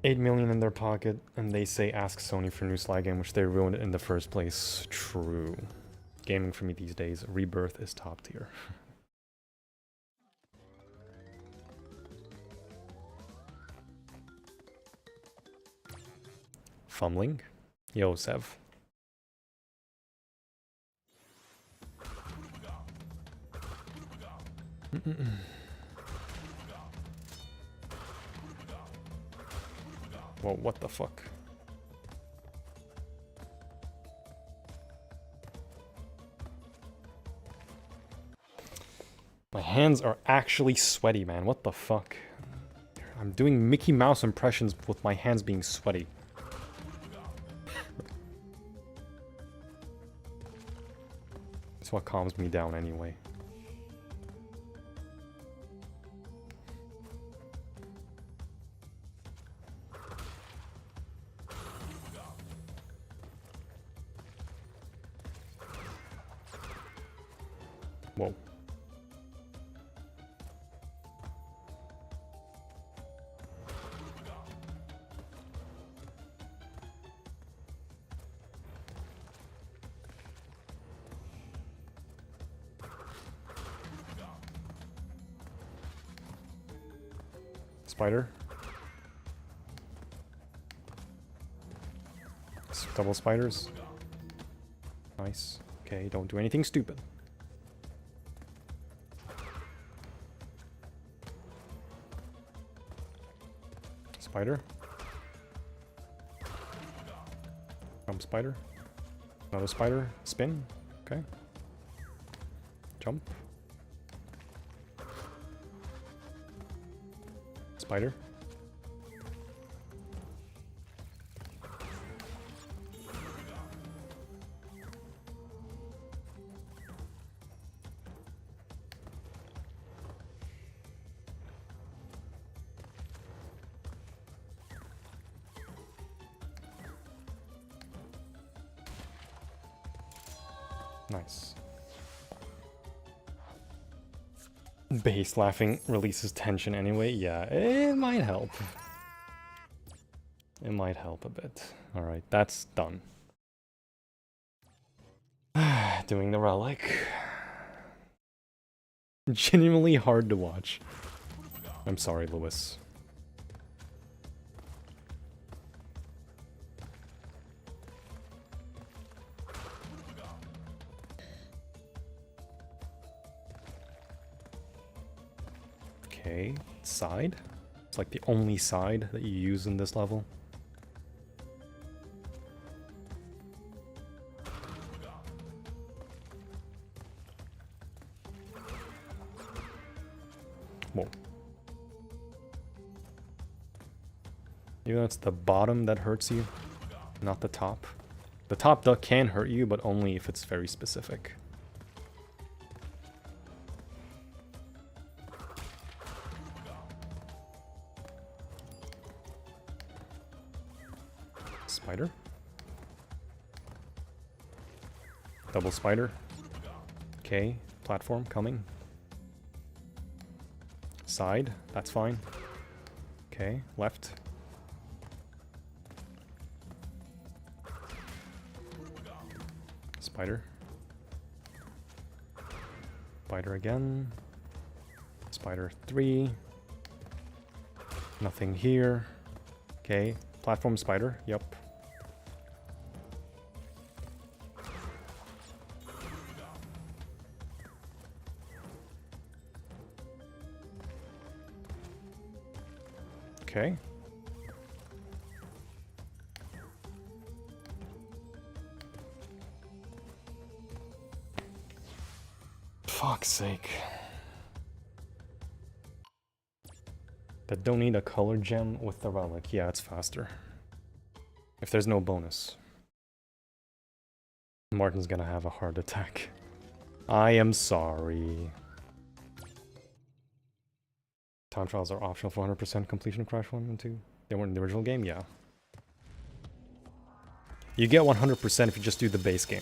$8 million in their pocket, and they say ask Sony for new Sly game, which they ruined in the first place. True. Gaming for me these days, Rebirth is top tier. Fumbling? Yo, Sev. Well, what the fuck? My hands are actually sweaty, man. What the fuck? I'm doing Mickey Mouse impressions with my hands being sweaty. That's what calms me down anyway. Whoa. Spider. Double spiders. Nice. Okay, don't do anything stupid. Spider. Jump spider. Another spider. Spin. Okay. Jump. Spider. Nice. Base laughing releases tension anyway. Yeah, it might help. It might help a bit. Alright, that's done. Doing the relic. Genuinely hard to watch. I'm sorry, Lewis. Okay, side. It's like the only side that you use in this level. Whoa. You know, it's the bottom that hurts you, not the top. The top can hurt you, but only if it's very specific. Spider. Double spider. Okay, platform coming. Side, that's fine. Okay, left. Spider. Spider again. Spider 3. Nothing here. Okay, platform spider, yep. Okay. Fuck's sake. That don't need a color gem with the relic. Yeah, it's faster. If there's no bonus. Martin's gonna have a heart attack. I am sorry. Time trials are optional for 100% completion of Crash 1 and 2. They weren't in the original game? Yeah. You get 100% if you just do the base game.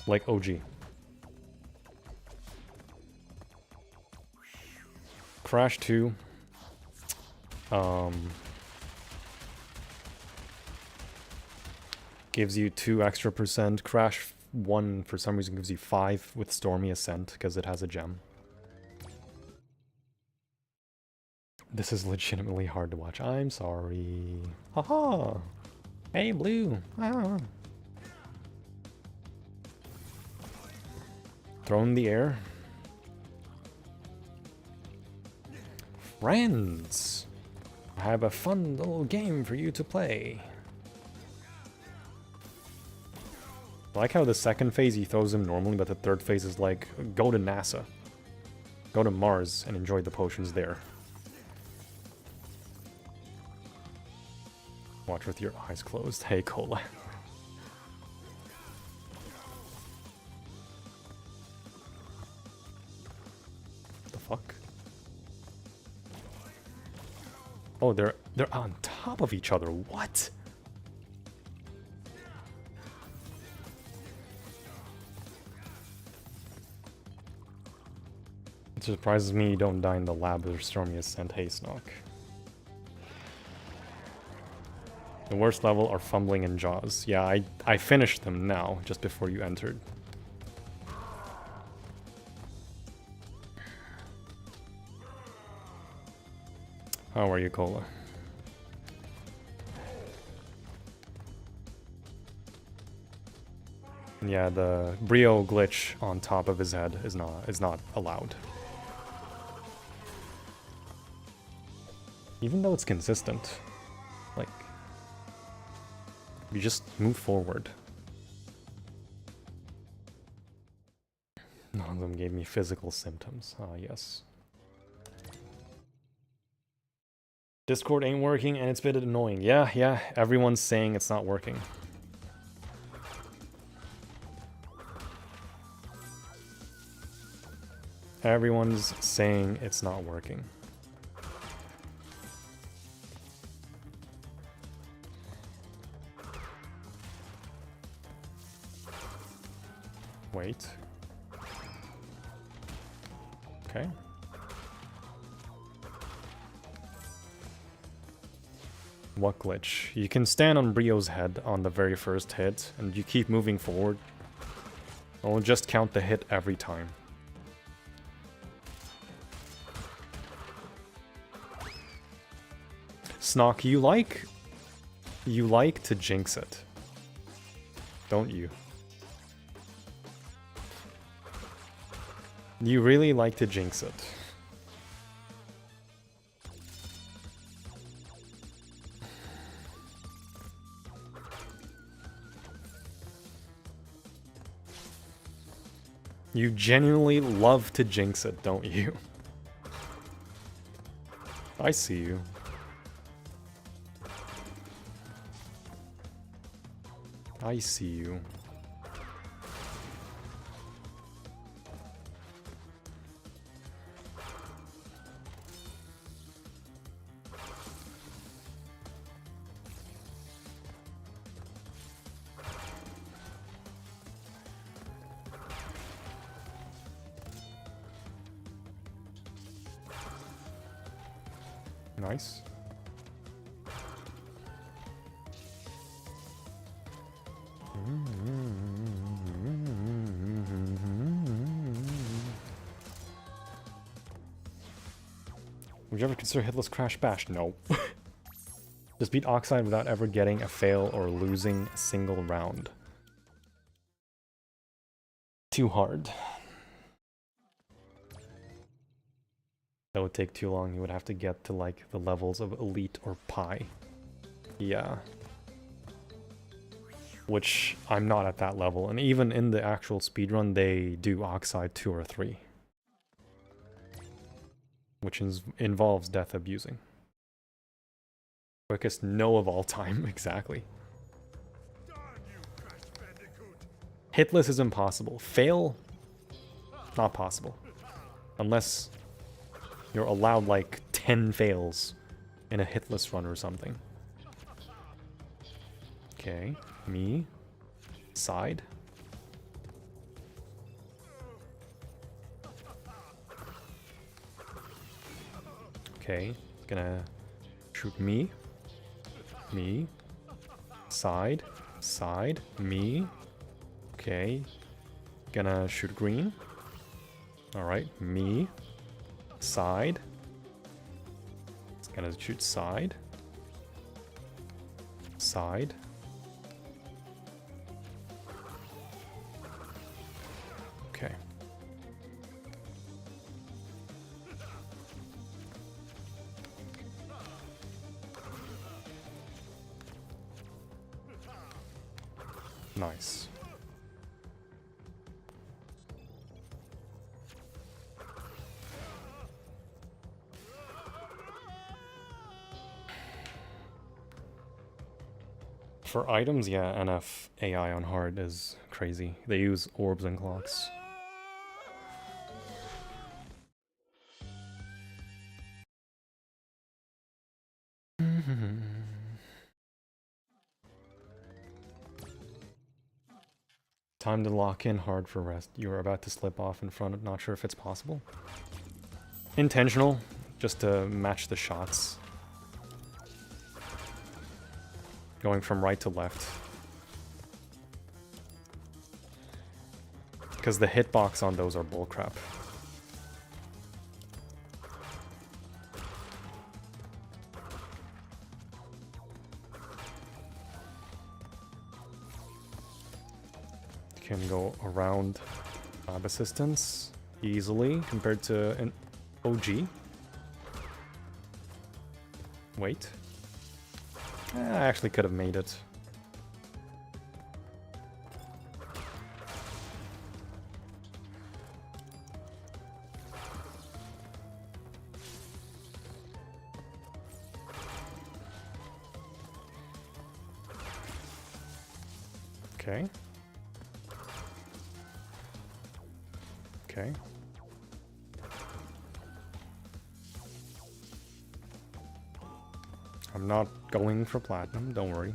Like OG. Crash 2. Gives you 2 extra percent. Crash 1 for some reason gives you 5 with Stormy Ascent because it has a gem. This is legitimately hard to watch. I'm sorry. Haha! Hey, Blue! Ah. Throw in the air. Friends! I have a fun little game for you to play. I like how the second phase he throws him normally, but the third phase is like, go to NASA. Go to Mars and enjoy the potions there. Watch with your eyes closed. Hey, Cola. The fuck? Oh, they're on top of each other. What? It surprises me you don't die in the lab with Stormy Ascent Haste Knock. The worst level are Fumbling and Jaws. Yeah, I finished them now, just before you entered. How are you, Cola? Yeah, the Brio glitch on top of his head is not allowed. Even though it's consistent, like, you just move forward. None of them gave me physical symptoms. Ah, yes. Discord ain't working and it's a bit annoying. Yeah, everyone's saying it's not working. Everyone's saying it's not working. Wait. Okay. What glitch? You can stand on Brio's head on the very first hit, and you keep moving forward. I'll just count the hit every time. Snock, you like to jinx it, don't you? You really like to jinx it. You genuinely love to jinx it, don't you? I see you. I see you. Nice. Would you ever consider Hitless Crash Bash? No. Just beat Oxide without ever getting a fail or losing a single round. Too hard. That would take too long. You would have to get to like the levels of Elite or Pi. Yeah. Which I'm not at that level. And even in the actual speedrun, they do Oxide 2 or 3. Which involves death abusing. Quickest no of all time, exactly. Hitless is impossible. Fail? Not possible. Unless you're allowed like 10 fails in a hitless run or something. Okay, me. Side. Okay, gonna shoot me. Me. Side. Side. Me. Okay. Gonna shoot green. Alright, me. Side. It's gonna shoot side. Side. Okay. Nice. For items, yeah, NF AI on hard is crazy. They use orbs and clocks. Time to lock in hard for rest. You're about to slip off in front of, not sure if it's possible. Intentional, just to match the shots. Going from right to left. Because the hitbox on those are bullcrap. can go around lab assistance easily compared to an OG. Wait. I actually could have made it. Okay. Okay. I'm not going for platinum, don't worry.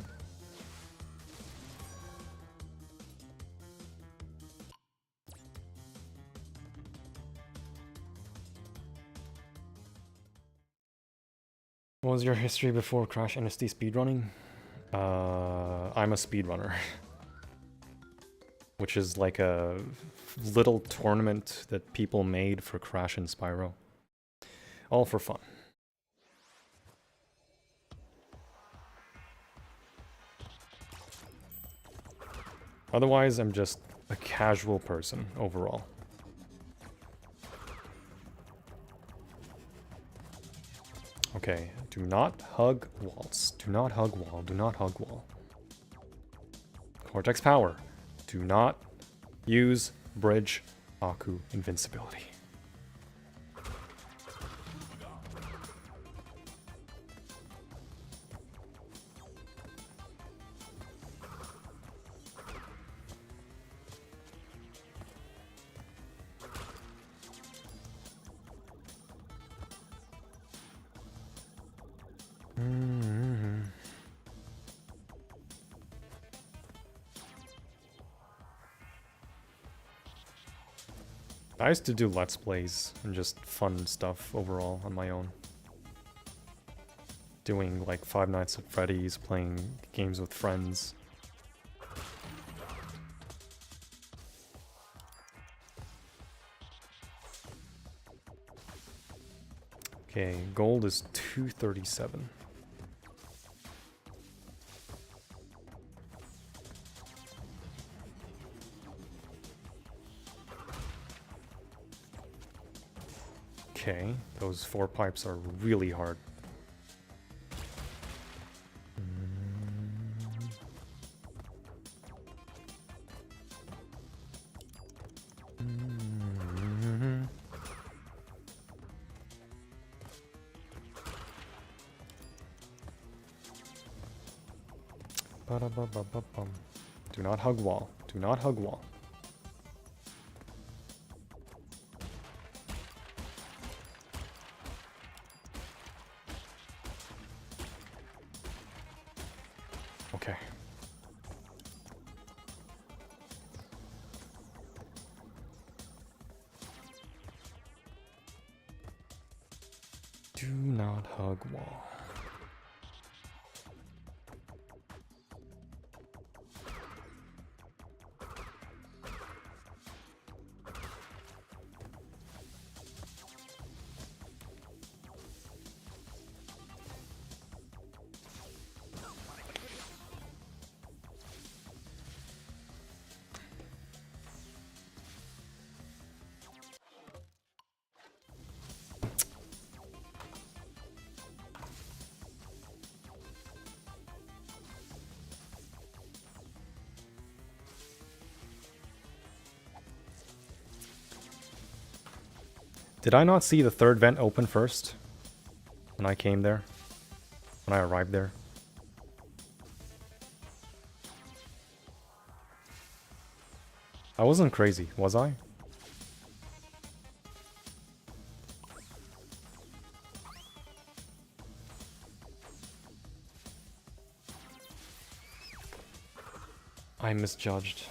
What was your history before Crash NST speedrunning? I'm a speedrunner. Which is like a little tournament that people made for Crash and Spyro. All for fun. Otherwise, I'm just a casual person overall. Okay, do not hug walls. Do not hug wall. Do not hug wall. Cortex power. Do not use bridge Aku invincibility. I used to do Let's Plays and just fun stuff overall on my own. Doing like Five Nights at Freddy's, playing games with friends. Okay, gold is 237. Okay, those 4 pipes are really hard. Do not hug wall. Do not hug wall. Okay. Do not hug wall. Did I not see the third vent open first? When I came there? When I arrived there? I wasn't crazy, was I? I misjudged.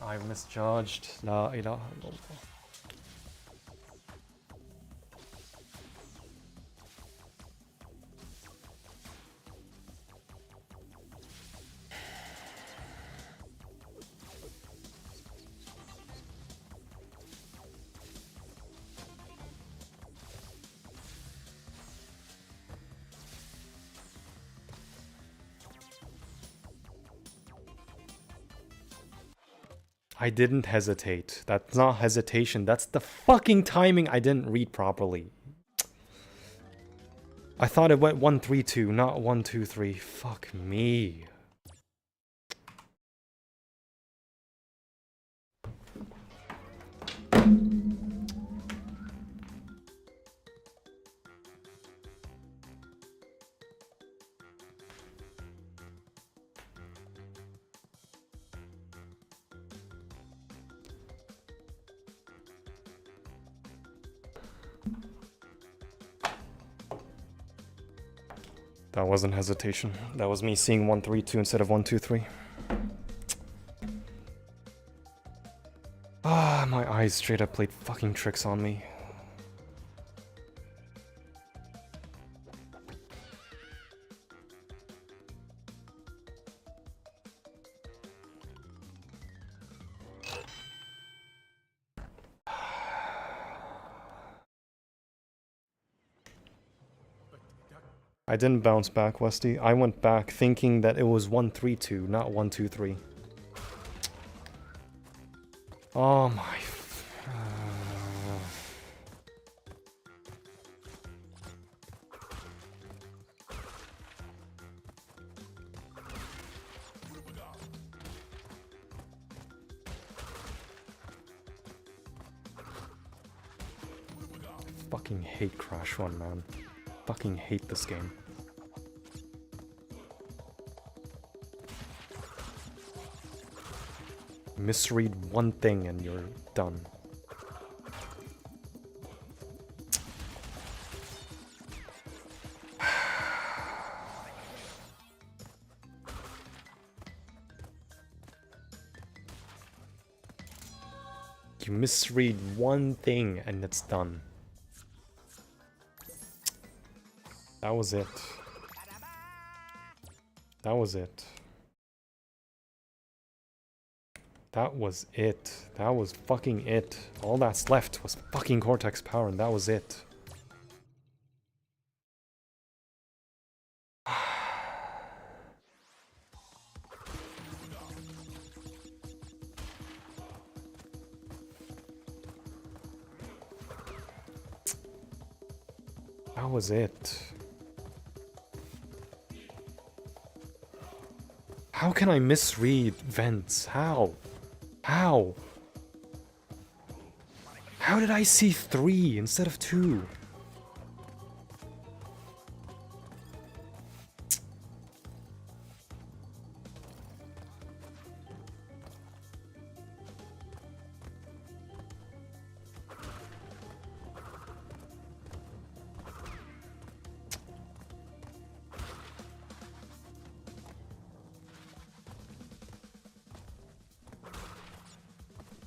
I misjudged. La ilaha illallah. I didn't hesitate. That's not hesitation. That's the fucking timing I didn't read properly. I thought it went 1-3-2, not 1-2-3. Fuck me. That wasn't hesitation. That was me seeing 1-3-2 instead of 1-2-3. Ah, my eyes straight up played fucking tricks on me. I didn't bounce back, Westy. I went back thinking that it was 1-3-2, not 1-2-3. Oh my... Fucking hate Crash 1, man. Fucking hate this game. Misread one thing and you're done. You misread one thing and it's done. That was it. That was it. That was it. That was fucking it. All that's left was fucking Cortex power and that was it. That was it. How can I misread vents? How? How? How did I see 3 instead of 2?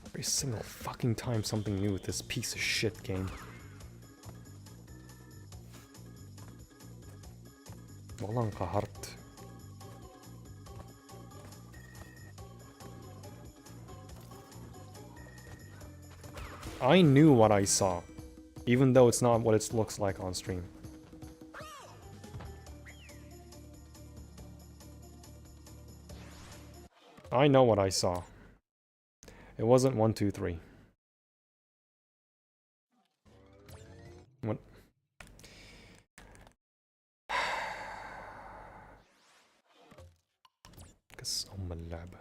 Every single fucking time something new with this piece of shit game. والله انقهرت. I knew what I saw, even though it's not what it looks like on stream. I know what I saw. It wasn't 1, 2, 3. What? قص أم اللعبة.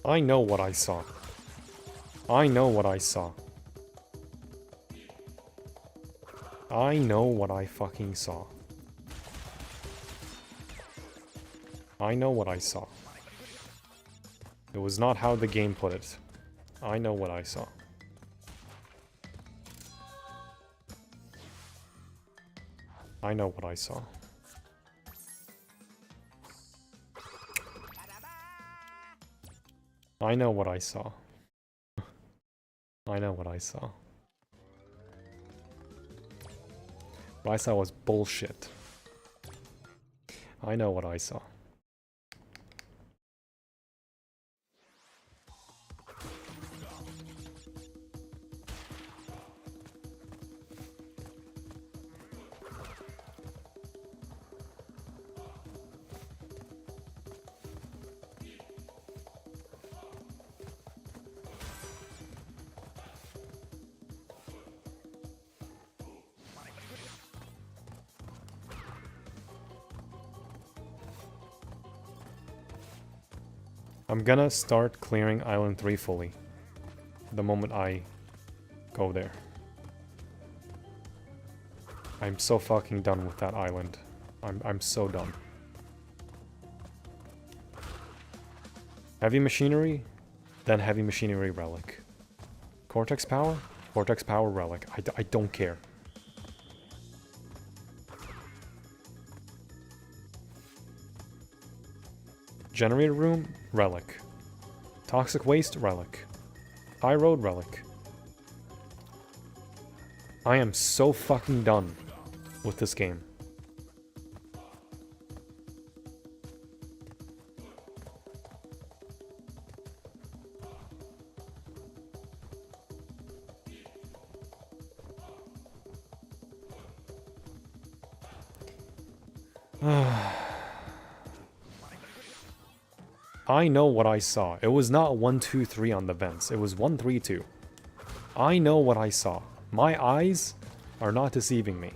I know what I saw. I know what I saw. I know what I fucking saw. I know what I saw. It was not how the game put it. I know what I saw. I know what I saw. I know what I saw. I know what I saw. What I saw was bullshit. I know what I saw. I'm gonna start clearing Island 3 fully. The moment I go there. I'm so fucking done with that island. I'm so done. Heavy machinery, then heavy machinery relic. Cortex power? Cortex power relic. I don't care. Generator room? Relic. Toxic waste? Relic. High road? Relic. I am so fucking done with this game. I know what I saw. It was not 1, 2, 3 on the vents. It was 1, 3, 2. I know what I saw. My eyes are not deceiving me.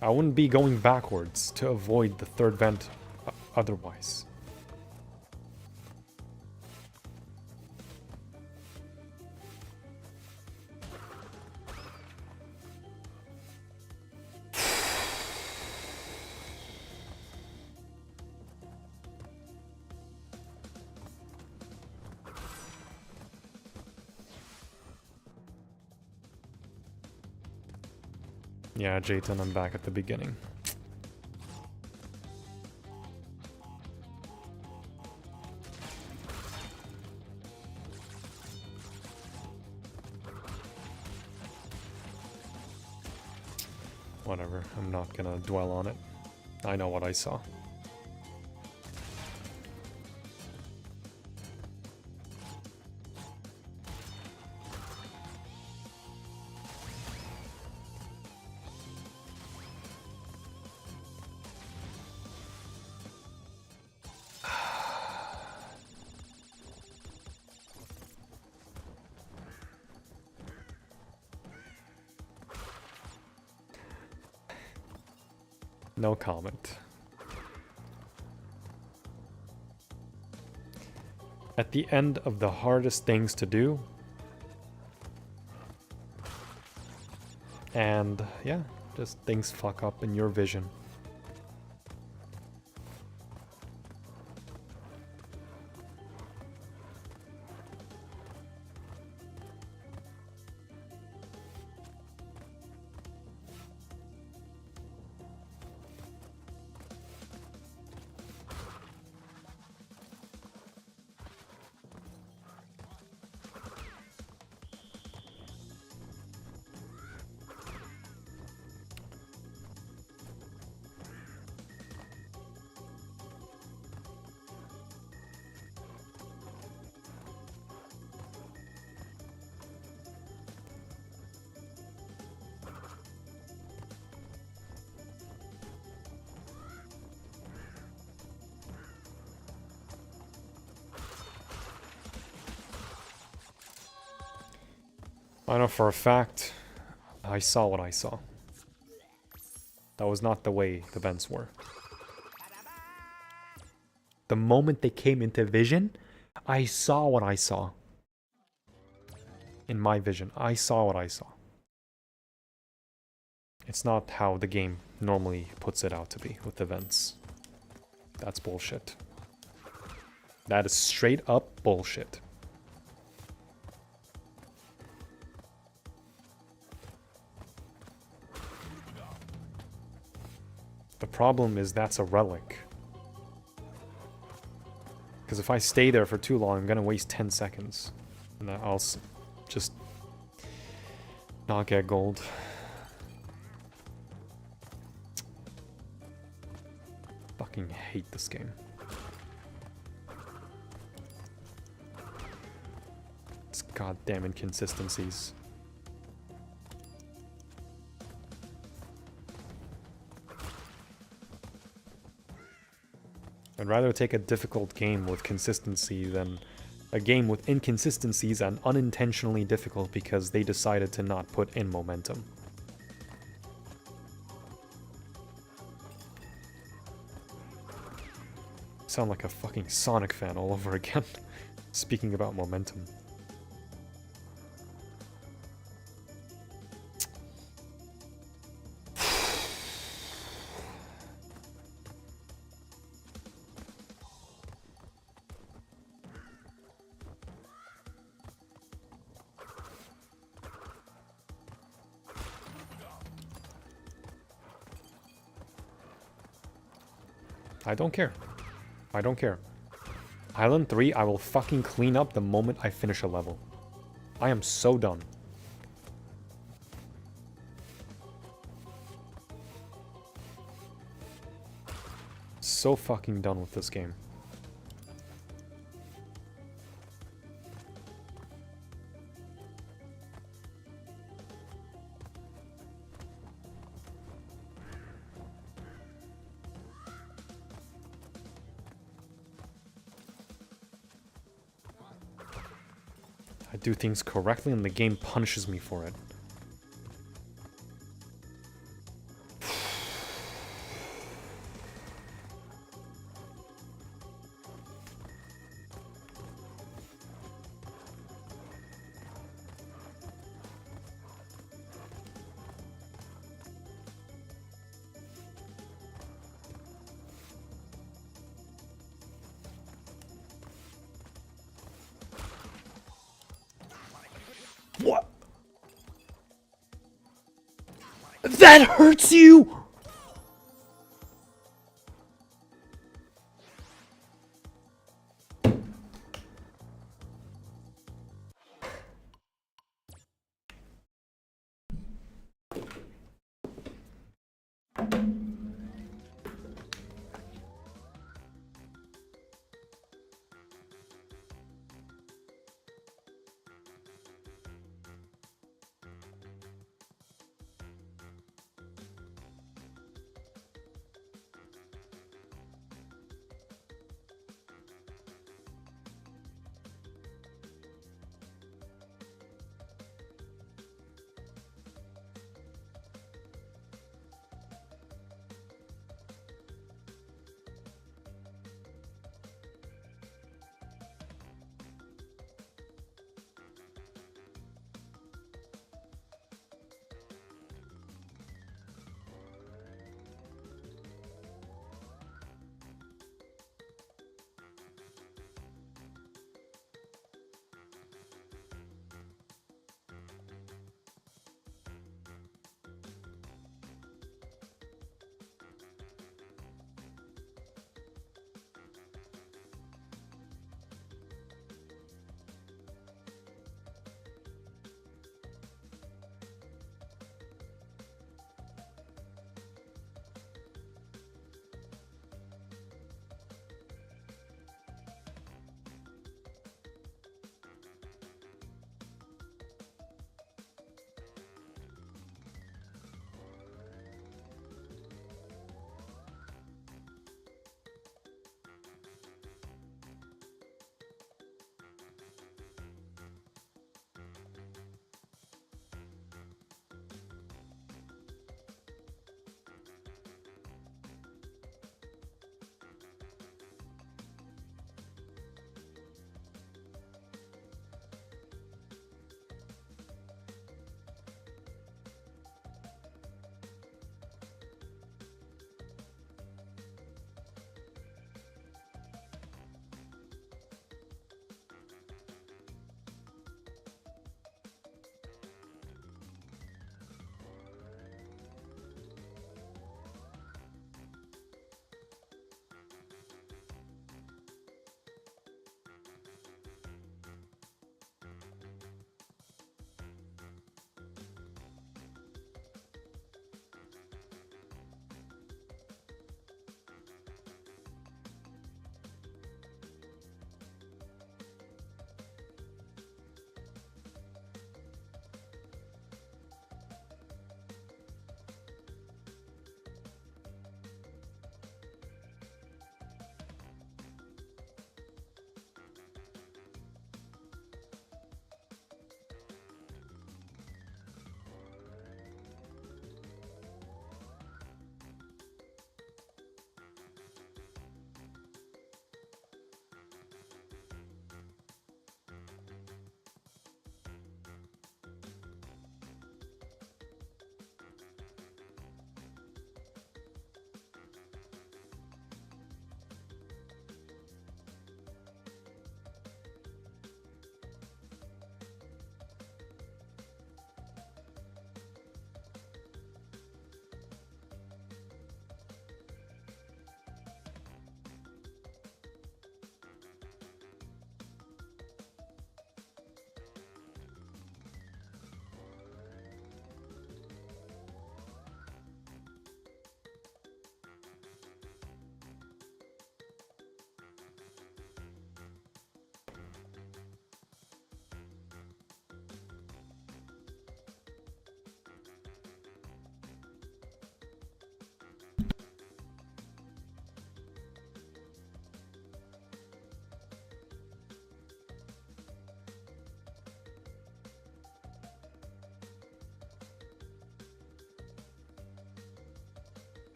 I wouldn't be going backwards to avoid the third vent otherwise. Yeah, Jayton, I'm back at the beginning. Whatever, I'm not gonna dwell on it. I know what I saw. No comment. At the end of the hardest things to do. And yeah, just things fuck up in your vision. I know for a fact, I saw what I saw. That was not the way the vents were. The moment they came into vision, I saw what I saw. In my vision, I saw what I saw. It's not how the game normally puts it out to be with events. That's bullshit. That is straight up bullshit. The problem is that's a relic. Because if I stay there for too long, I'm gonna waste 10 seconds. And I'll just not get gold. Fucking hate this game. It's goddamn inconsistencies. I'd rather take a difficult game with consistency than a game with inconsistencies and unintentionally difficult because they decided to not put in momentum. Sound like a fucking Sonic fan all over again. Speaking about momentum. I don't care. I don't care. Island 3, I will fucking clean up the moment I finish a level. I am so done. So fucking done with this game. I do things correctly and the game punishes me for it. What? That hurts you?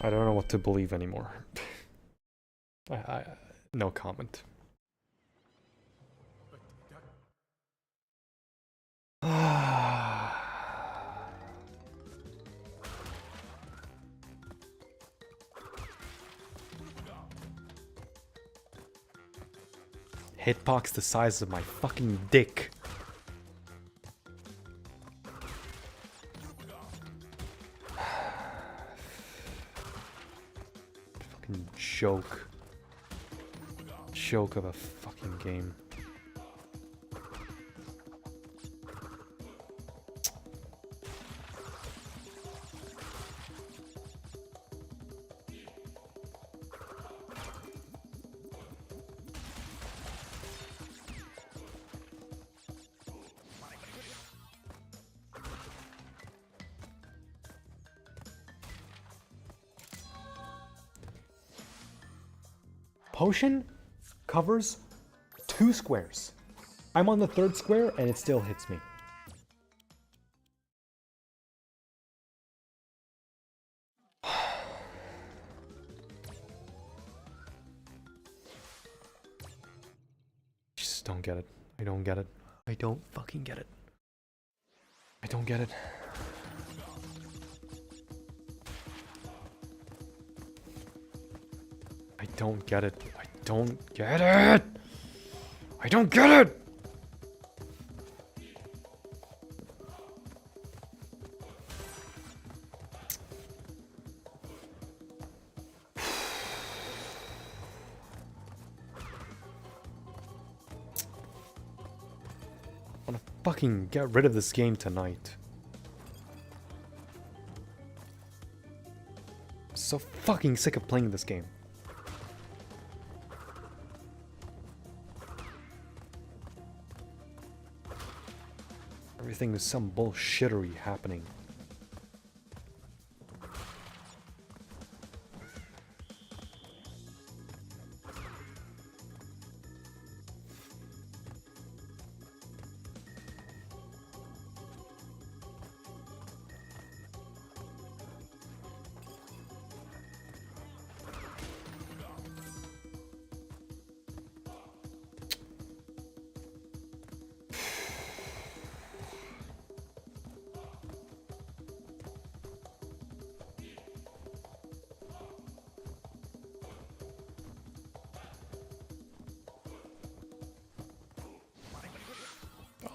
I don't know what to believe anymore. No comment. Hitbox the size of my fucking dick. Fucking joke. Joke of a fucking game. Potion covers 2 squares. I'm on the 3rd square and it still hits me. Just don't get it. I don't get it. I don't fucking get it. I don't get it. I don't get it. I don't get it. I don't get it. I want to fucking get rid of this game tonight. I'm so fucking sick of playing this game. Everything is some bullshittery happening.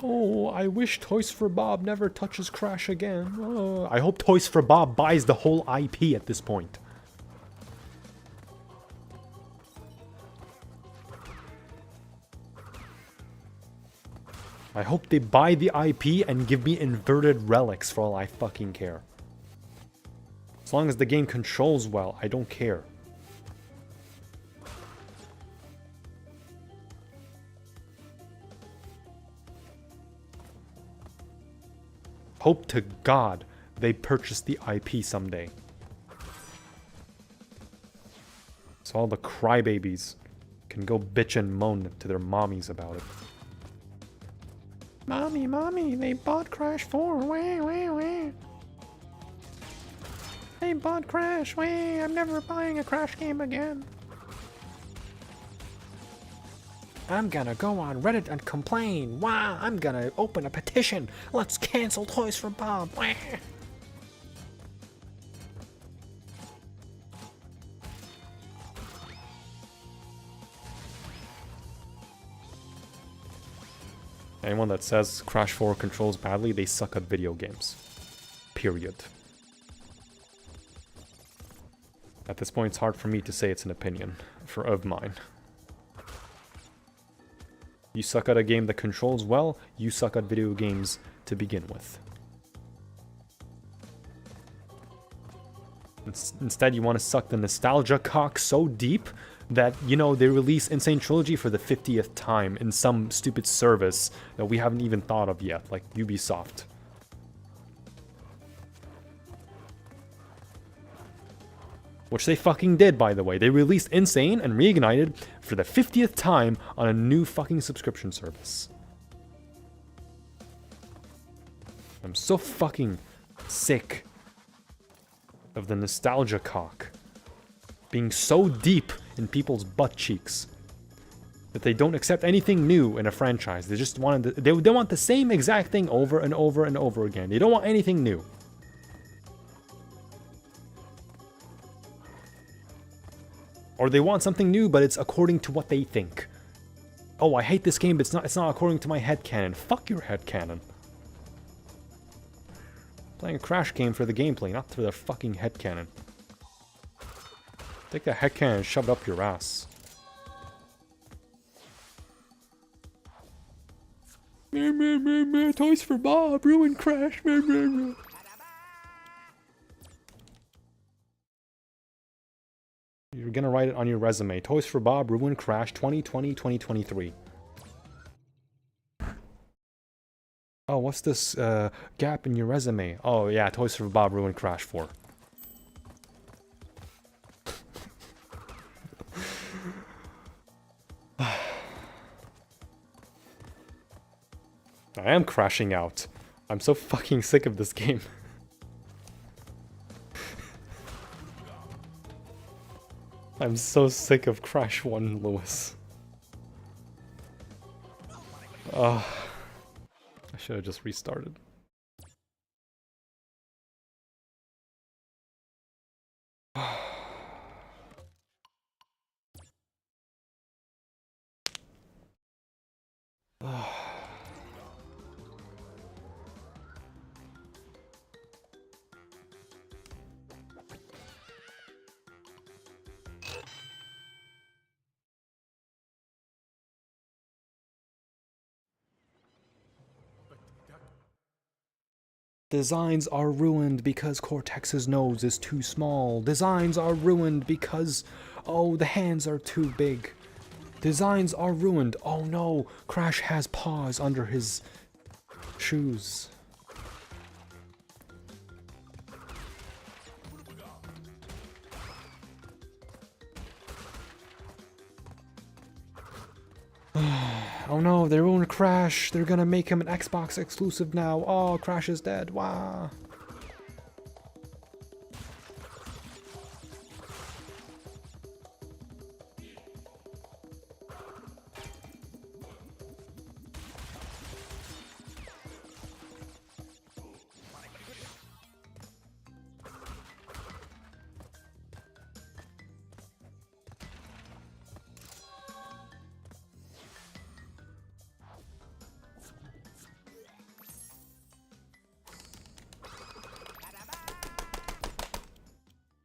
Oh, I wish Toys for Bob never touches Crash again. Oh, I hope Toys for Bob buys the whole IP at this point. I hope they buy the IP and give me inverted relics for all I fucking care. As long as the game controls well, I don't care. Hope to God they purchase the IP someday. So all the crybabies can go bitch and moan to their mommies about it. Mommy, they bought Crash 4. Wah, wah, wah. They bought Crash. Wah, I'm never buying a Crash game again. I'm gonna go on Reddit and complain. Wow, I'm gonna open a petition. Let's cancel Toys for Bob. Wah. Anyone that says Crash 4 controls badly, they suck at video games. Period. At this point, it's hard for me to say it's an opinion of mine. You suck at a game that controls well, you suck at video games to begin with. Instead, you want to suck the nostalgia cock so deep that, you know, they release N.Sane Trilogy for the 50th time in some stupid service that we haven't even thought of yet, like Ubisoft. Which they fucking did, by the way. They released N.Sane and Reignited for the 50th time on a new fucking subscription service. I'm so fucking sick of the nostalgia cock. being so deep in people's butt cheeks that they don't accept anything new in a franchise. They just they want the same exact thing over and over and over again. They don't want anything new. Or they want something new, but it's according to what they think. Oh, I hate this game, but it's not according to my headcanon. Fuck your headcanon. Playing a Crash game for the gameplay, not for the fucking headcanon. Take that headcanon and shove it up your ass. Toys for Bob, ruined Crash. You're gonna write it on your resume. Toys for Bob, ruined Crash 2020-2023. Oh, what's this gap in your resume? Oh yeah, Toys for Bob, ruined Crash 4. I am crashing out. I'm so fucking sick of this game. I'm so sick of Crash 1, Lewis. I should have just restarted. Designs are ruined because Cortex's nose is too small. Designs are ruined because, oh, the hands are too big. Designs are ruined. Oh no, Crash has paws under his shoes. Oh no, they ruined Crash. They're gonna make him an Xbox exclusive now. Oh, Crash is dead. Wow.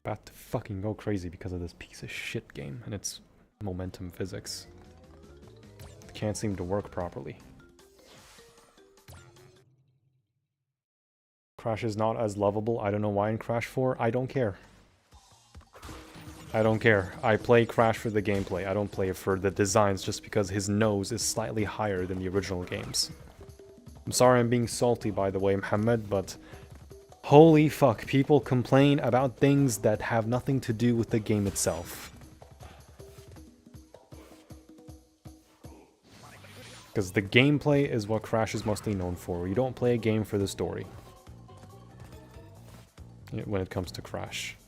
About to fucking go crazy because of this piece of shit game and its momentum physics. It can't seem to work properly. Crash is not as lovable. I don't know why in Crash 4. I don't care. I don't care. I play Crash for the gameplay. I don't play it for the designs just because his nose is slightly higher than the original games. I'm sorry I'm being salty, by the way, Mohammed, but holy fuck, people complain about things that have nothing to do with the game itself. Because the gameplay is what Crash is mostly known for. You don't play a game for the story when it comes to Crash.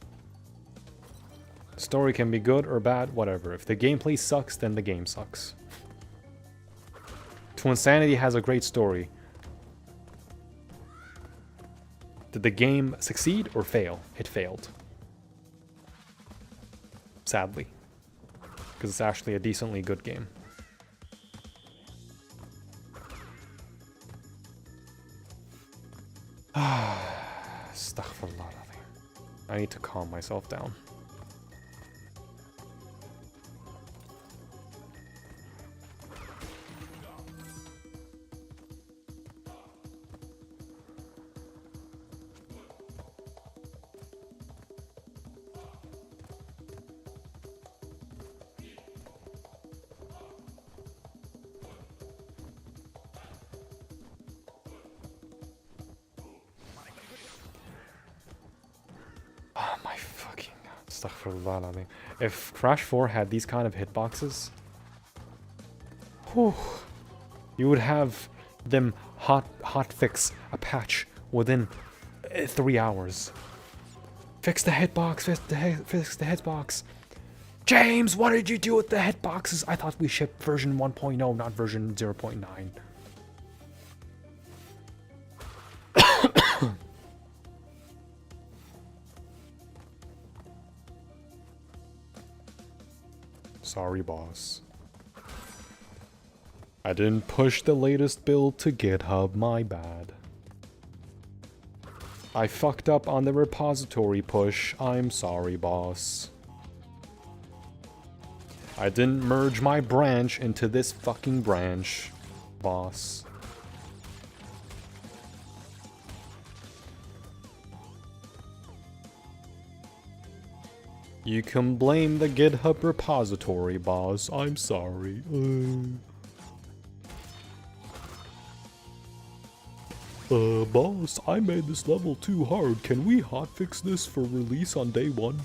Story can be good or bad, whatever. If the gameplay sucks, then the game sucks. Twinsanity has a great story. Did the game succeed or fail? It failed. Sadly. Because it's actually a decently good game. Astaghfirullah. I need to calm myself down. If Crash 4 had these kind of hitboxes, whew, you would have them hot fix a patch within 3 hours. Fix the hitbox, fix the hitbox. James, what did you do with the hitboxes? I thought we shipped version 1.0, not version 0.9. Sorry, boss. I didn't push the latest build to GitHub, my bad. I fucked up on the repository push, I'm sorry, boss. I didn't merge my branch into this fucking branch, boss. You can blame the GitHub repository, boss. I'm sorry. Boss, I made this level too hard. Can we hotfix this for release on day 1?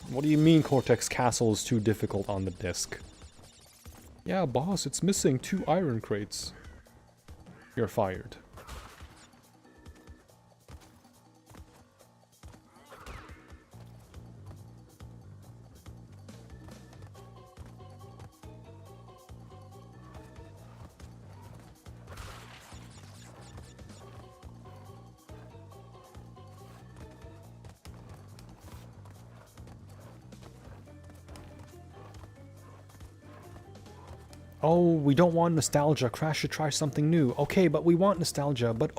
What do you mean Cortex Castle is too difficult on the disc? Yeah, boss, it's missing 2 iron crates. You're fired. Oh, we don't want nostalgia. Crash should try something new. Okay, but we want nostalgia. But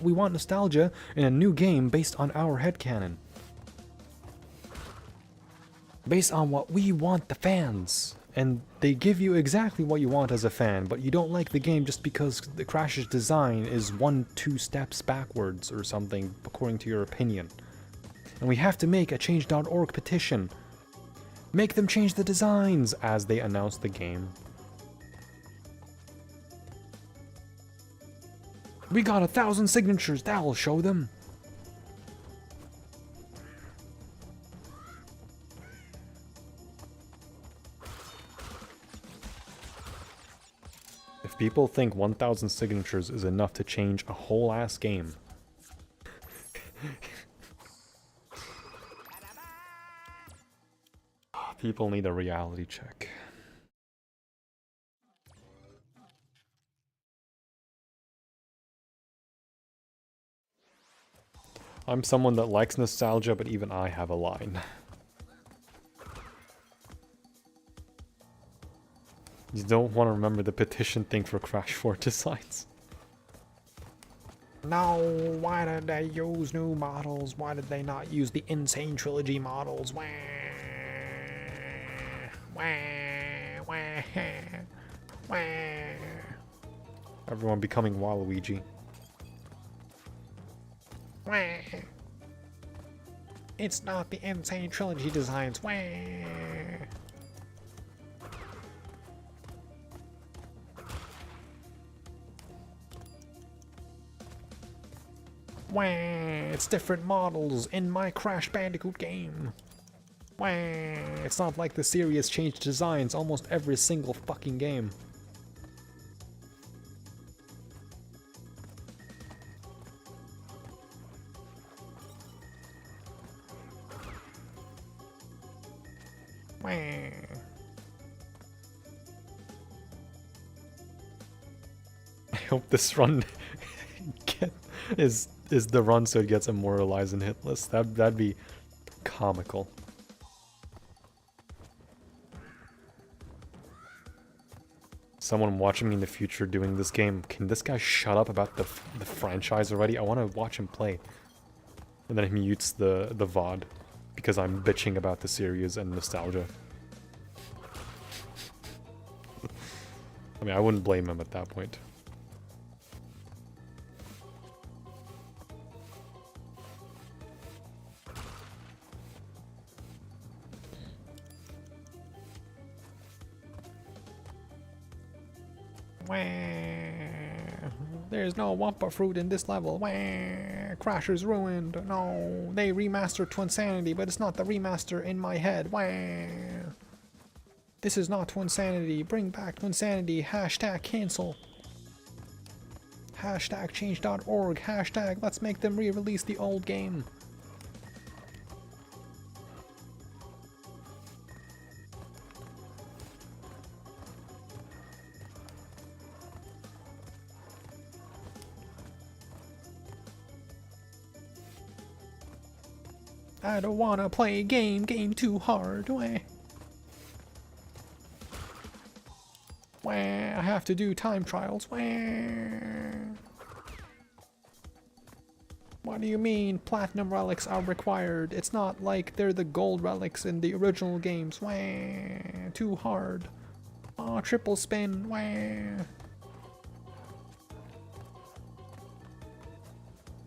we want nostalgia in a new game based on our headcanon. Based on what we want the fans. And they give you exactly what you want as a fan, but you don't like the game just because the Crash's design is 1-2 steps backwards or something, according to your opinion. And we have to make a change.org petition. Make them change the designs as they announce the game. We got 1,000 signatures, that'll show them. If people think 1,000 signatures is enough to change a whole ass game. People need a reality check. I'm someone that likes nostalgia, but even I have a line. You don't want to remember the petition thing for Crash 4 designs. No, why did they use new models? Why did they not use the N.Sane Trilogy models? Wah, wah, wah, wah. Everyone becoming Waluigi. It's not the N.Sane Trilogy designs. Wah. Wah. It's different models in my Crash Bandicoot game. Wah. It's not like the series changed designs almost every single fucking game. I hope this run is the run so it gets immortalized in Hitless. That'd be comical. Someone watching me in the future doing this game, can this guy shut up about the franchise already? I want to watch him play. And then he mutes the VOD because I'm bitching about the series and nostalgia. I mean, I wouldn't blame him at that point. There's no Wampa fruit in this level. Crasher's ruined. No, they remastered Twinsanity, but it's not the remaster in my head. This is not Twinsanity. Bring back Twinsanity. Hashtag cancel. Hashtag change.org. Hashtag let's make them re-release the old game. I don't wanna play game too hard. Wah. Wah, I have to do time trials. Wah. What do you mean platinum relics are required? It's not like they're the gold relics in the original games. Wah, too hard. Oh, triple spin. Wah.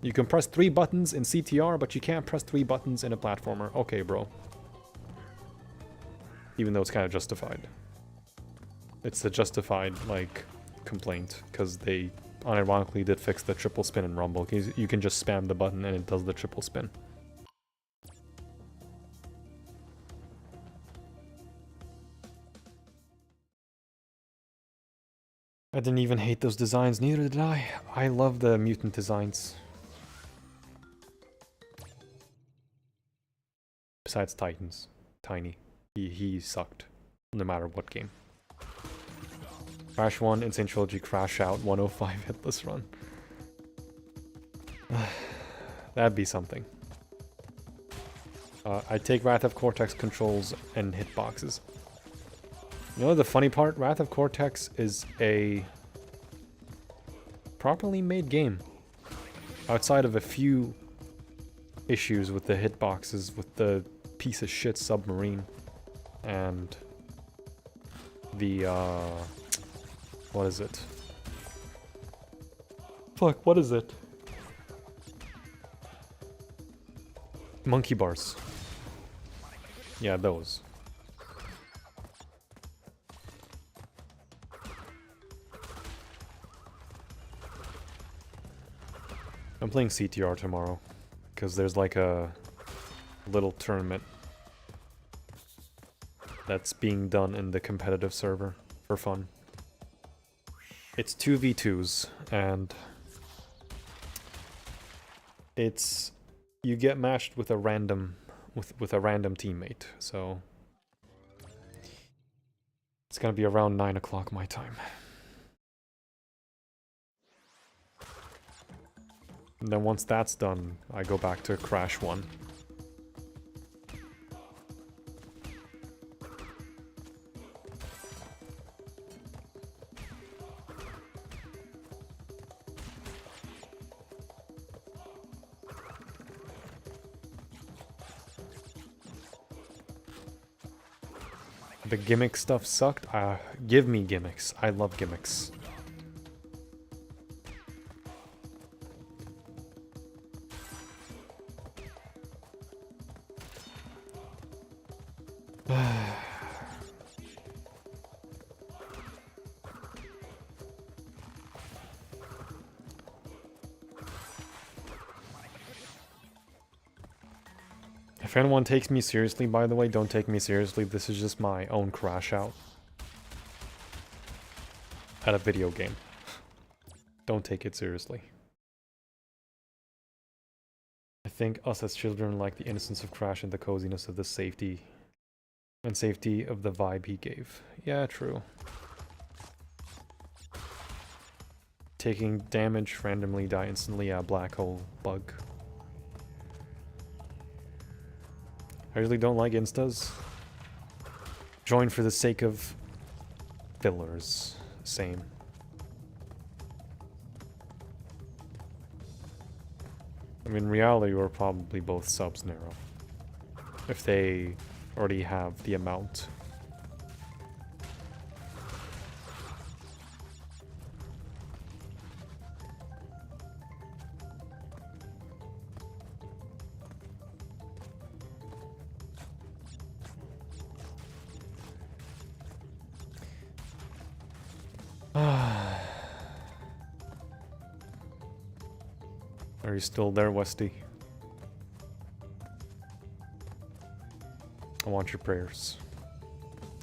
You can press 3 buttons in CTR, but you can't press 3 buttons in a platformer. Okay, bro. Even though it's kind of justified. It's a justified, like, complaint, because they unironically did fix the triple spin in Rumble. You can just spam the button and it does the triple spin. I didn't even hate those designs, neither did I. I love the mutant designs. Besides Titans. Tiny. He sucked. No matter what game. Crash 1, N.Sane Trilogy, Crash Out, 105 Hitless run. That'd be something. I take Wrath of Cortex controls and hitboxes. You know the funny part? Wrath of Cortex is a properly made game. Outside of a few issues with the hitboxes, with the piece of shit submarine, and the, what is it? Fuck, what is it? Monkey bars. Yeah, those. I'm playing CTR tomorrow, because there's like a little tournament that's being done in the competitive server for fun. It's 2v2s, and it's you get matched with a random with a random teammate, so it's gonna be around 9 o'clock my time. And then once that's done, I go back to Crash 1. The gimmick stuff sucked. Give me gimmicks. I love gimmicks. If anyone takes me seriously, by the way, don't take me seriously. This is just my own crash out at a video game. Don't take it seriously. I think us as children like the innocence of Crash and the coziness of the safety and safety of the vibe he gave. Yeah, true. Taking damage, randomly die instantly, a black hole bug. I usually don't like instas. Join for the sake of fillers. Same. I mean, in reality, we're probably both subs narrow. If they already have the amount. Are you still there, Westy? I want your prayers.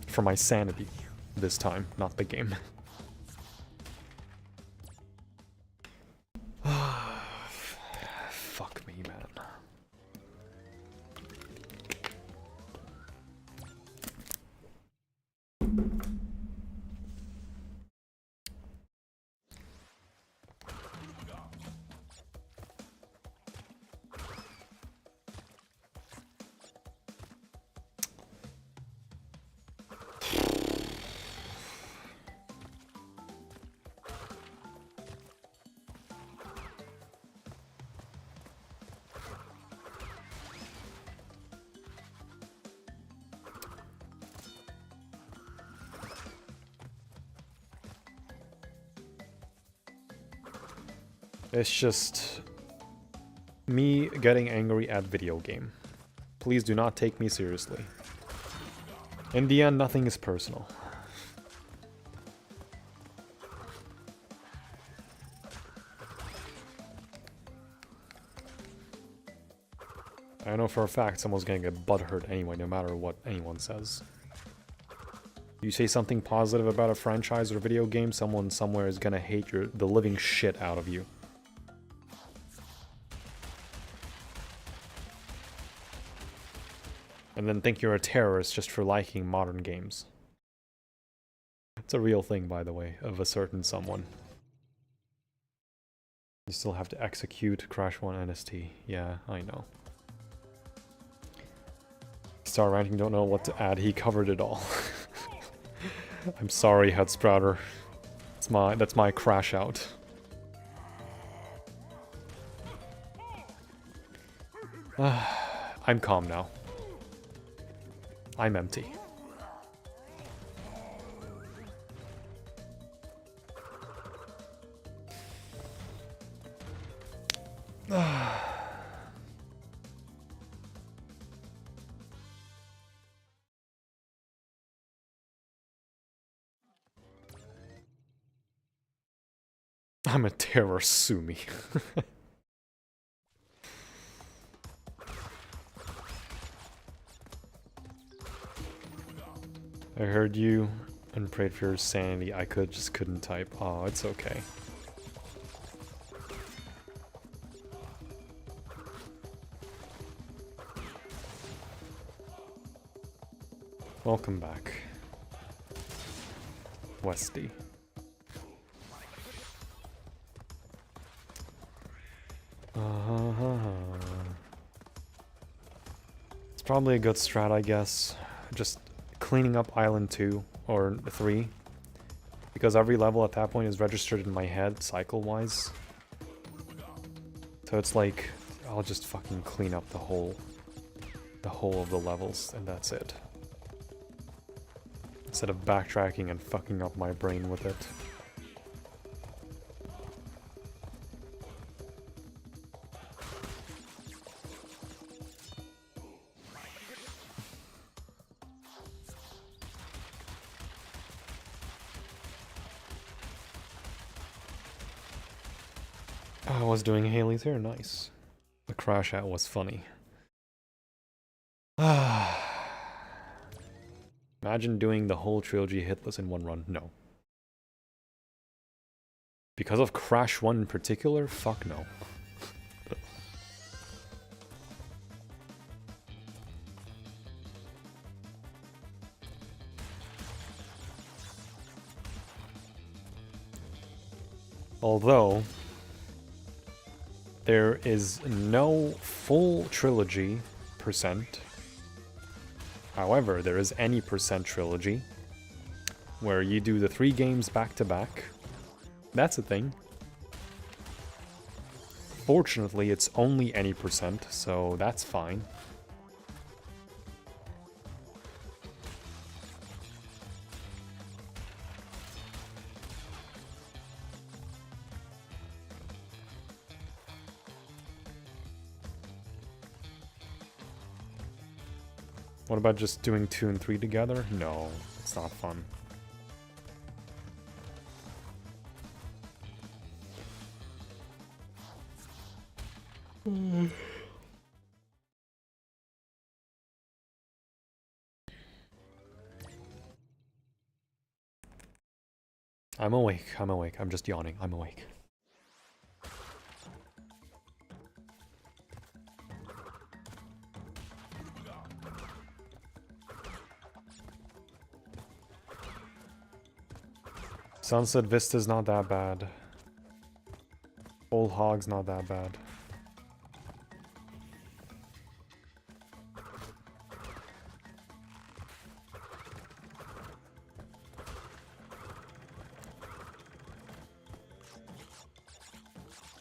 For my sanity. This time, not the game. Fuck me, man. It's just me getting angry at video game. Please do not take me seriously. In the end, nothing is personal. I know for a fact someone's gonna get butthurt anyway, no matter what anyone says. You say something positive about a franchise or video game, someone somewhere is gonna hate the living shit out of you. And then think you're a terrorist just for liking modern games. It's a real thing, by the way, of a certain someone. You still have to execute Crash 1 NST. Yeah, I know. Star ranking, don't know what to add. He covered it all. I'm sorry, Headsprouter. That's my crash out. I'm calm now. I'm empty. I'm a terror, sue me. I heard you and prayed for your sanity. I just couldn't type. Oh, it's okay. Welcome back, Westy. It's probably a good strat, I guess. Just cleaning up Island 2 or 3. Because every level at that point is registered in my head, cycle-wise. So it's like, I'll just fucking clean up the whole of the levels, and that's it. Instead of backtracking and fucking up my brain with it. I was doing Haley's hair, nice. The crash out was funny. Imagine doing the whole trilogy hitless in one run. No. Because of Crash 1 in particular? Fuck no. Although there is no full trilogy percent. However, there is any percent trilogy where you do the 3 games back to back. That's a thing. Fortunately, it's only any percent, so that's fine. What about just doing 2 and 3 together? No, it's not fun. I'm awake, I'm just yawning, I'm awake. Sunset Vista's not that bad. Old Hog's not that bad.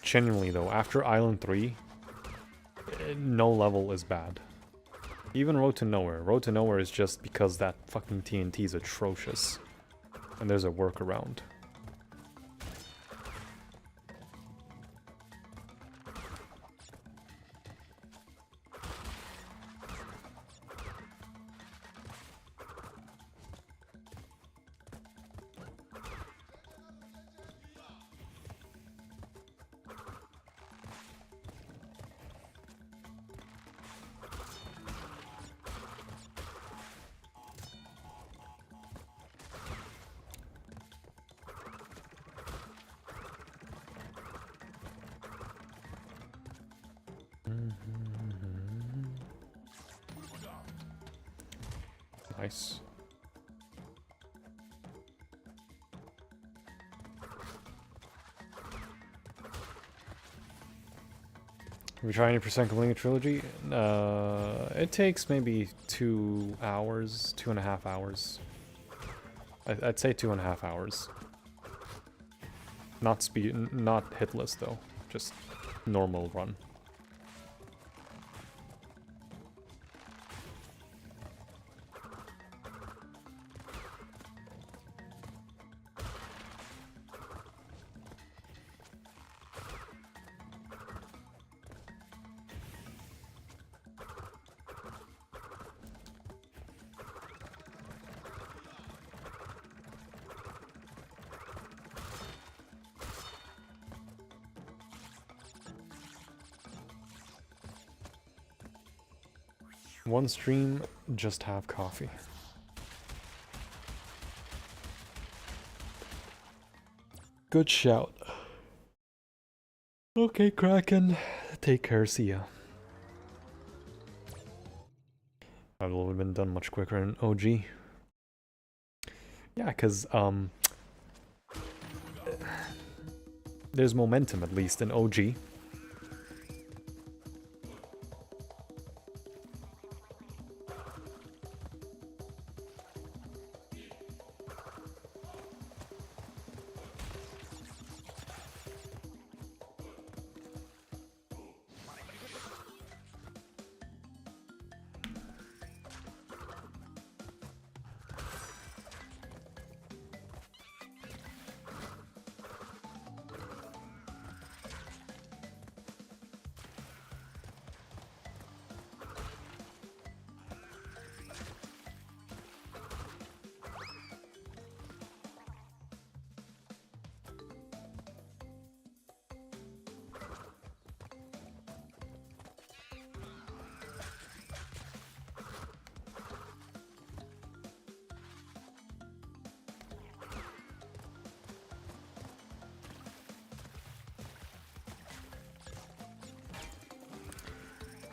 Genuinely though, after Island 3, no level is bad. Even Road to Nowhere. Road to Nowhere is just because that fucking TNT is atrocious. And there's a workaround. Nice. Have we tried any percent completing a trilogy? It takes maybe 2 hours, 2.5 hours. I'd say 2.5 hours. Not speed, not hitless though. Just normal run. One stream, just have coffee. Good shout. Okay, Kraken. Take care, see ya. I would have been done much quicker in OG. Yeah, because, there's momentum, at least, in OG.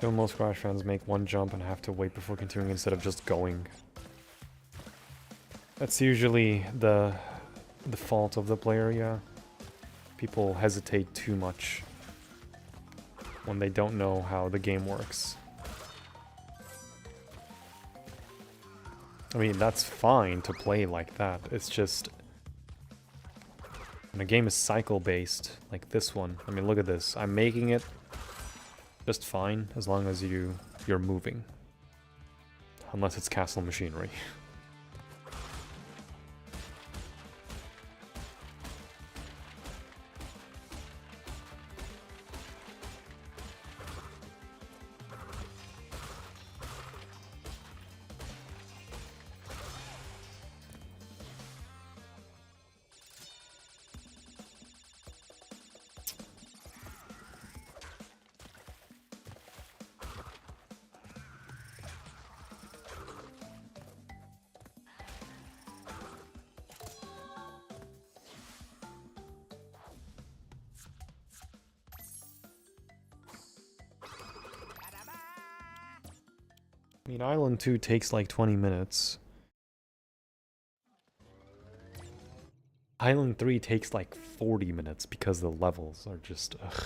Though most Crash fans make one jump and have to wait before continuing instead of just going. That's usually the fault of the player, yeah. People hesitate too much when they don't know how the game works. I mean, that's fine to play like that. It's just when a game is cycle-based, like this one. I mean, look at this. I'm making it just fine as long as you're moving. Unless it's castle machinery. I mean, Island 2 takes like 20 minutes. Island 3 takes like 40 minutes because the levels are just, ugh.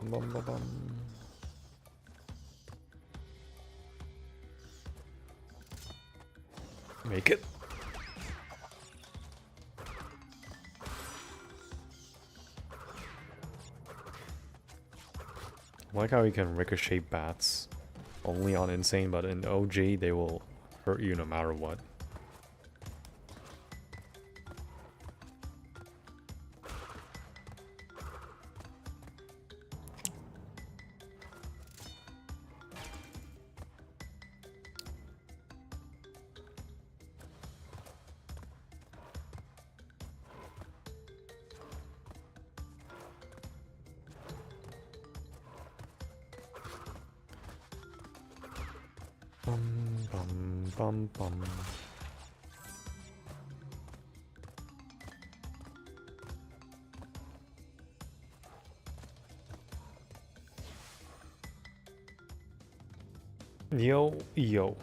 bum, bum, bum, bum. Make it. I like how you can ricochet bats only on N.Sane, but in OG they will hurt you no matter what. Bum, bum, bum, bum. Yo, yo.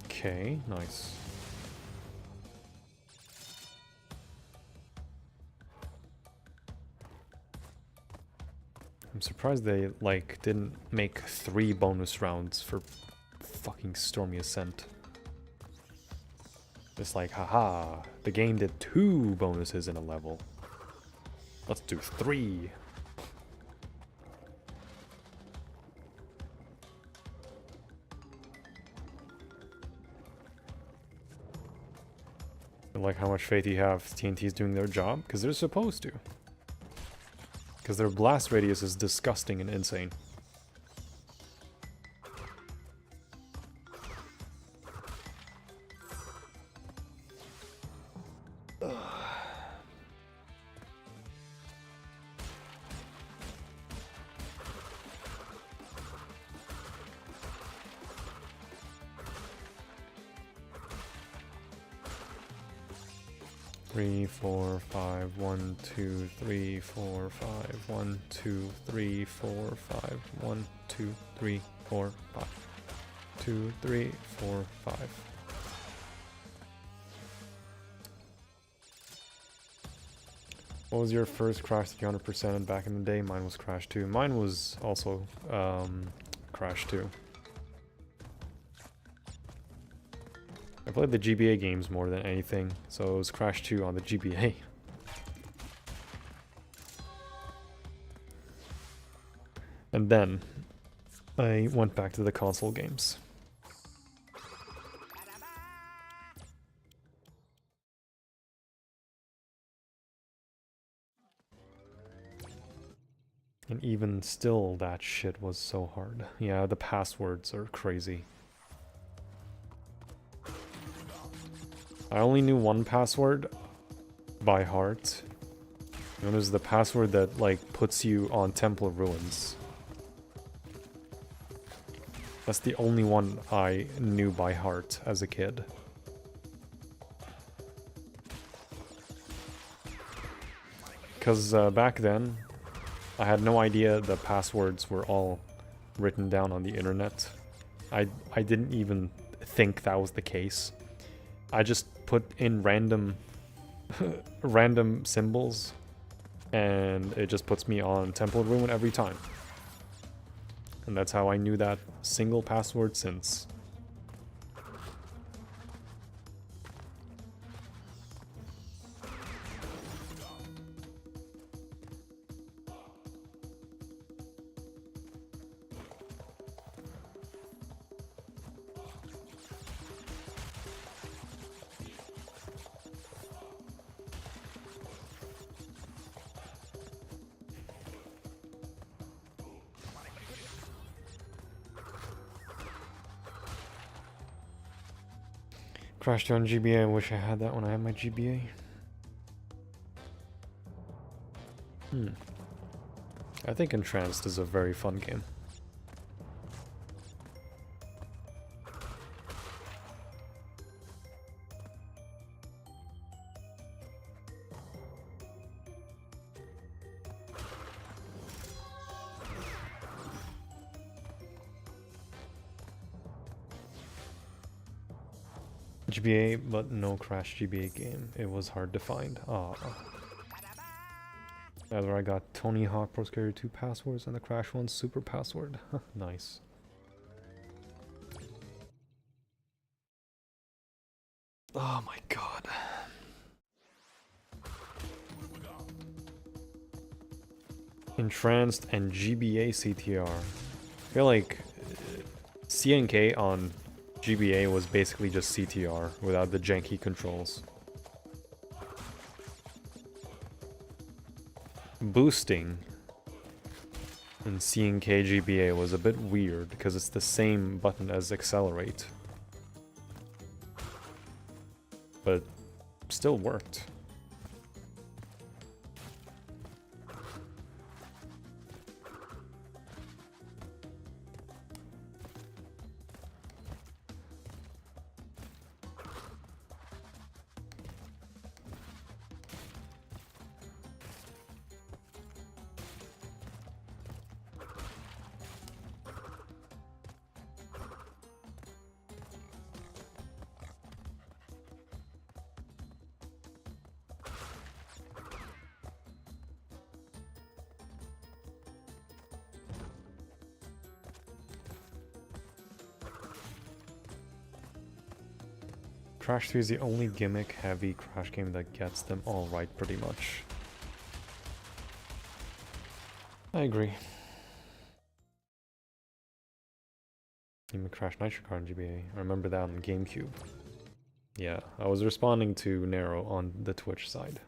Okay, nice. I'm surprised they, like, didn't make 3 bonus rounds for fucking Stormy Ascent. It's like, haha, the game did 2 bonuses in a level. Let's do 3. I like how much faith you have TNT's doing their job, because they're supposed to. Because their blast radius is disgusting and insane. Three, four, five, 1, 2, 3, 4, 5, 1, 2, 3, 4, 5, 1, 2, 3, 4, 5, 2, 3, 4, 5. What was your first Crash 300% back in the day? Mine was Crash 2. Mine was also Crash 2. I played the GBA games more than anything, so it was Crash 2 on the GBA. And then I went back to the console games. And even still, that shit was so hard. Yeah, the passwords are crazy. I only knew one password by heart. And it was the password that, like, puts you on Temple Ruins. That's the only one I knew by heart as a kid. Because back then, I had no idea the passwords were all written down on the internet. I didn't even think that was the case. I just put in random random symbols and it just puts me on Temple Ruin every time. And that's how I knew that single password since. Crashed on GBA, I wish I had that when I had my GBA. I think Entranced is a very fun game. GBA, but no Crash GBA game. It was hard to find. Ah. Either I got Tony Hawk Pro Skater 2 passwords and the Crash 1 super password. Nice. Oh my god. Entranced and GBA CTR. I feel like CNK on GBA was basically just CTR without the janky controls. Boosting in CNK GBA was a bit weird because it's the same button as accelerate. But still worked. Crash 3 is the only gimmick-heavy Crash game that gets them all right, pretty much. I agree. Even Crash Nitro Kart on GBA. I remember that on GameCube. Yeah, I was responding to Nero on the Twitch side.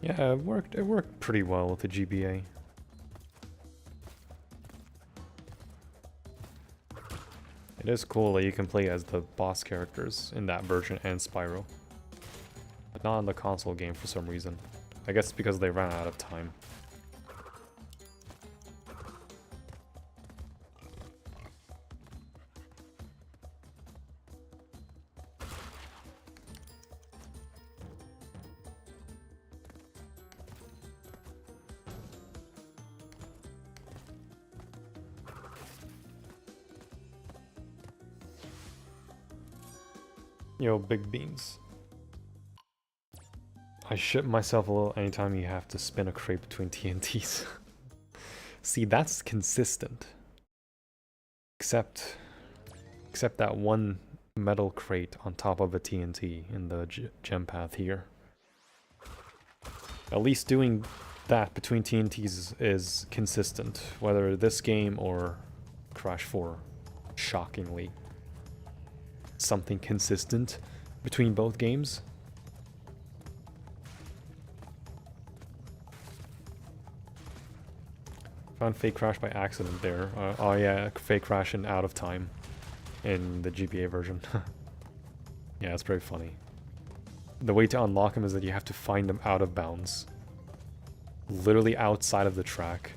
Yeah, it worked pretty well with the GBA. It is cool that you can play as the boss characters in that version and Spyro. But not in the console game for some reason. I guess it's because they ran out of time. Yo, big beans. I shit myself a little anytime you have to spin a crate between TNTs. See, that's consistent. Except that one metal crate on top of a TNT in the gem path here. At least doing that between TNTs is consistent, whether this game or Crash 4, shockingly. Something consistent between both games. Found fake crash by accident there. Oh yeah, fake crash and out of time in the GBA version. Yeah, it's pretty funny. The way to unlock them is that you have to find them out of bounds. Literally outside of the track.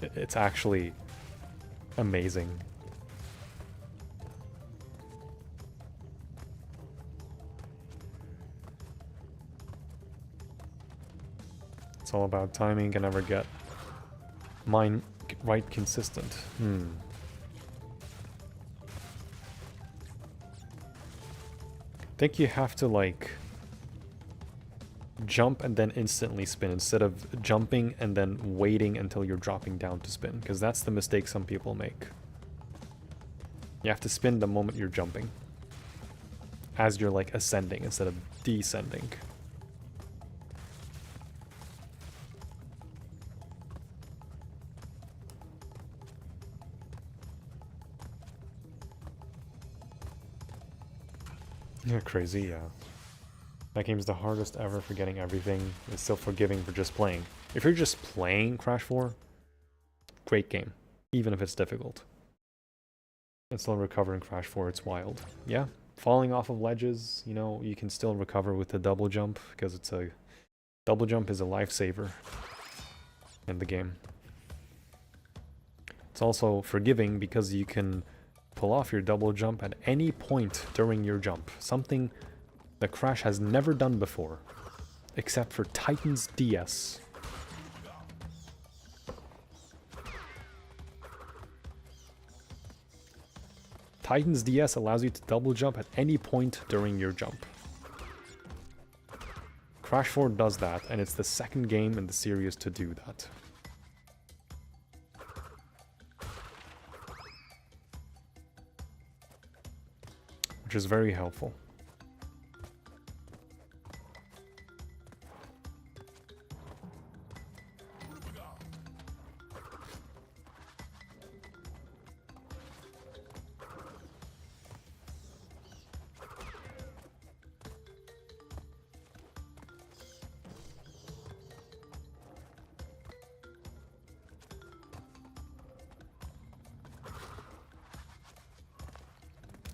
It's actually amazing. It's all about timing, can never get mine right consistent. I think you have to like jump and then instantly spin instead of jumping and then waiting until you're dropping down to spin, because that's the mistake some people make. You have to spin the moment you're jumping, as you're like ascending instead of descending. Yeah, crazy, yeah. That game's the hardest ever for getting everything. It's still forgiving for just playing. If you're just playing Crash 4, great game, even if it's difficult. And still recovering Crash 4, it's wild. Yeah, falling off of ledges, you know, you can still recover with the double jump, because it's a... double jump is a lifesaver in the game. It's also forgiving because you can pull off your double jump at any point during your jump. Something that Crash has never done before, except for Titan's DS. Titan's DS allows you to double jump at any point during your jump. Crash 4 does that, and it's the second game in the series to do that. Which is very helpful.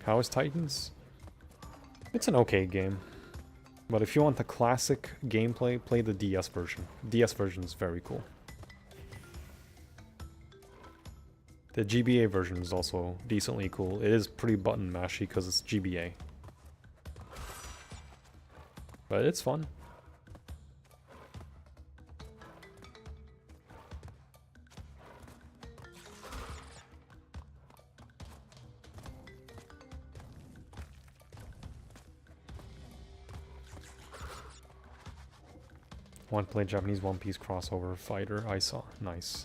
How is Titans? It's an okay game. But if you want the classic gameplay, play the DS version. DS version is very cool. The GBA version is also decently cool. It is pretty button mashy because it's GBA. But it's fun. Want to play Japanese One Piece crossover fighter? I saw. Nice.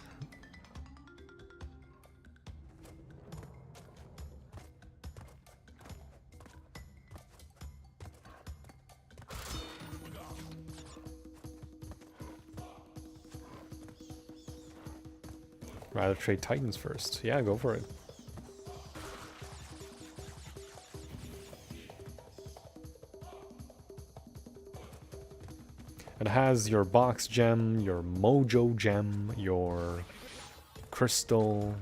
Rather trade Titans first. Yeah, go for it. It has your box gem, your mojo gem, your crystal,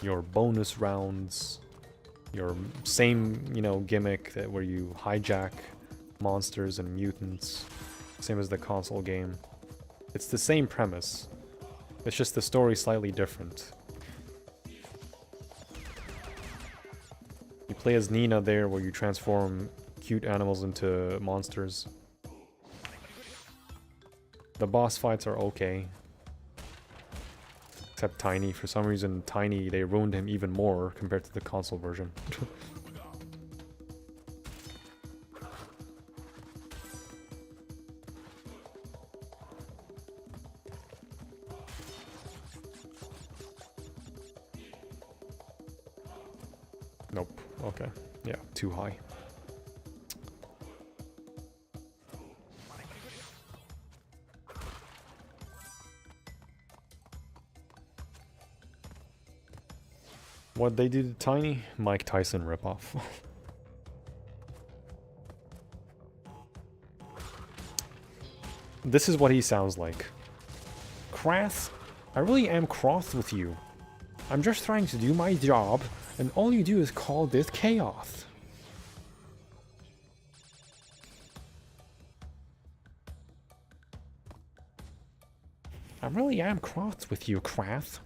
your bonus rounds, your same, you know, gimmick that where you hijack monsters and mutants, same as the console game. It's the same premise. It's just the story slightly different. You play as Nina there, where you transform cute animals into monsters. The boss fights are okay. Except Tiny. For some reason, Tiny, they ruined him even more compared to the console version. Nope. Okay. Yeah, too high. What'd they do to Tiny? Mike Tyson ripoff. This is what he sounds like. Krath, I really am cross with you. I'm just trying to do my job, and all you do is call this chaos. I really am cross with you, Krath.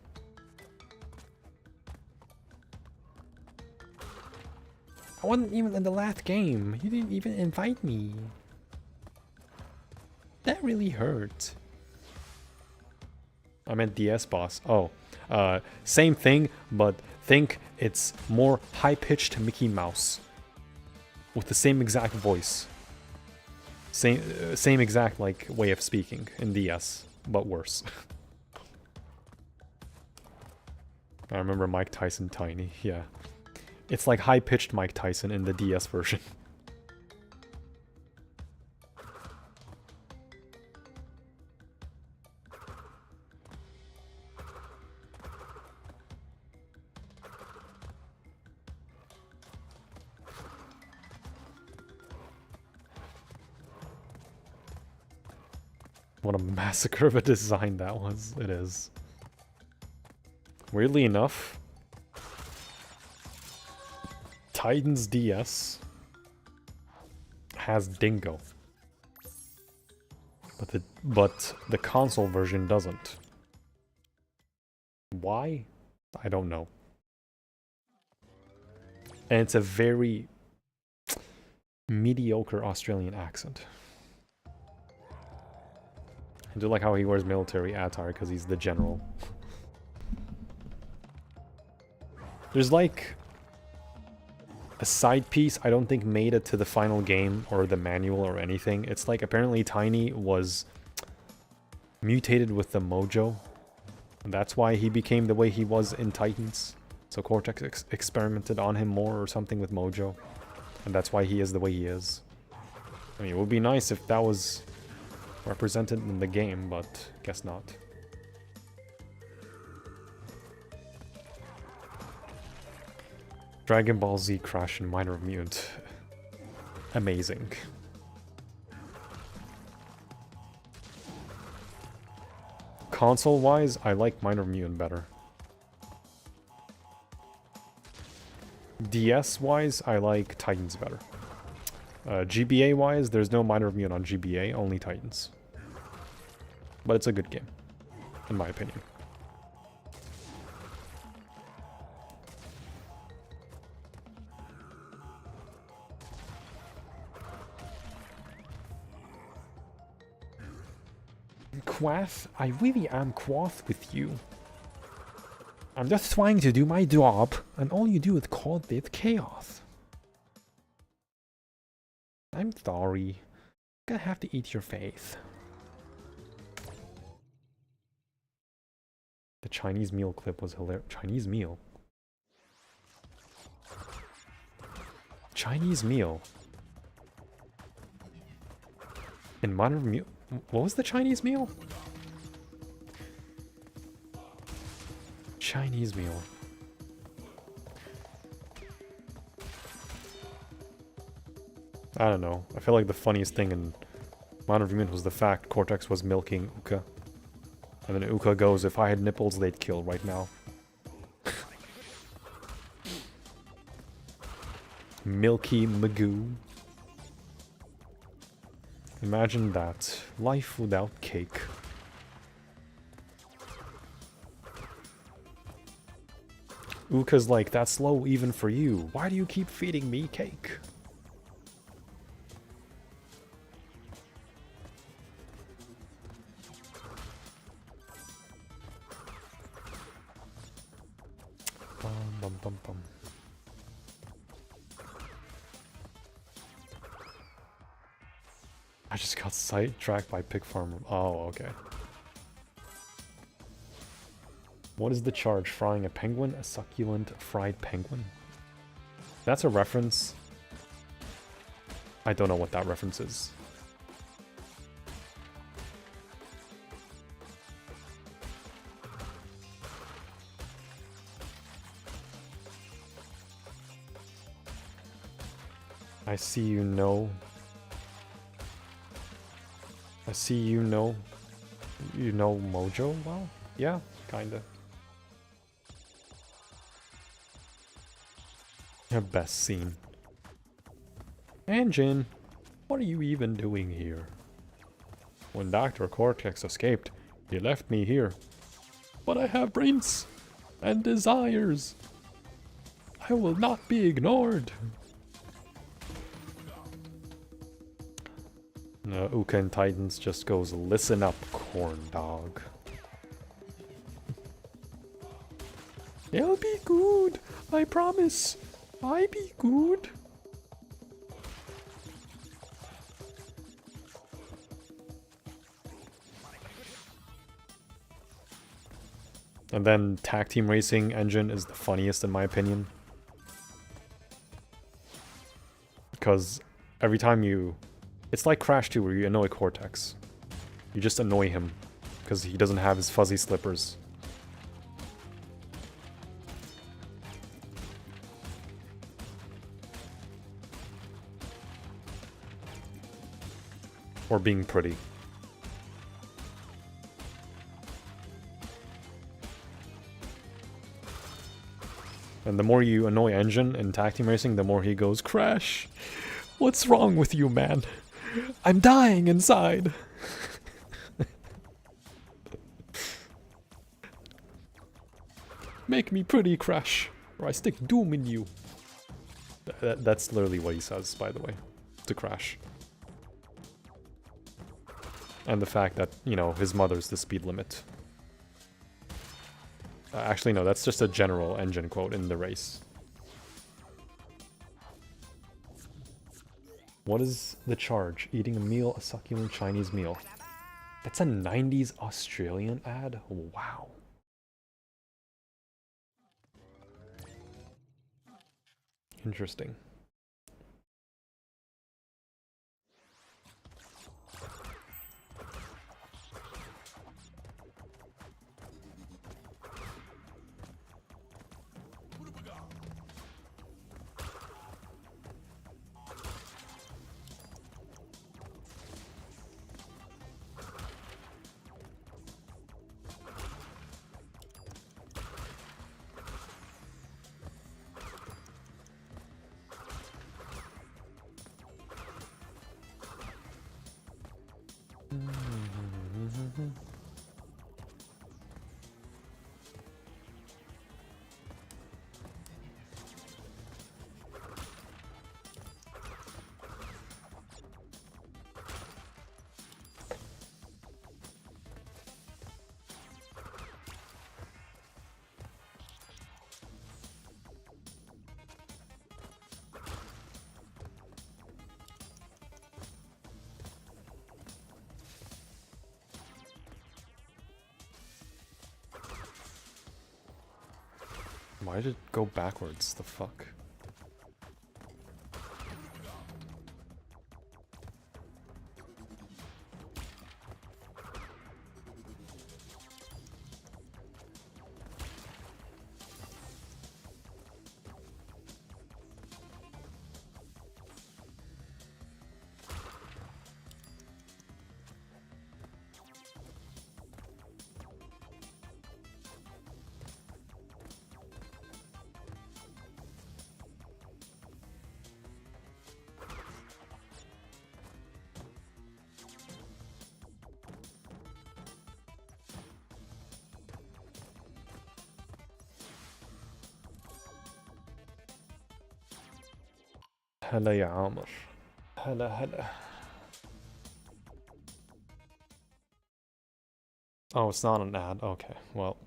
I wasn't even in the last game. You didn't even invite me. That really hurt. I meant DS boss. Oh. Same thing, but think it's more high-pitched Mickey Mouse. With the same exact voice. Same exact, like, way of speaking in DS, but worse. I remember Mike Tyson Tiny, yeah. It's like high-pitched Mike Tyson in the DS version. What a massacre of a design that was. It is. Weirdly enough, Titan's DS has Dingo. But the console version doesn't. Why? I don't know. And it's a very mediocre Australian accent. I do like how he wears military attire because he's the general. There's like a side piece I don't think made it to the final game or the manual or anything. It's like apparently Tiny was mutated with the mojo. And that's why he became the way he was in Titans. So Cortex experimented on him more or something with mojo. And that's why he is the way he is. I mean, it would be nice if that was represented in the game, but guess not. Dragon Ball Z Crash and Minor Mutant. Amazing. Console-wise, I like Minor Mutant better. DS-wise, I like Titans better. GBA-wise, there's no Minor Mutant on GBA, only Titans. But it's a good game, in my opinion. Quath, I really am quath with you. I'm just trying to do my job, and all you do is cause this chaos. I'm sorry. I'm gonna have to eat your face. The Chinese meal clip was hilarious. Chinese meal? Chinese meal? In Modern Meal? What was the Chinese meal? Chinese meal. I don't know. I feel like the funniest thing in Modern Mutant was the fact Cortex was milking Uka. And then Uka goes, if I had nipples, they'd kill right now. Milky Magoo. Imagine that. Life without cake. Uka's like, that's low even for you. Why do you keep feeding me cake? Bum, bum, bum, bum. I just got sidetracked by Pig Farmer. Oh, okay. What is the charge? Frying a penguin? A succulent fried penguin? That's a reference. I don't know what that reference is. I see you know. I see you know. You know Mojo well? Yeah, kinda. Best scene. Engine, what are you even doing here? When Dr. Cortex escaped, he left me here. But I have brains and desires. I will not be ignored. Uka and Titans just goes, listen up, corn dog. It'll be good, I promise. I be good. And then Tag Team Racing Engine is the funniest in my opinion. Because every time you... It's like Crash 2 where you annoy Cortex. You just annoy him because he doesn't have his fuzzy slippers. Or being pretty. And the more you annoy Engine in tag team racing, the more he goes, Crash, what's wrong with you, man? I'm dying inside. Make me pretty, Crash, or I stick doom in you. That's literally what he says, by the way, to Crash. And the fact that, you know, his mother's the speed limit. Actually, no, that's just a general Engine quote in the race. What is the charge? Eating a meal, a succulent Chinese meal. That's a 90s Australian ad? Wow. Interesting. Why did it go backwards? The fuck? هلا يا عامر. هلا هلا. Oh, it's not an ad. Okay, well.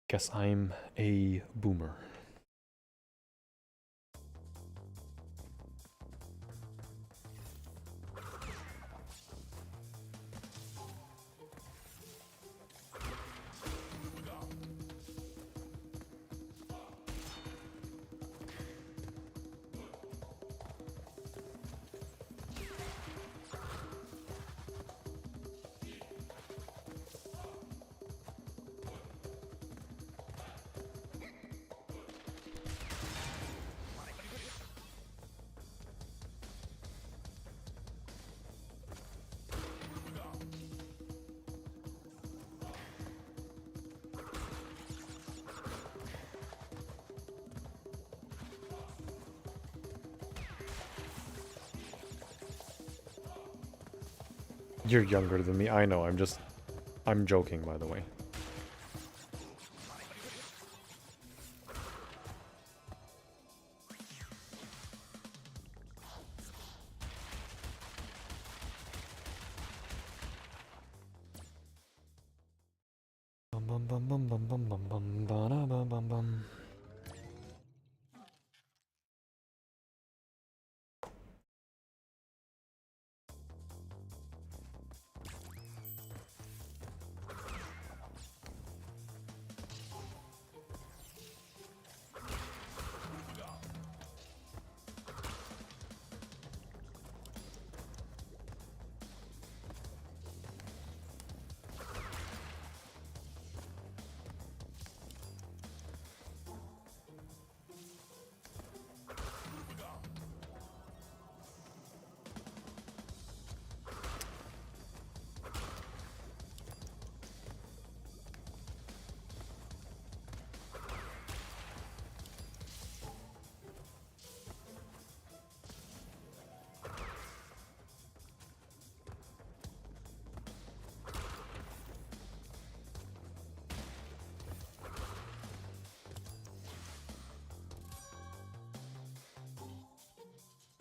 Guess I'm a boomer. You're younger than me, I know, I'm joking, by the way.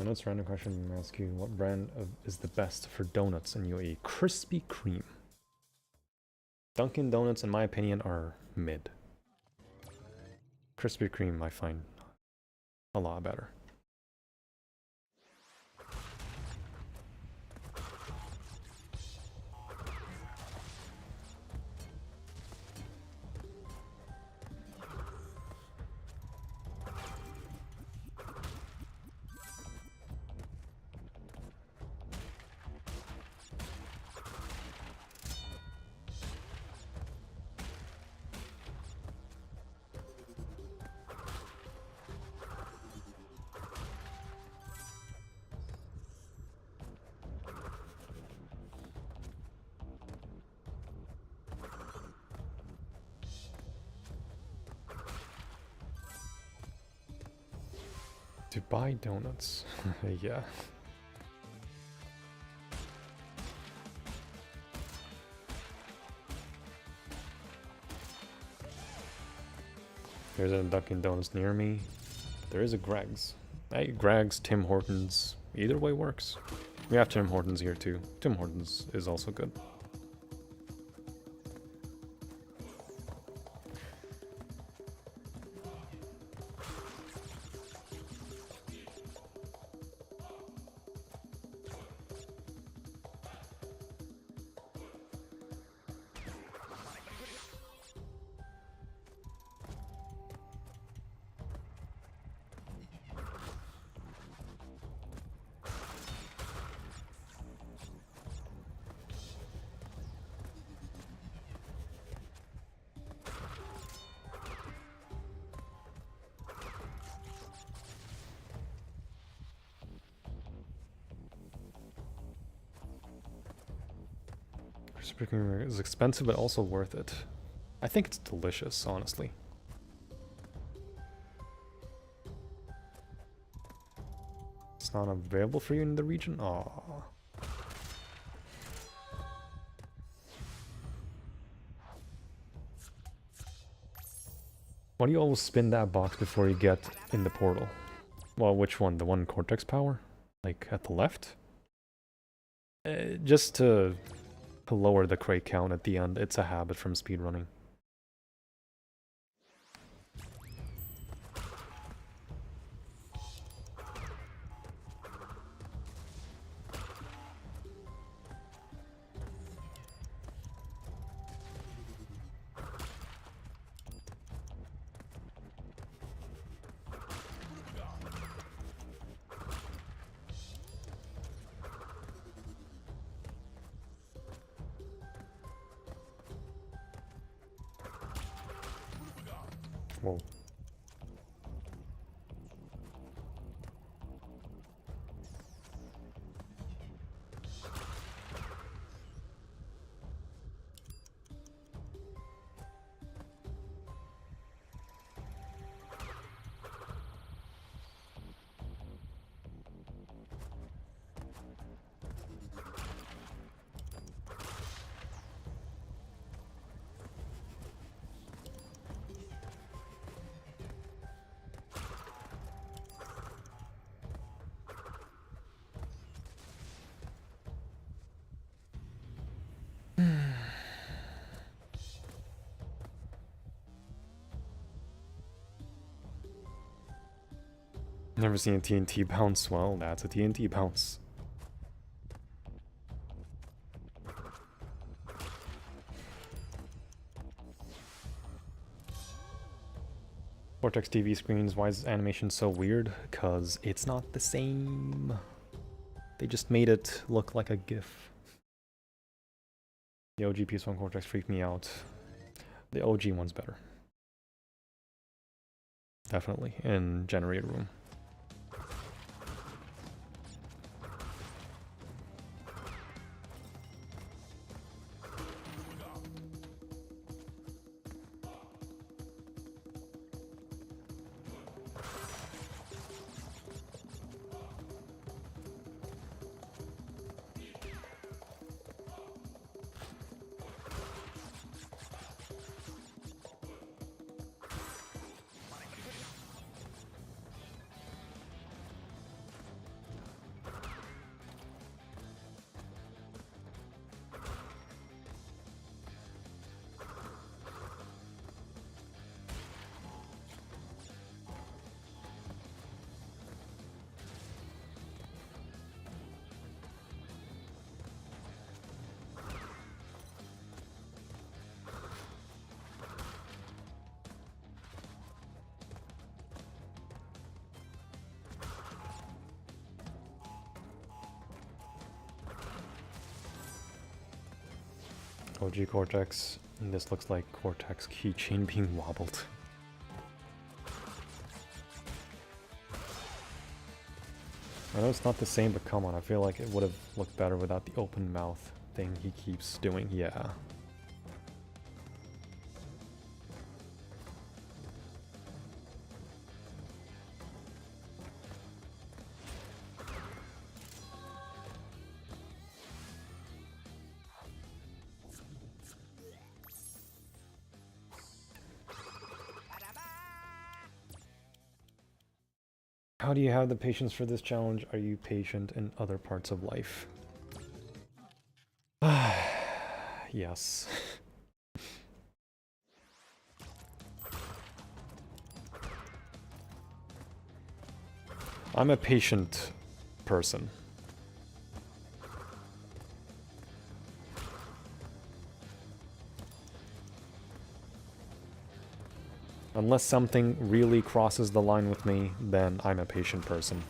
Donuts, random question. I'm gonna ask you what brand is the best for donuts in UAE? Krispy Kreme. Dunkin' Donuts, in my opinion, are mid. Krispy Kreme, I find a lot better. To buy donuts. Yeah. There's a Dunkin' Donuts near me. There is a Greg's. Hey, Greg's, Tim Hortons. Either way works. We have Tim Hortons here too. Tim Hortons is also good. Krispy Kreme is expensive, but also worth it. I think it's delicious, honestly. It's not available for you in the region? Aww. Why do you always spin that box before you get in the portal? Well, which one? The one in Cortex Power? Like, at the left? Just to lower the crate count at the end. It's a habit from speedrunning. Whoa. Never seen a TNT bounce. Well, that's a TNT bounce. Vortex TV screens, why is animation so weird? Because it's not the same. They just made it look like a GIF. The OG PS1 Cortex freaked me out. The OG one's better. Definitely, in generator room. OG Cortex. And this looks like Cortex keychain being wobbled. I know it's not the same, but come on, I feel like it would have looked better without the open mouth thing he keeps doing. Yeah. How do you have the patience for this challenge? Are you patient in other parts of life? Yes. I'm a patient person. Unless something really crosses the line with me, then I'm a patient person.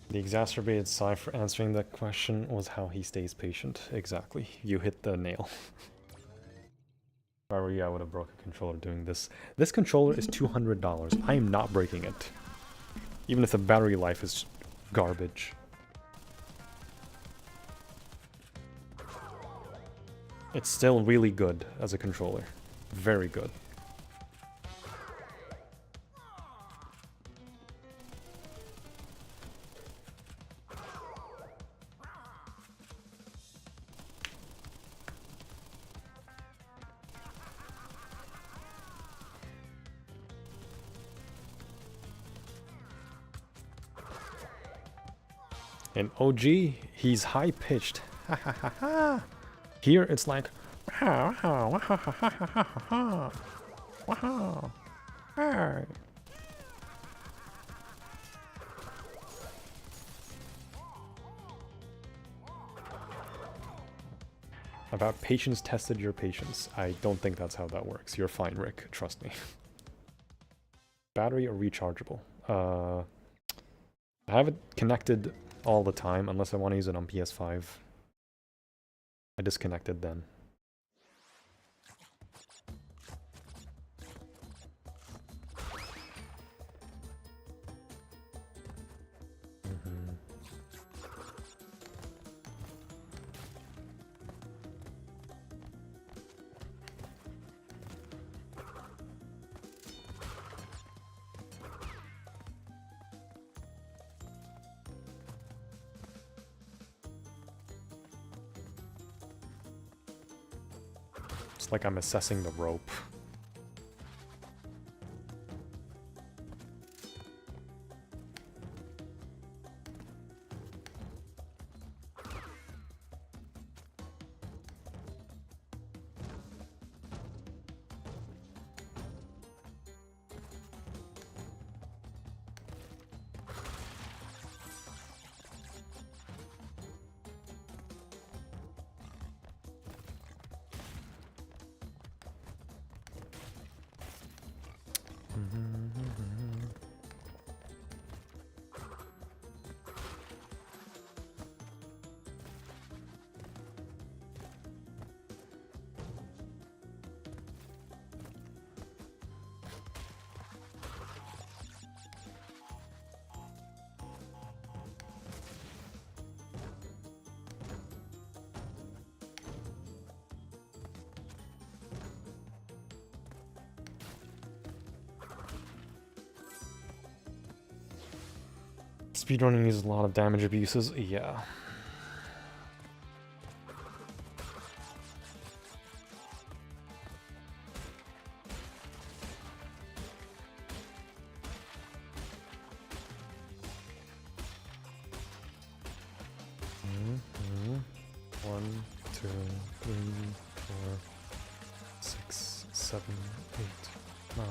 The exacerbated sigh for answering that question was how he stays patient. Exactly. You hit the nail. If I were you, I would have broke a controller doing this. This controller is $200. I am not breaking it. Even if the battery life is garbage. It's still really good as a controller. Very good. In OG, he's high-pitched. Ha ha ha ha. Here, it's like... Wow, wow, wow, ha ha ha ha ha. Wow. Hey. About patience tested your patience. I don't think that's how that works. You're fine, Rick. Trust me. Battery or rechargeable? I have it connected all the time, unless I want to use it on PS5. I disconnected then. It's like I'm assessing the rope. Speedrunning uses a lot of damage abuses, yeah. One, two, three, 4, 6, 7, 8, 9.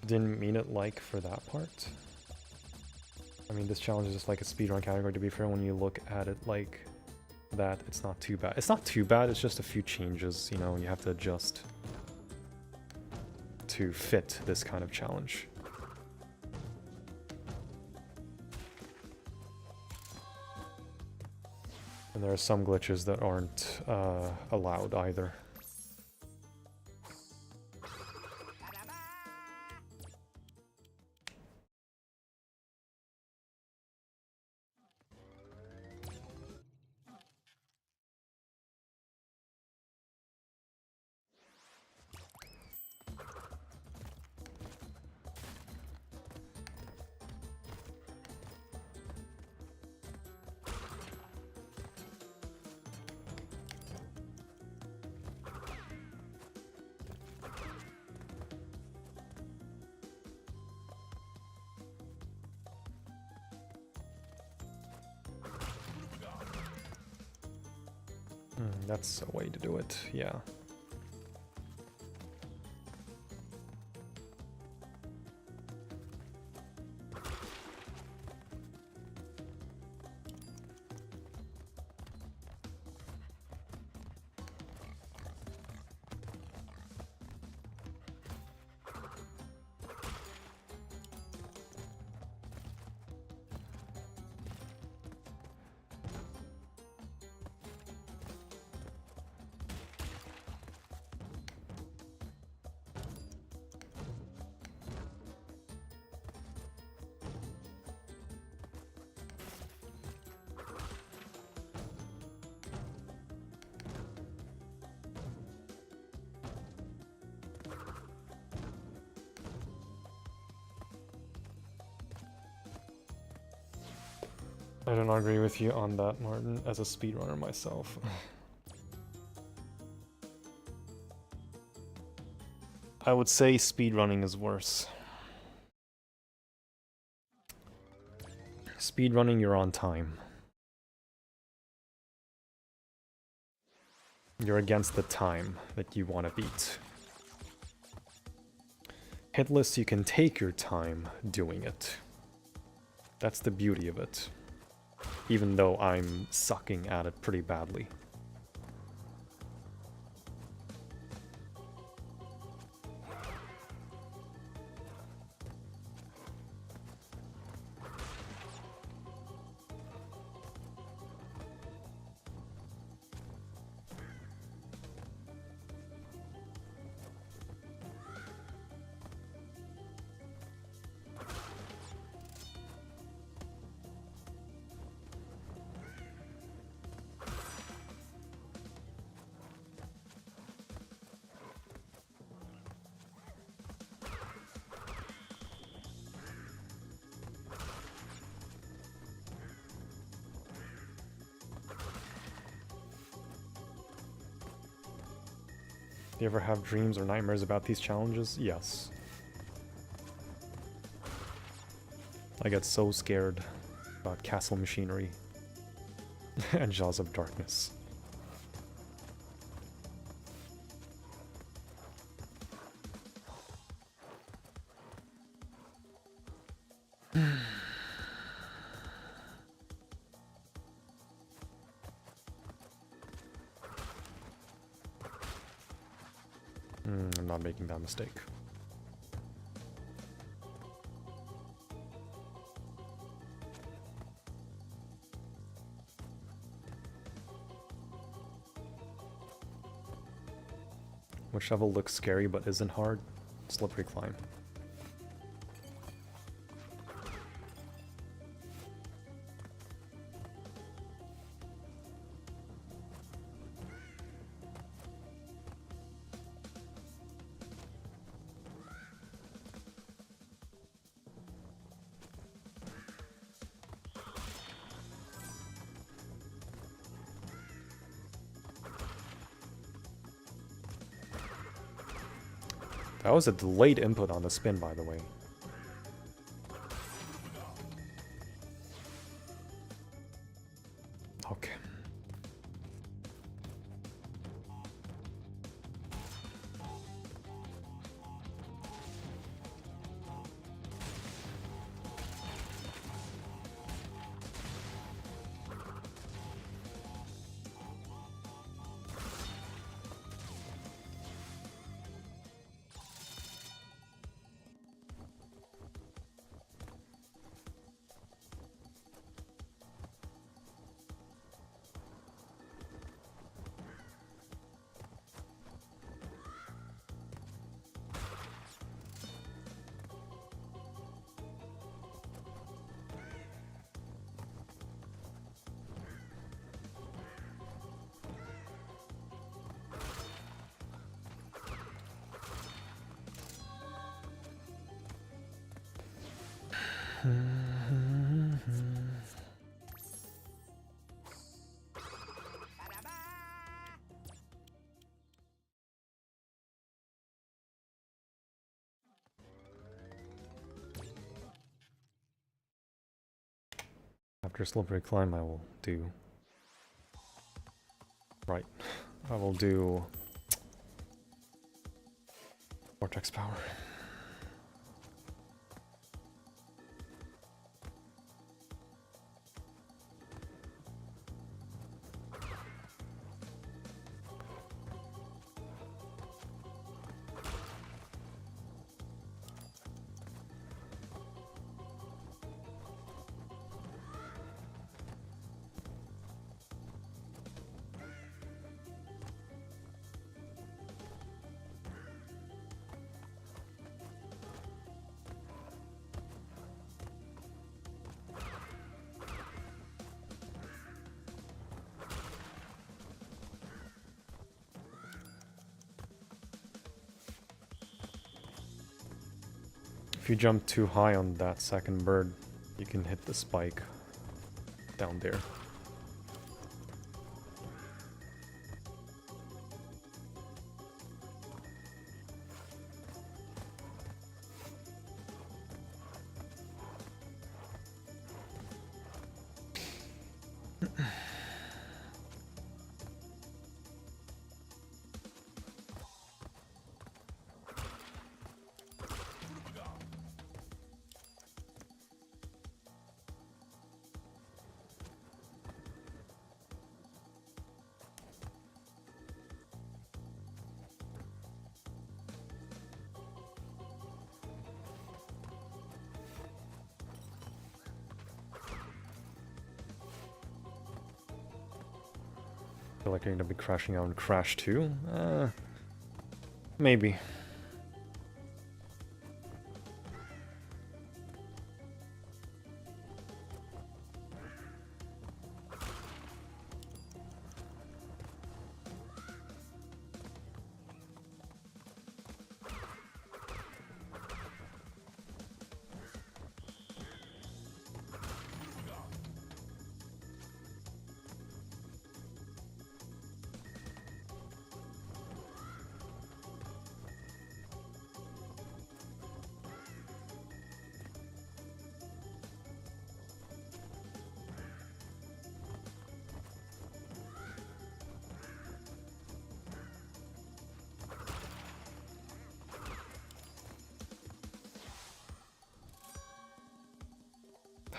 Didn't mean it like for that part. I mean, this challenge is just like a speedrun category, to be fair. When you look at it like that, it's not too bad. It's not too bad, it's just a few changes, you know, you have to adjust to fit this kind of challenge. And there are some glitches that aren't allowed either. That's a way to do it, yeah. I don't agree with you on that, Martin, as a speedrunner myself. I would say speedrunning is worse. Speedrunning, you're on time. You're against the time that you want to beat. Hitless, you can take your time doing it. That's the beauty of it. Even though I'm sucking at it pretty badly. Do you ever have dreams or nightmares about these challenges? Yes. I get so scared about castle machinery and Jaws of Darkness. I'm not making that mistake. Which level looks scary but isn't hard? Slippery Climb. That was a delayed input on the spin, by the way. Okay. After Slippery Climb, I will do... Right. I will do... Vortex Power. If you jump too high on that second bird, you can hit the spike down there. I feel like you're gonna be crashing out in Crash 2? Maybe.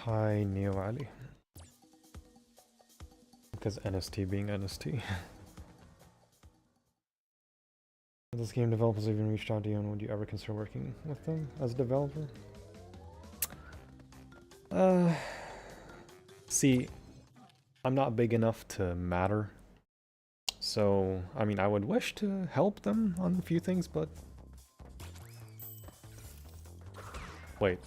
Hi, Neo Ali. Because NST being NST. This game developers even reached out to you, and would you ever consider working with them as a developer? See, I'm not big enough to matter. So, I mean, I would wish to help them on a few things, but... Wait.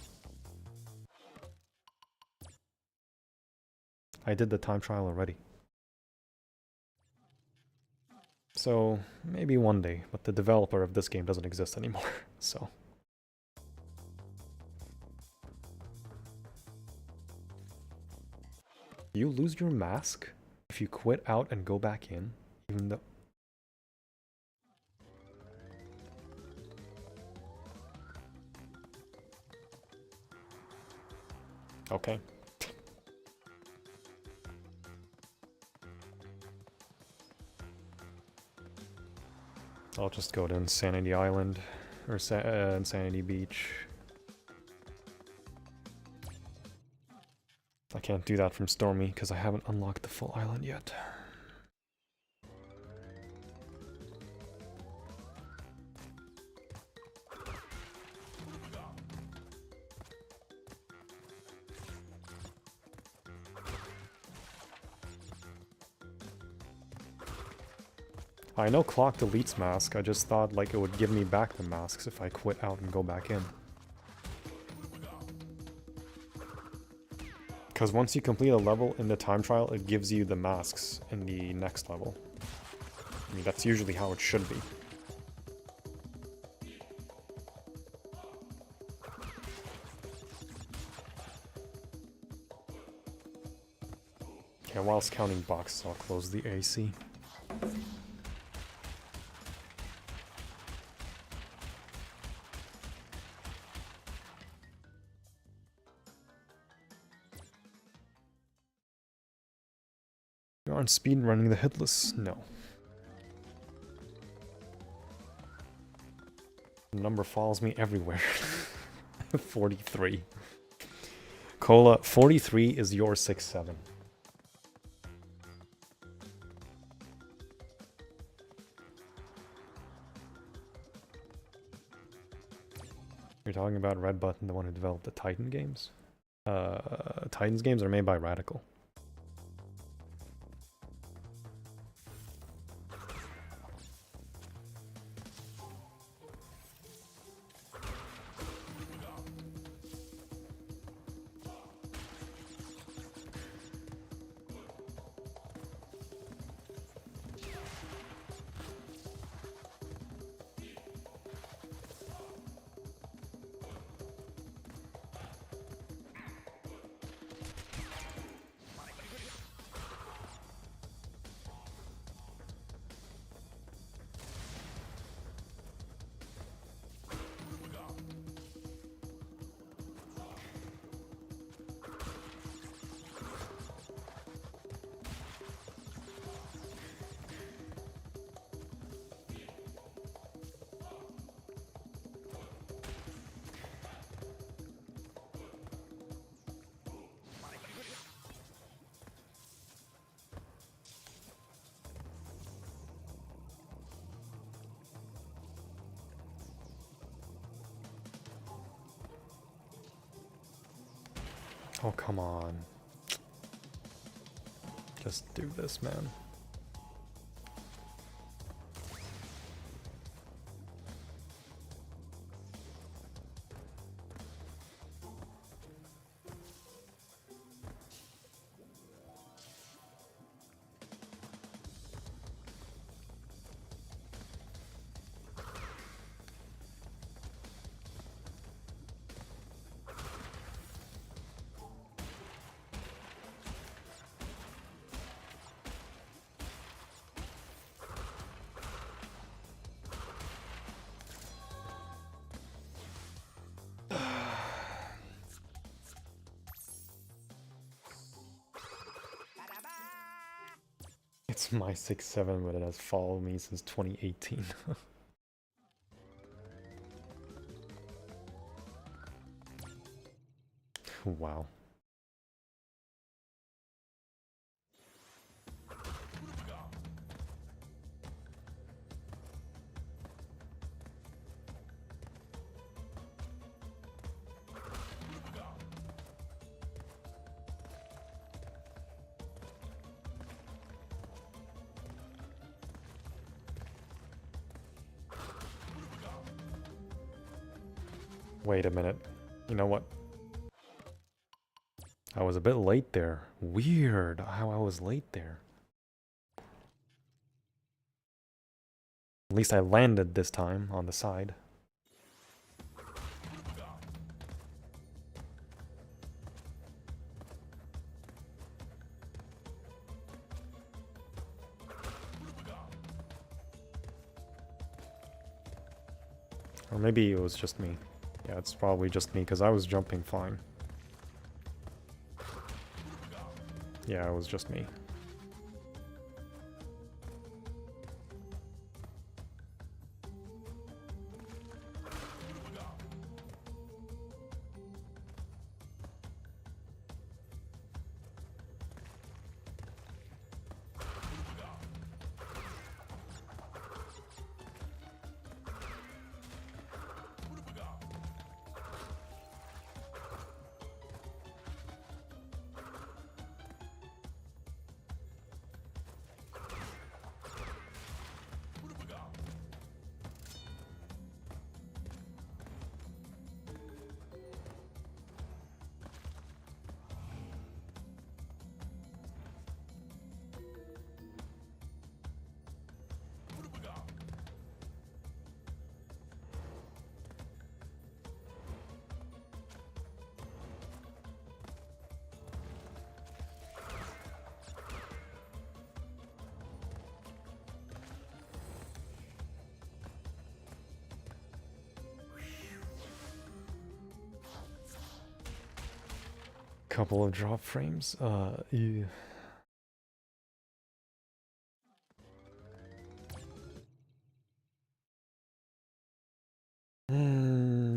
I did the time trial already. So, maybe one day, but the developer of this game doesn't exist anymore, so... You lose your mask if you quit out and go back in, even though... Okay. I'll just go to Insanity Island, or Insanity Beach. I can't do that from Stormy, because I haven't unlocked the full island yet. I know Clock deletes mask, I just thought like it would give me back the masks if I quit out and go back in. Because once you complete a level in the time trial, it gives you the masks in the next level. I mean, that's usually how it should be. Okay, whilst counting boxes, I'll close the AC. You aren't speedrunning the Hitless? No. The number follows me everywhere. 43. Cola, 43 is your 6-7. You're talking about Red Button, the one who developed the Titan games? Titans games are made by Radical. Oh, come on. Just do this, man. It's my 6-7, but it has followed me since 2018. Wow. Wait a minute. You know what? I was a bit late there. Weird how I was late there. At least I landed this time on the side. Or maybe it was just me. Yeah, it's probably just me, because I was jumping fine. Yeah, it was just me. Couple of drop frames. Ew.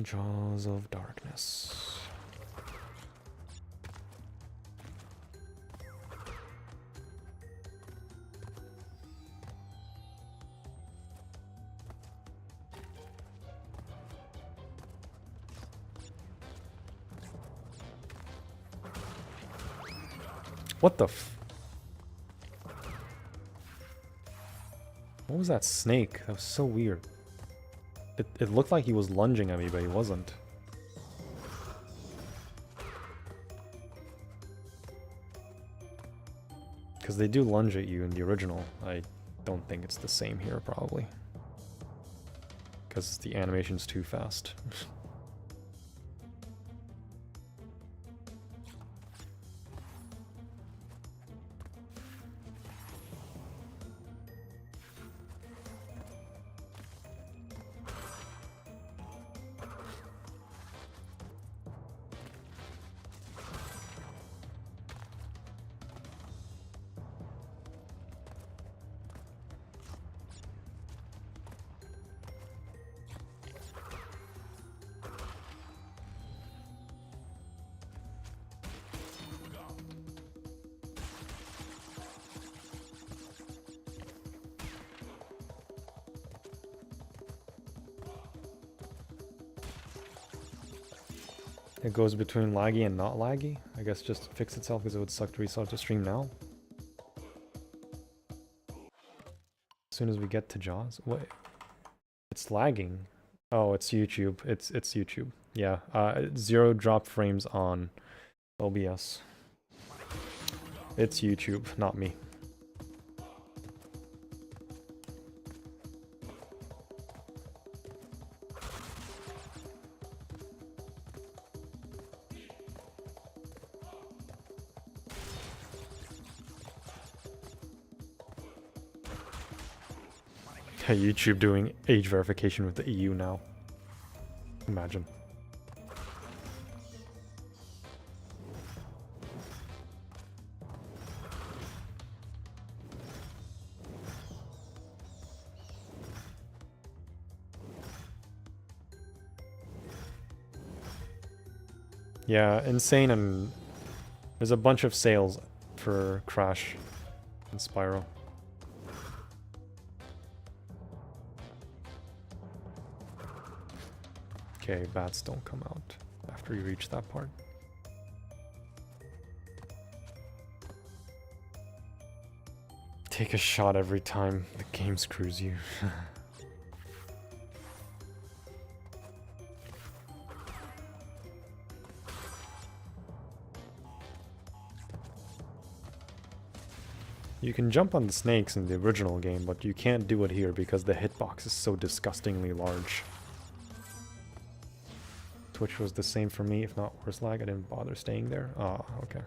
Jaws of Darkness. What the f... What was that snake? That was so weird. It looked like he was lunging at me, but he wasn't. Because they do lunge at you in the original. I don't think it's the same here, probably. Because the animation's too fast. It goes between laggy and not laggy. I guess just to fix itself because it would suck to restart the stream now. As soon as we get to Jaws. Wait. It's lagging. Oh, it's YouTube. It's YouTube. Yeah. 0 drop frames on OBS. It's YouTube, not me. YouTube doing age verification with the EU now. Imagine. Yeah, N.Sane, and there's a bunch of sales for Crash and Spyro. Okay, bats don't come out after you reach that part. Take a shot every time the game screws you. You can jump on the snakes in the original game, but you can't do it here because the hitbox is so disgustingly large. Twitch was the same for me, if not worse lag. I didn't bother staying there. Ah, okay.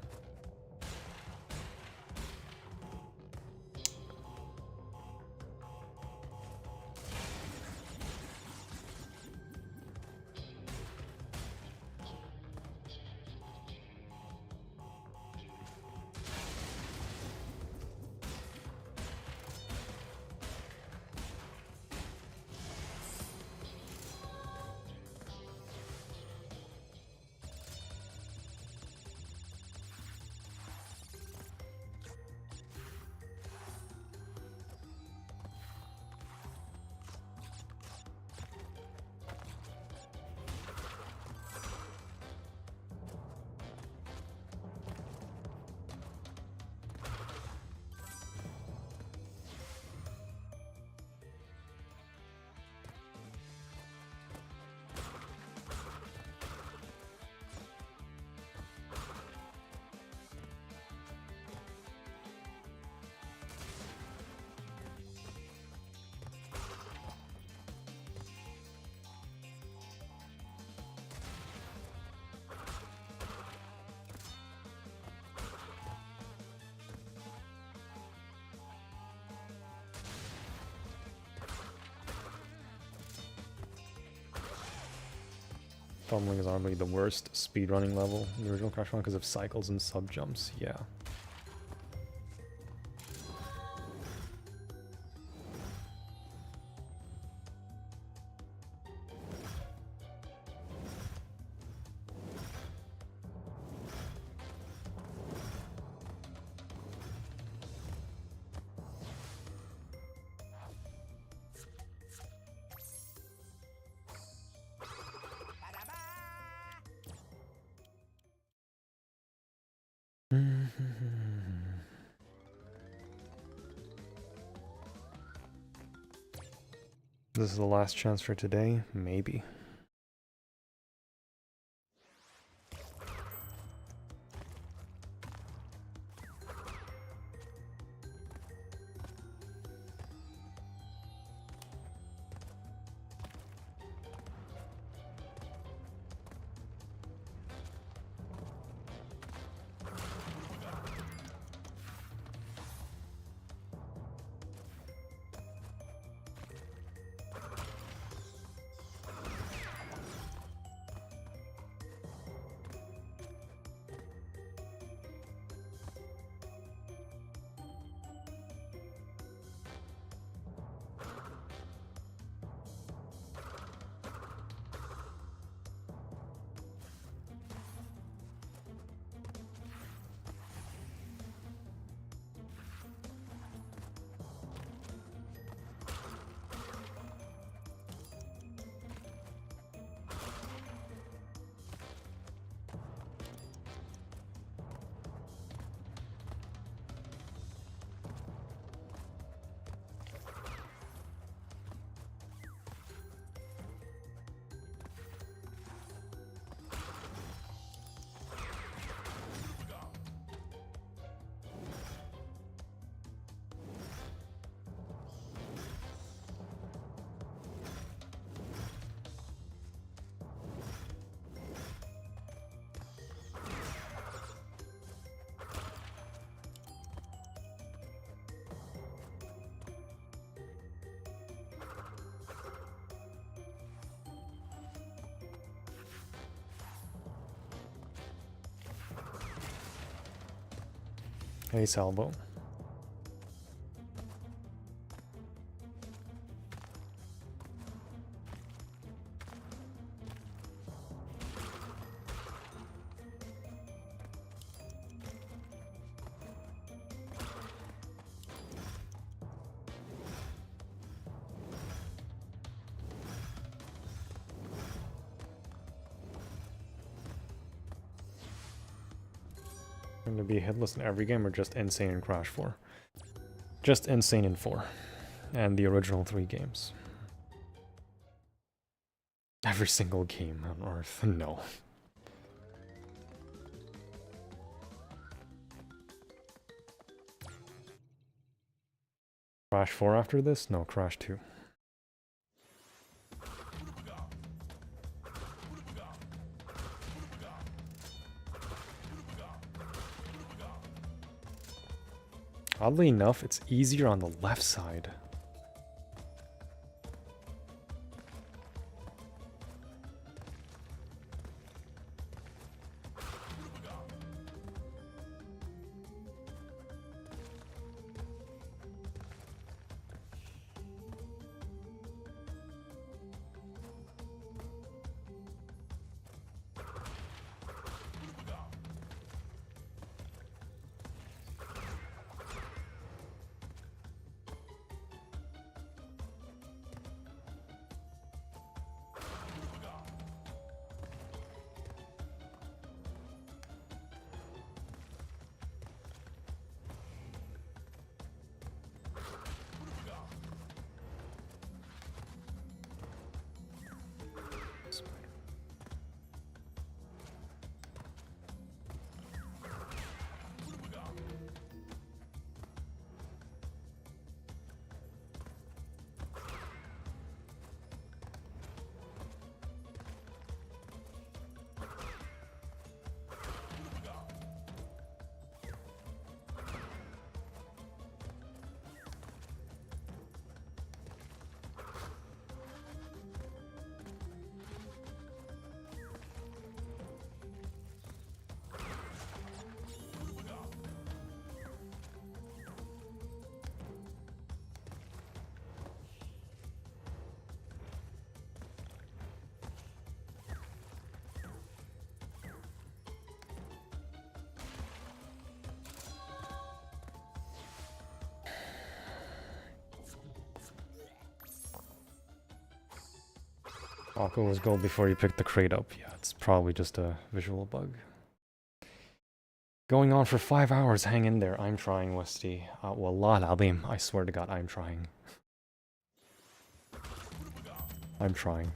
Tumbling is arguably the worst speedrunning level in the original Crash 1 because of cycles and sub jumps. Yeah. This is the last chance for today, maybe. Hey, Salvo. Going to be Hitless in every game or just N.Sane in Crash 4? Just N.Sane in 4. And the original 3 games. Every single game on Earth. No. Crash 4 after this? No, Crash 2. Oddly enough, it's easier on the left side. Coco was gold before you picked the crate up. Yeah, it's probably just a visual bug. Going on for 5 hours, hang in there. I'm trying, Westy. Wallah al-Azim, I swear to God, I'm trying. I'm trying.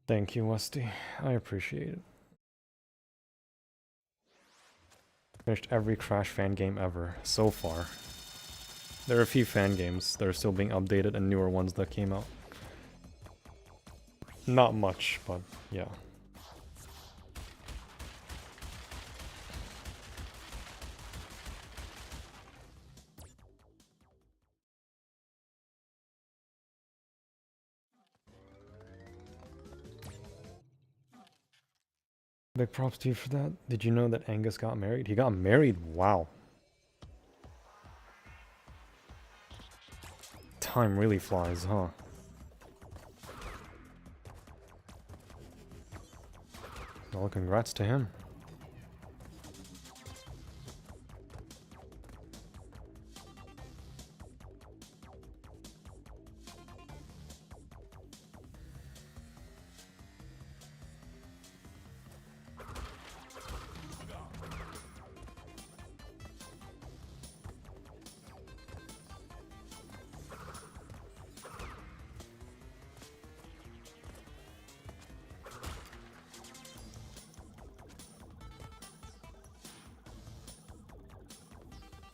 Thank you, Westy. I appreciate it. Finished every Crash fan game ever, so far. There are a few fan games that are still being updated and newer ones that came out. Not much, but yeah. Big props to you for that. Did you know that Angus got married? He got married? Wow. Time really flies, huh? Well, congrats to him.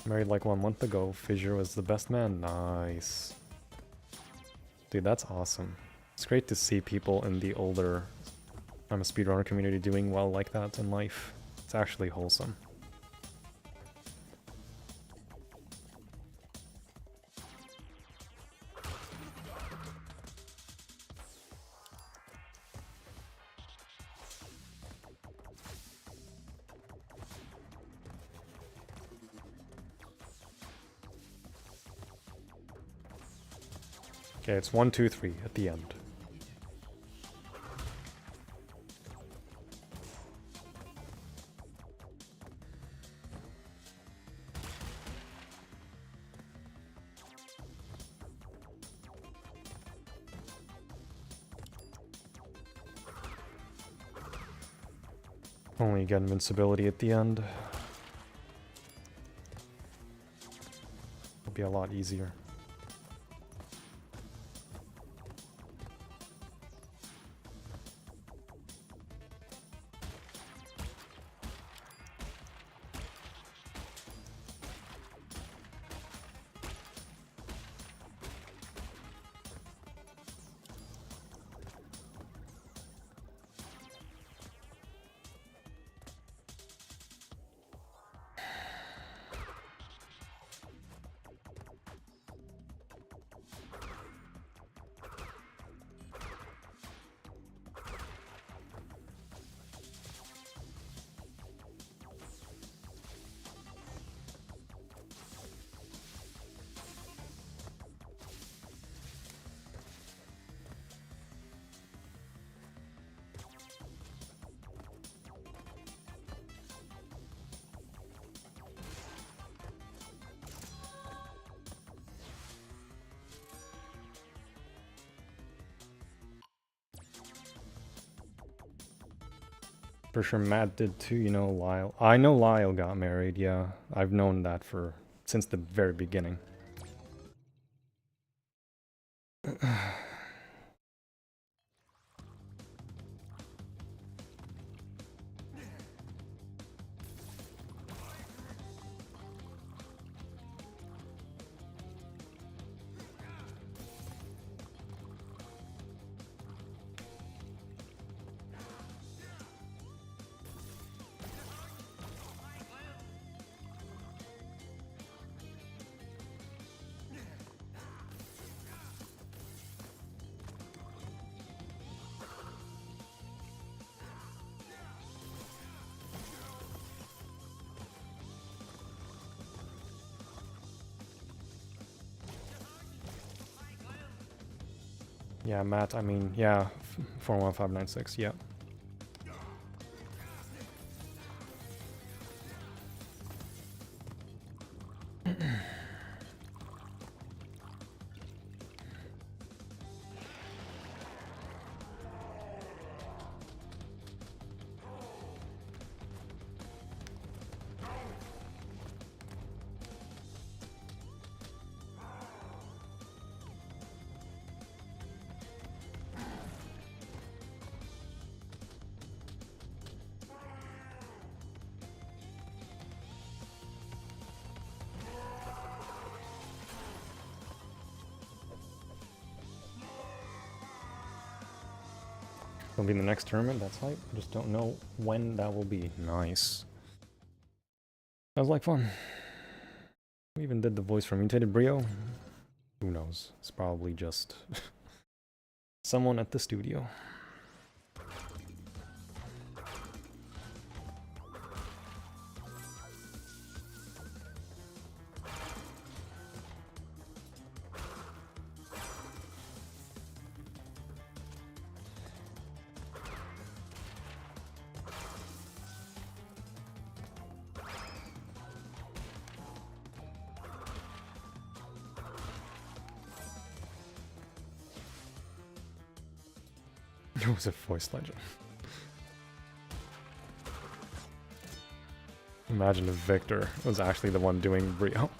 Married like 1 month ago. Fissure was the best man. Nice. Dude, that's awesome. It's great to see people in the older speedrunner community doing well like that in life. It's actually wholesome. Okay, it's 1, 2, 3 at the end. Only get invincibility at the end. It'll be a lot easier. For sure Matt did too, you know, Lyle. I know Lyle got married, yeah. I've known that since the very beginning. Yeah, Matt, I mean, yeah, 41596, yeah. It'll be the next tournament, that's hype. I just don't know when that will be. Nice. That was like fun. We even did the voice for Mutated Brio. Who knows? It's probably just someone at the studio. It was a voice legend. Imagine if Victor was actually the one doing Brio.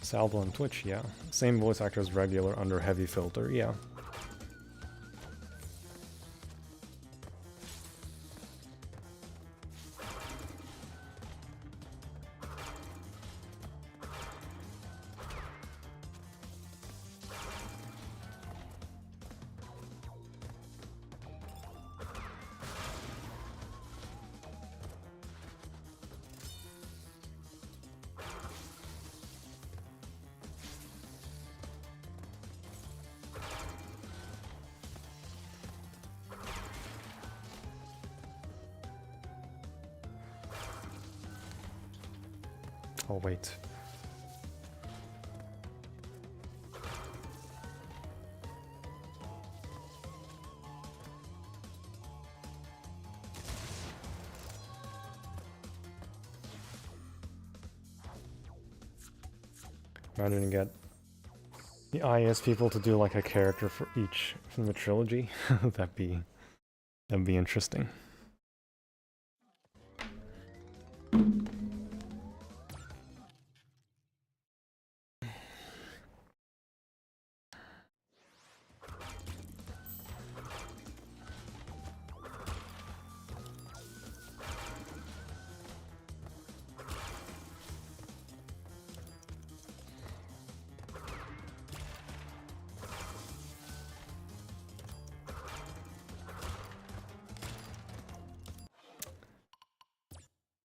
Salvo on Twitch, yeah. Same voice actor as regular under heavy filter, yeah. Oh, wait. Imagine you get the IS people to do like a character for each from the trilogy. that'd be interesting.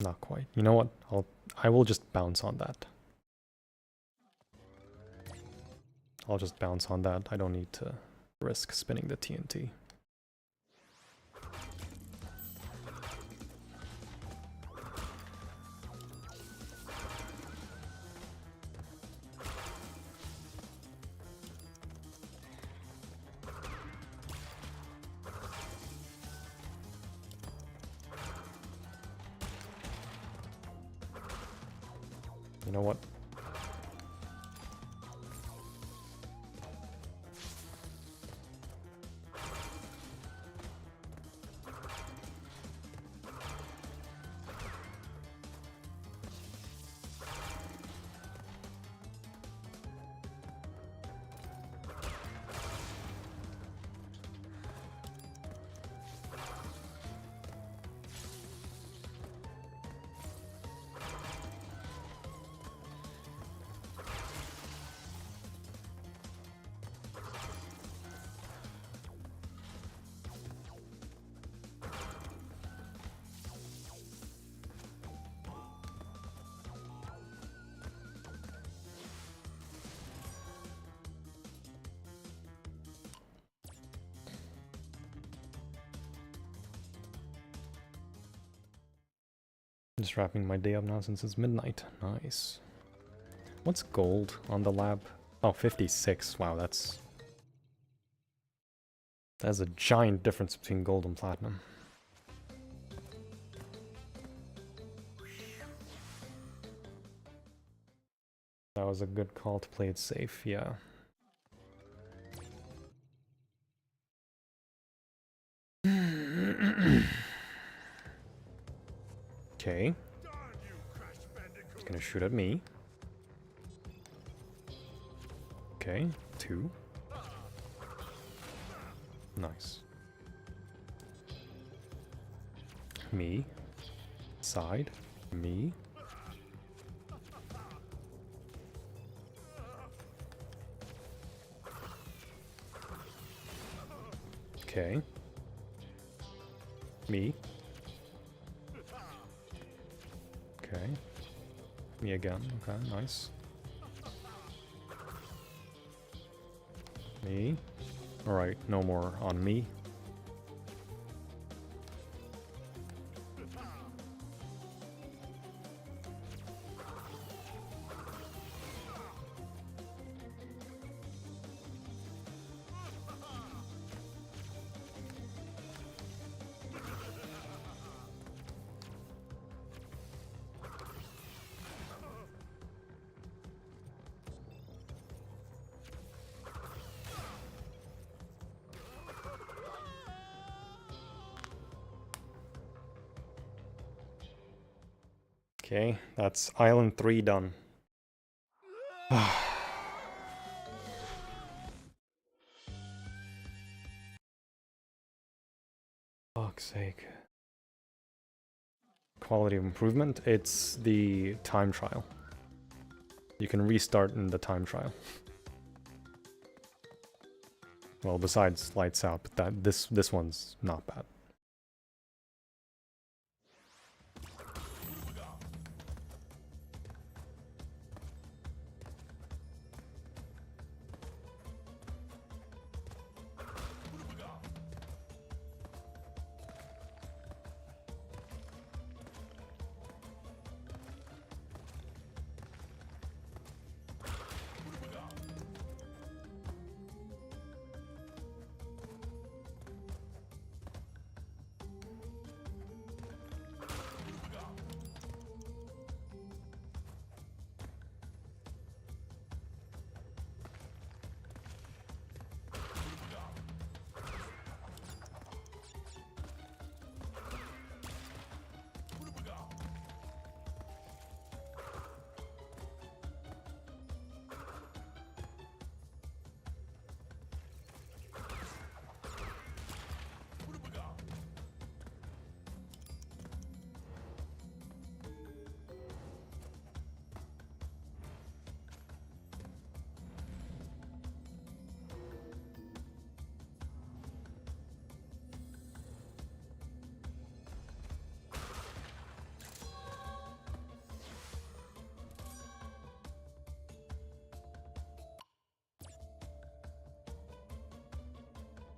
Not quite. You know what? I will just bounce on that. I'll just bounce on that. I don't need to risk spinning the TNT. You know what? Just wrapping my day up now since it's midnight. Nice. What's gold on the lab? Oh, 56. Wow, that's a giant difference between gold and platinum. That was a good call to play it safe, yeah. Okay. He's gonna shoot at me. Okay, 2. Nice. Me. Side. Me. Okay. Me. Okay. Me again. Okay, nice. Me. Alright, no more on me. Okay, that's Island 3 done. Fuck's sake. Quality of improvement, it's the time trial. You can restart in the time trial. Well, besides lights out, but this one's not bad.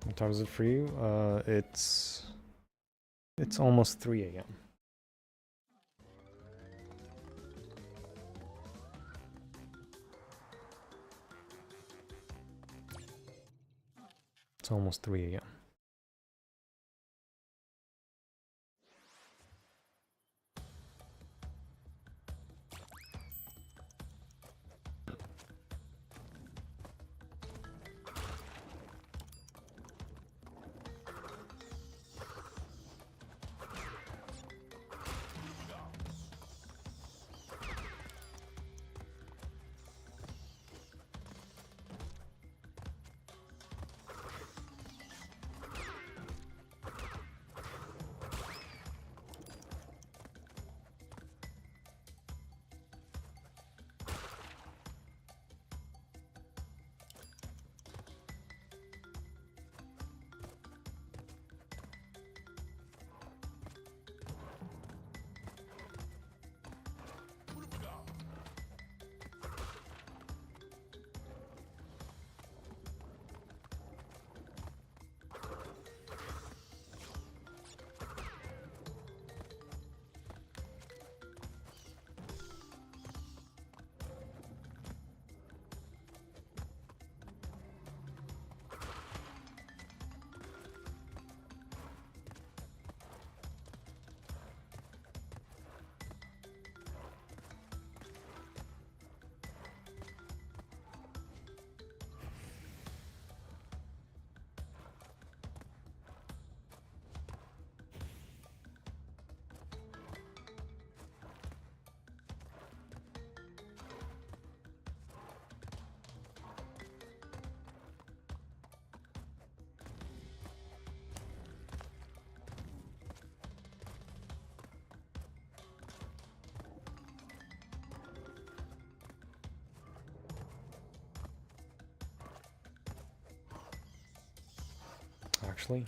What time is it for you? It's almost 3 a.m. It's almost 3 a.m. actually.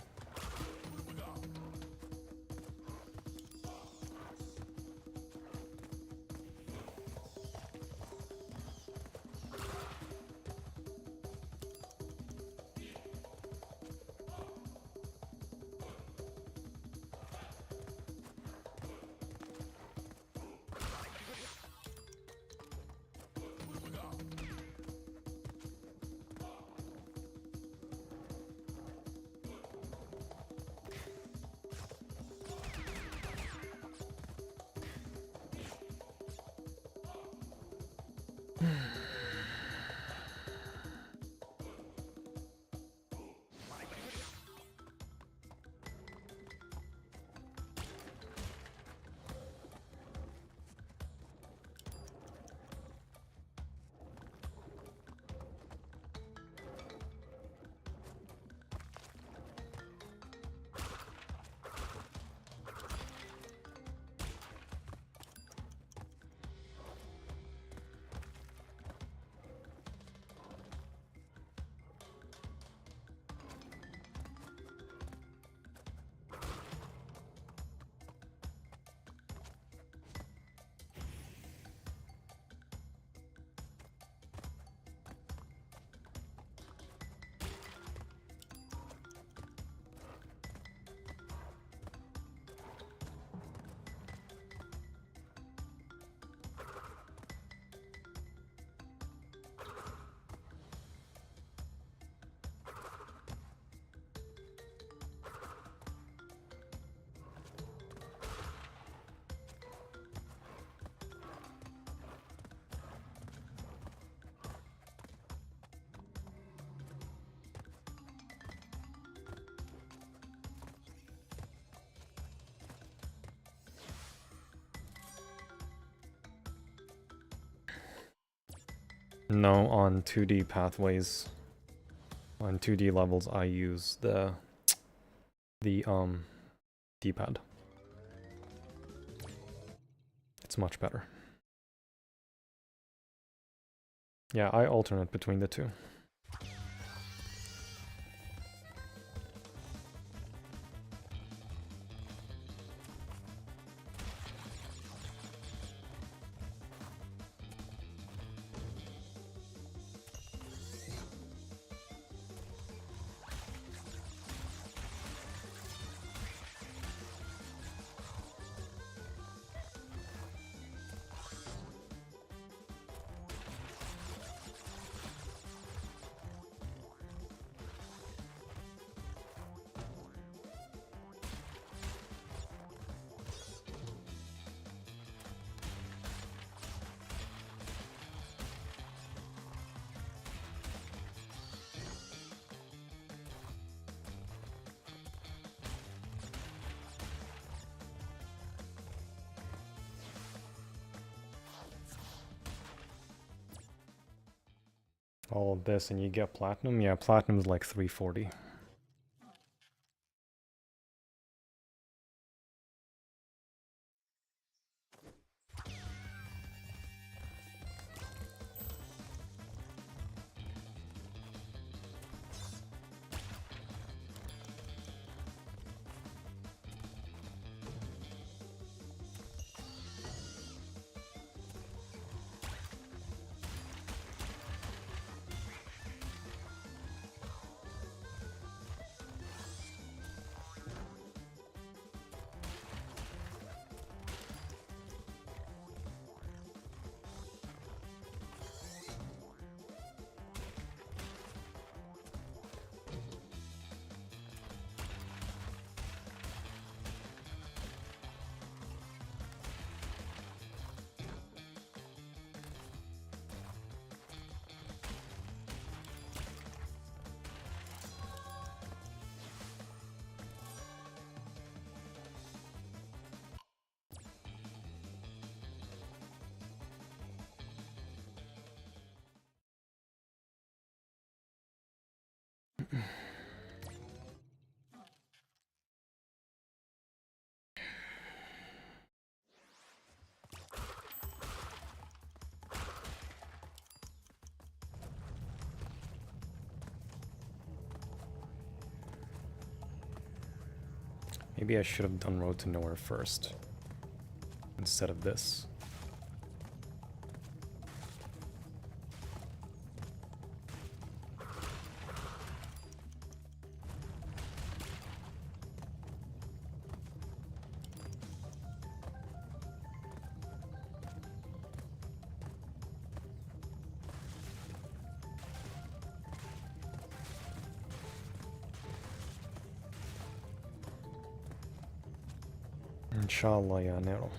No, on 2D pathways, on 2D levels, I use the D-pad. It's much better. Yeah, I alternate between the two. All of this and you get platinum? Yeah, platinum is like 340. Maybe I should have done Road to Nowhere first, instead of this. Inshallah, ya Nero.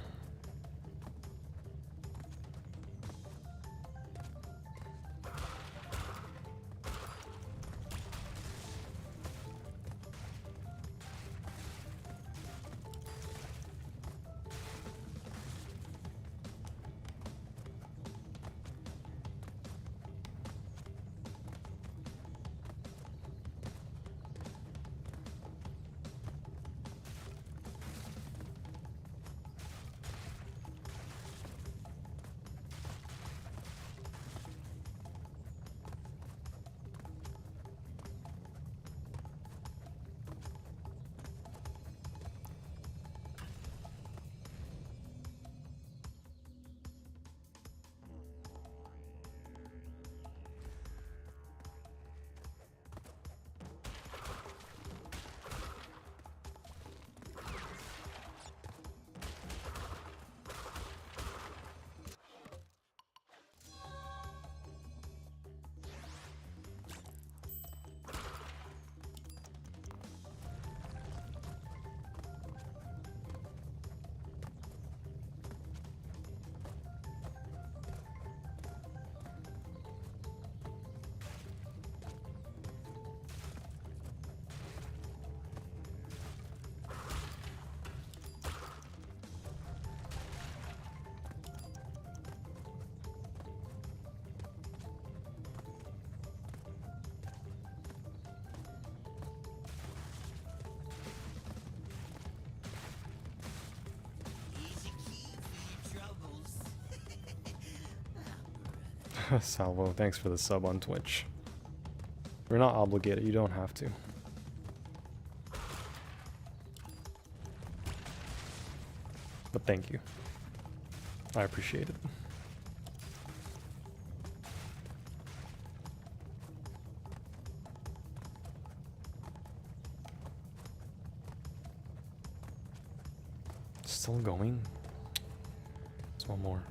Salvo, thanks for the sub on Twitch. We're not obligated, you don't have to. But thank you. I appreciate it. Still going? There's one more.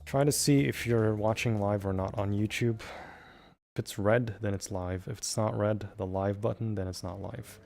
Try to see if you're watching live or not on YouTube. If it's red, then it's live. If it's not red, the live button, then it's not live.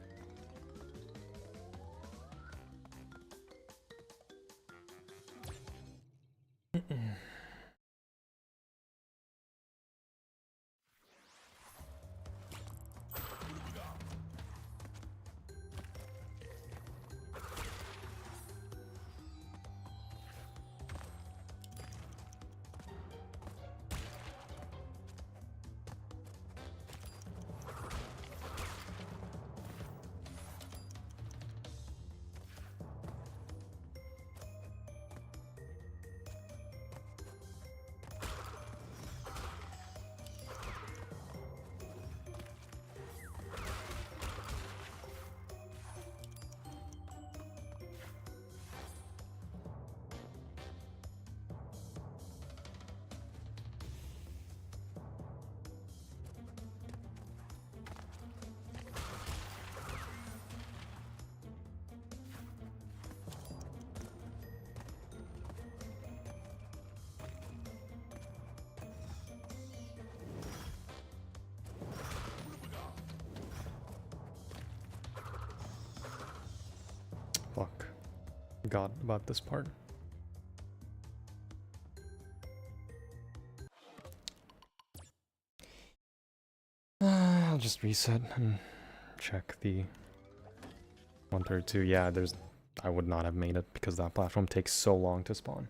Fuck. Forgot about this part. I'll just reset and check the 132. Yeah, I would not have made it because that platform takes so long to spawn.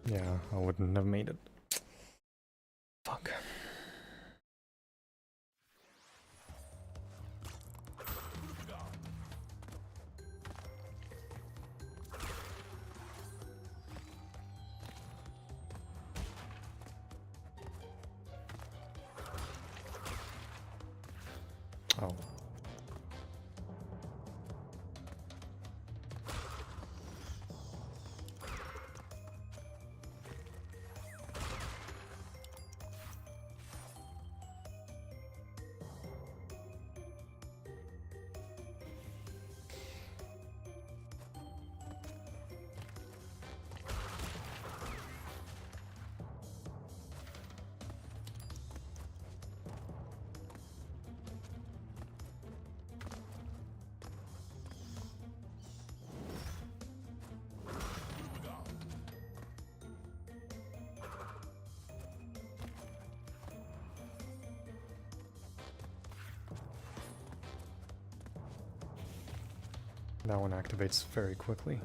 Yeah, I wouldn't have made it. Fuck. Oh. That one activates very quickly.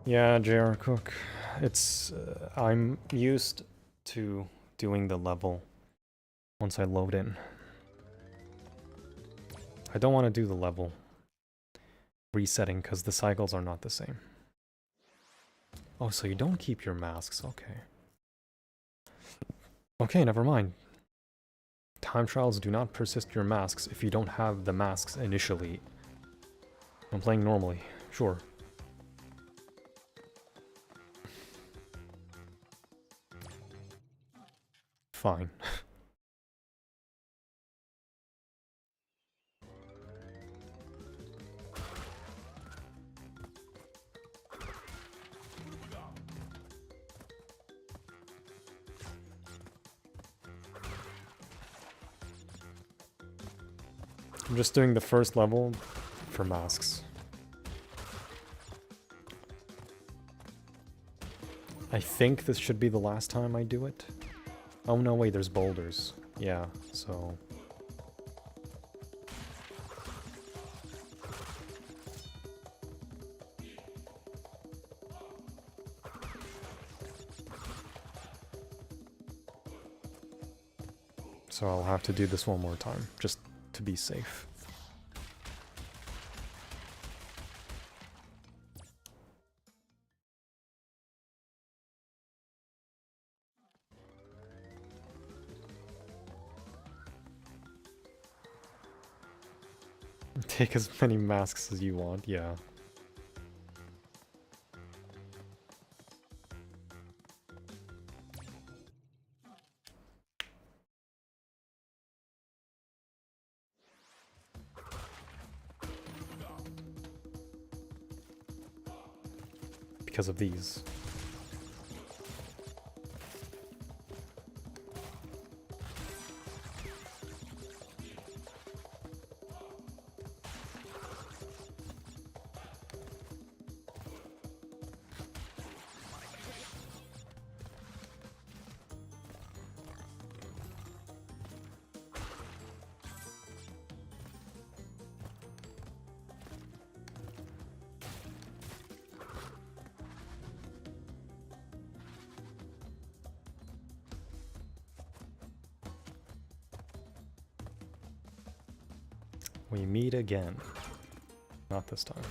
Yeah, J.R. Cook. It's I'm used to doing the level once I load in. I don't want to do the level resetting because the cycles are not the same. Oh, so you don't keep your masks, okay. Okay, never mind. Time trials do not persist your masks if you don't have the masks initially. I'm playing normally, sure. Fine. I'm just doing the first level for masks. I think this should be the last time I do it. Oh no, wait, there's boulders. Yeah, so... So I'll have to do this one more time, just to be safe. Take as many masks as you want, yeah. Because of these. We meet again. Not this time.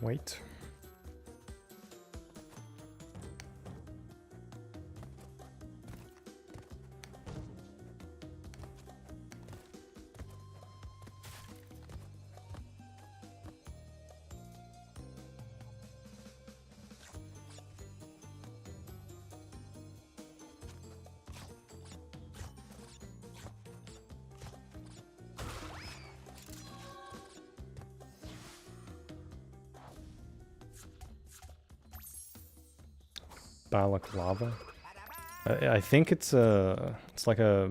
Wait. Balaclava. I think it's like a,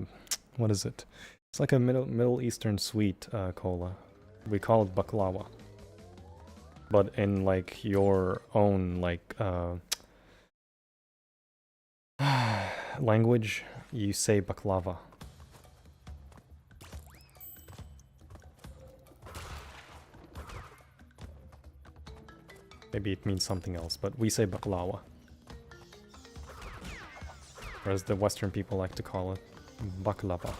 what is it? It's like a Middle Eastern sweet cola. We call it baklava. But in like your own like language, you say baklava. Maybe it means something else, but we say baklava. Or as the Western people like to call it, baklava.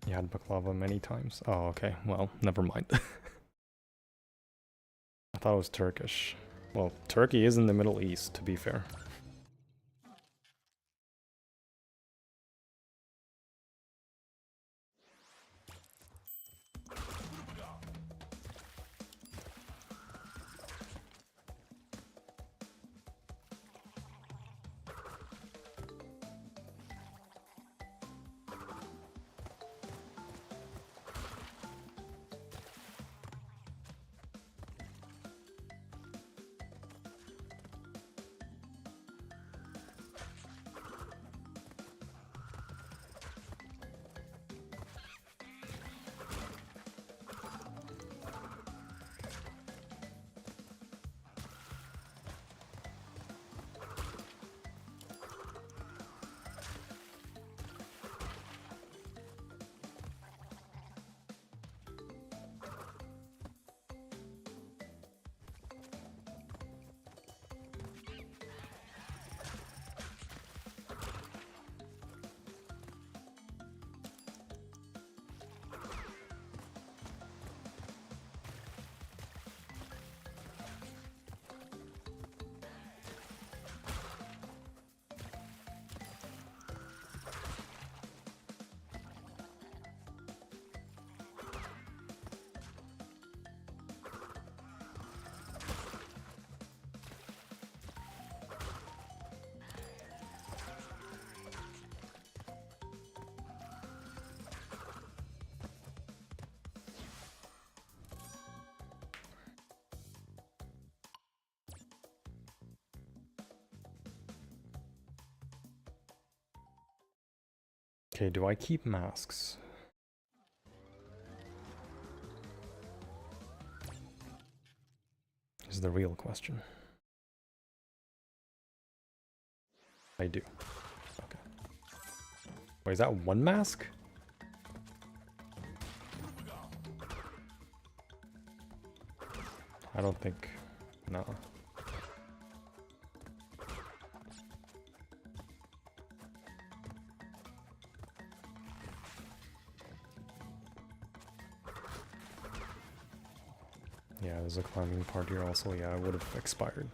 You had baklava many times. Oh, okay. Well, never mind. I thought it was Turkish. Well, Turkey is in the Middle East, to be fair. Okay, do I keep masks? Is the real question. I do. Okay. Wait, is that one mask? I don't think... no. Yeah, there's a climbing part here also. Yeah, I would have expired.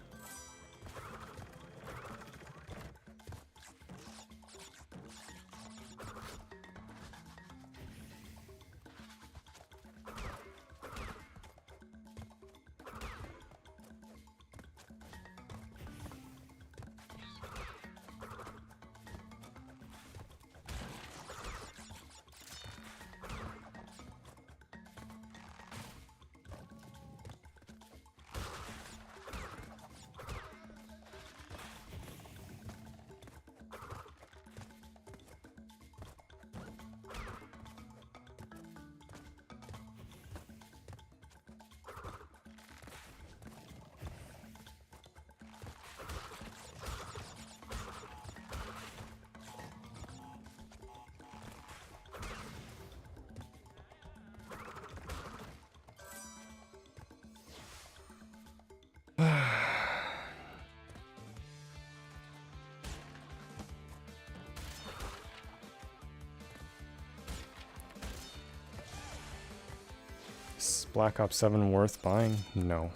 Is Black Ops 7 worth buying? No.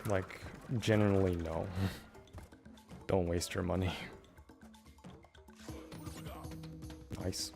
Like, generally no. Don't waste your money. Nice.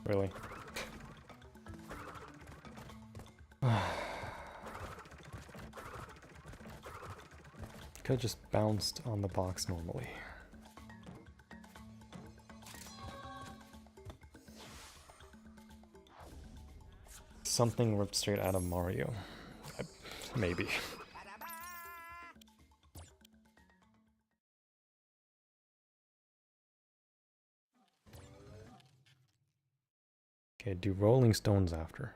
Really? Could've just bounced on the box normally. Something ripped straight out of Mario. Maybe. Okay, do Rolling Stones after.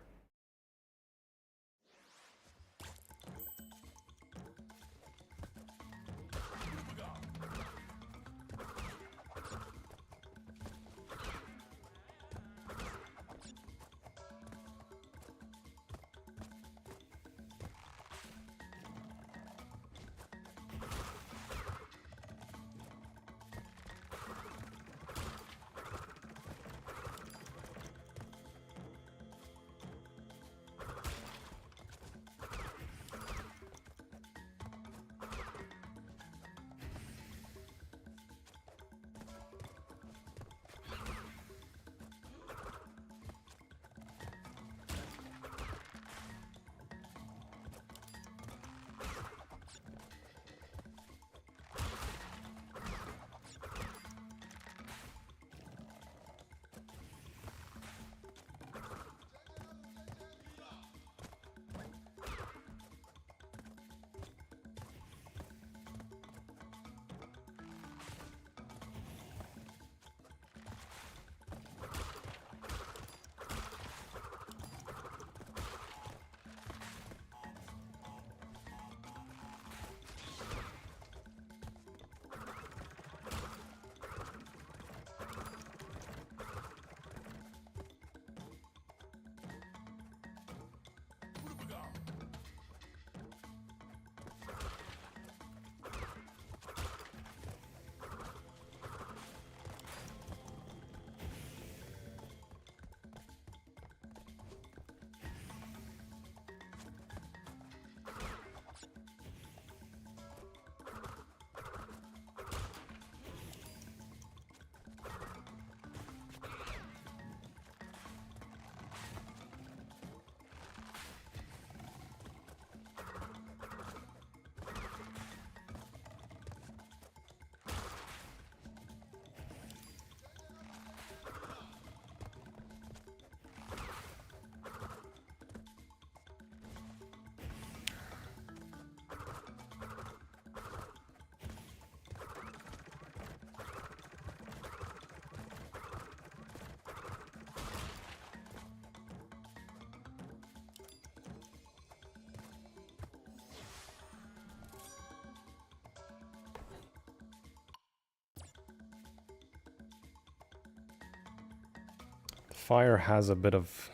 Fire has a bit of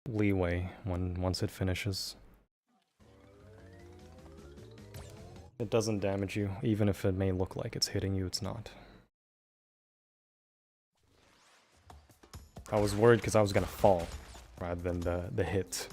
leeway once it finishes. It doesn't damage you, even if it may look like it's hitting you, it's not. I was worried because I was gonna fall rather than the hit.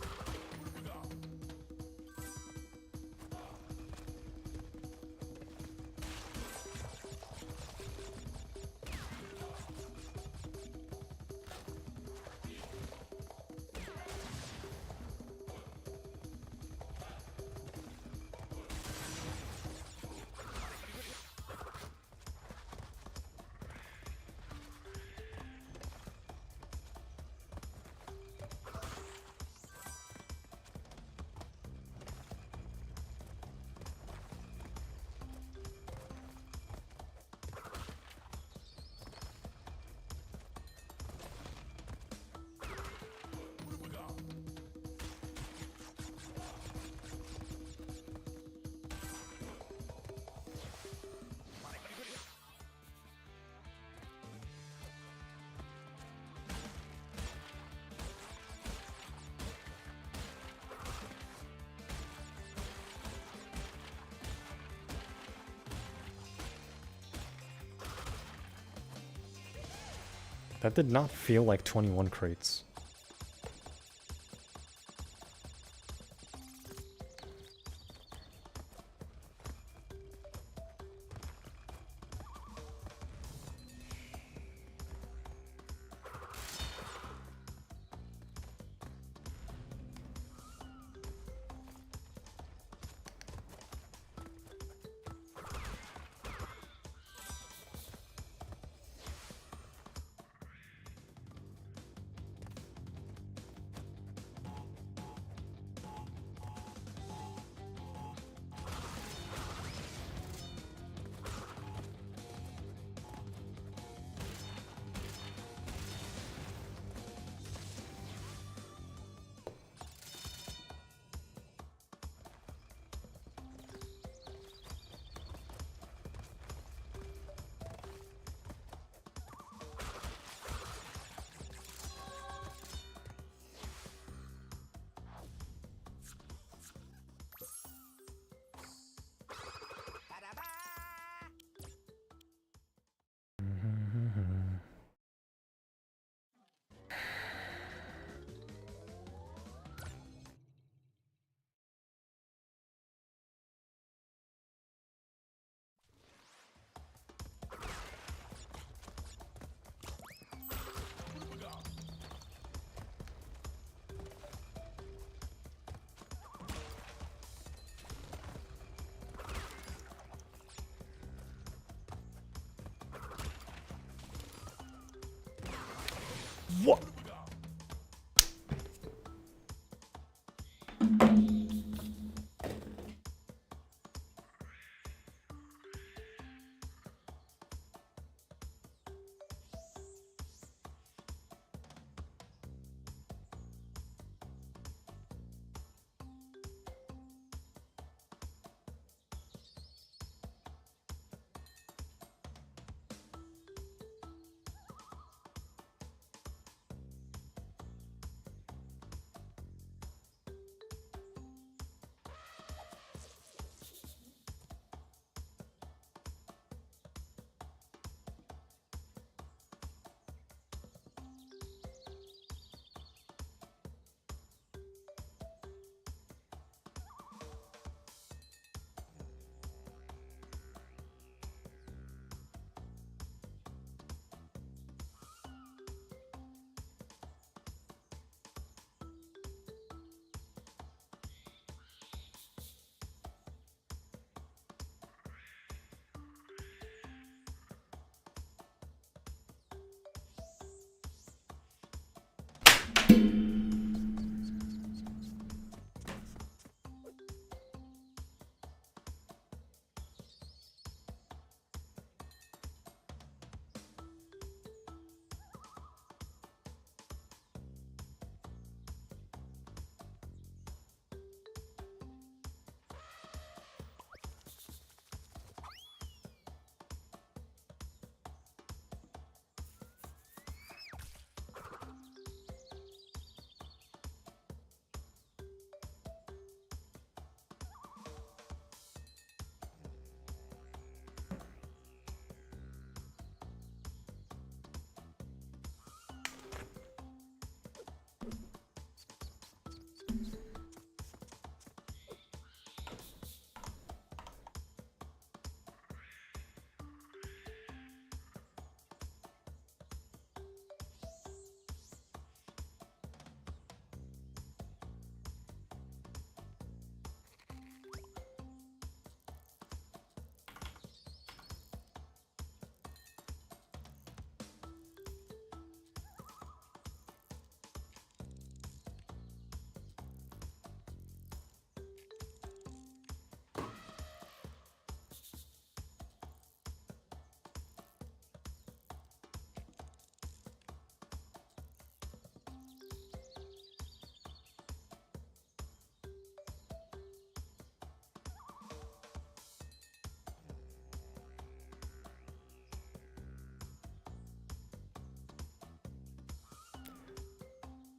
That did not feel like 21 crates. What?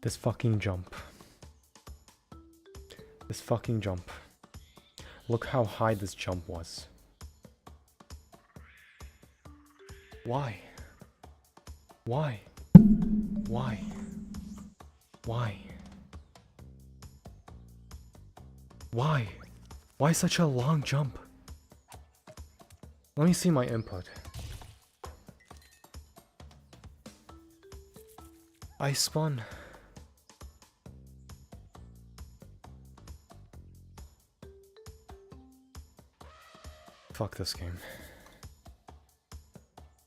This fucking jump. This fucking jump. Look how high this jump was. Why? Why? Why? Why? Why? Why such a long jump? Let me see my input. I spun. Fuck this game.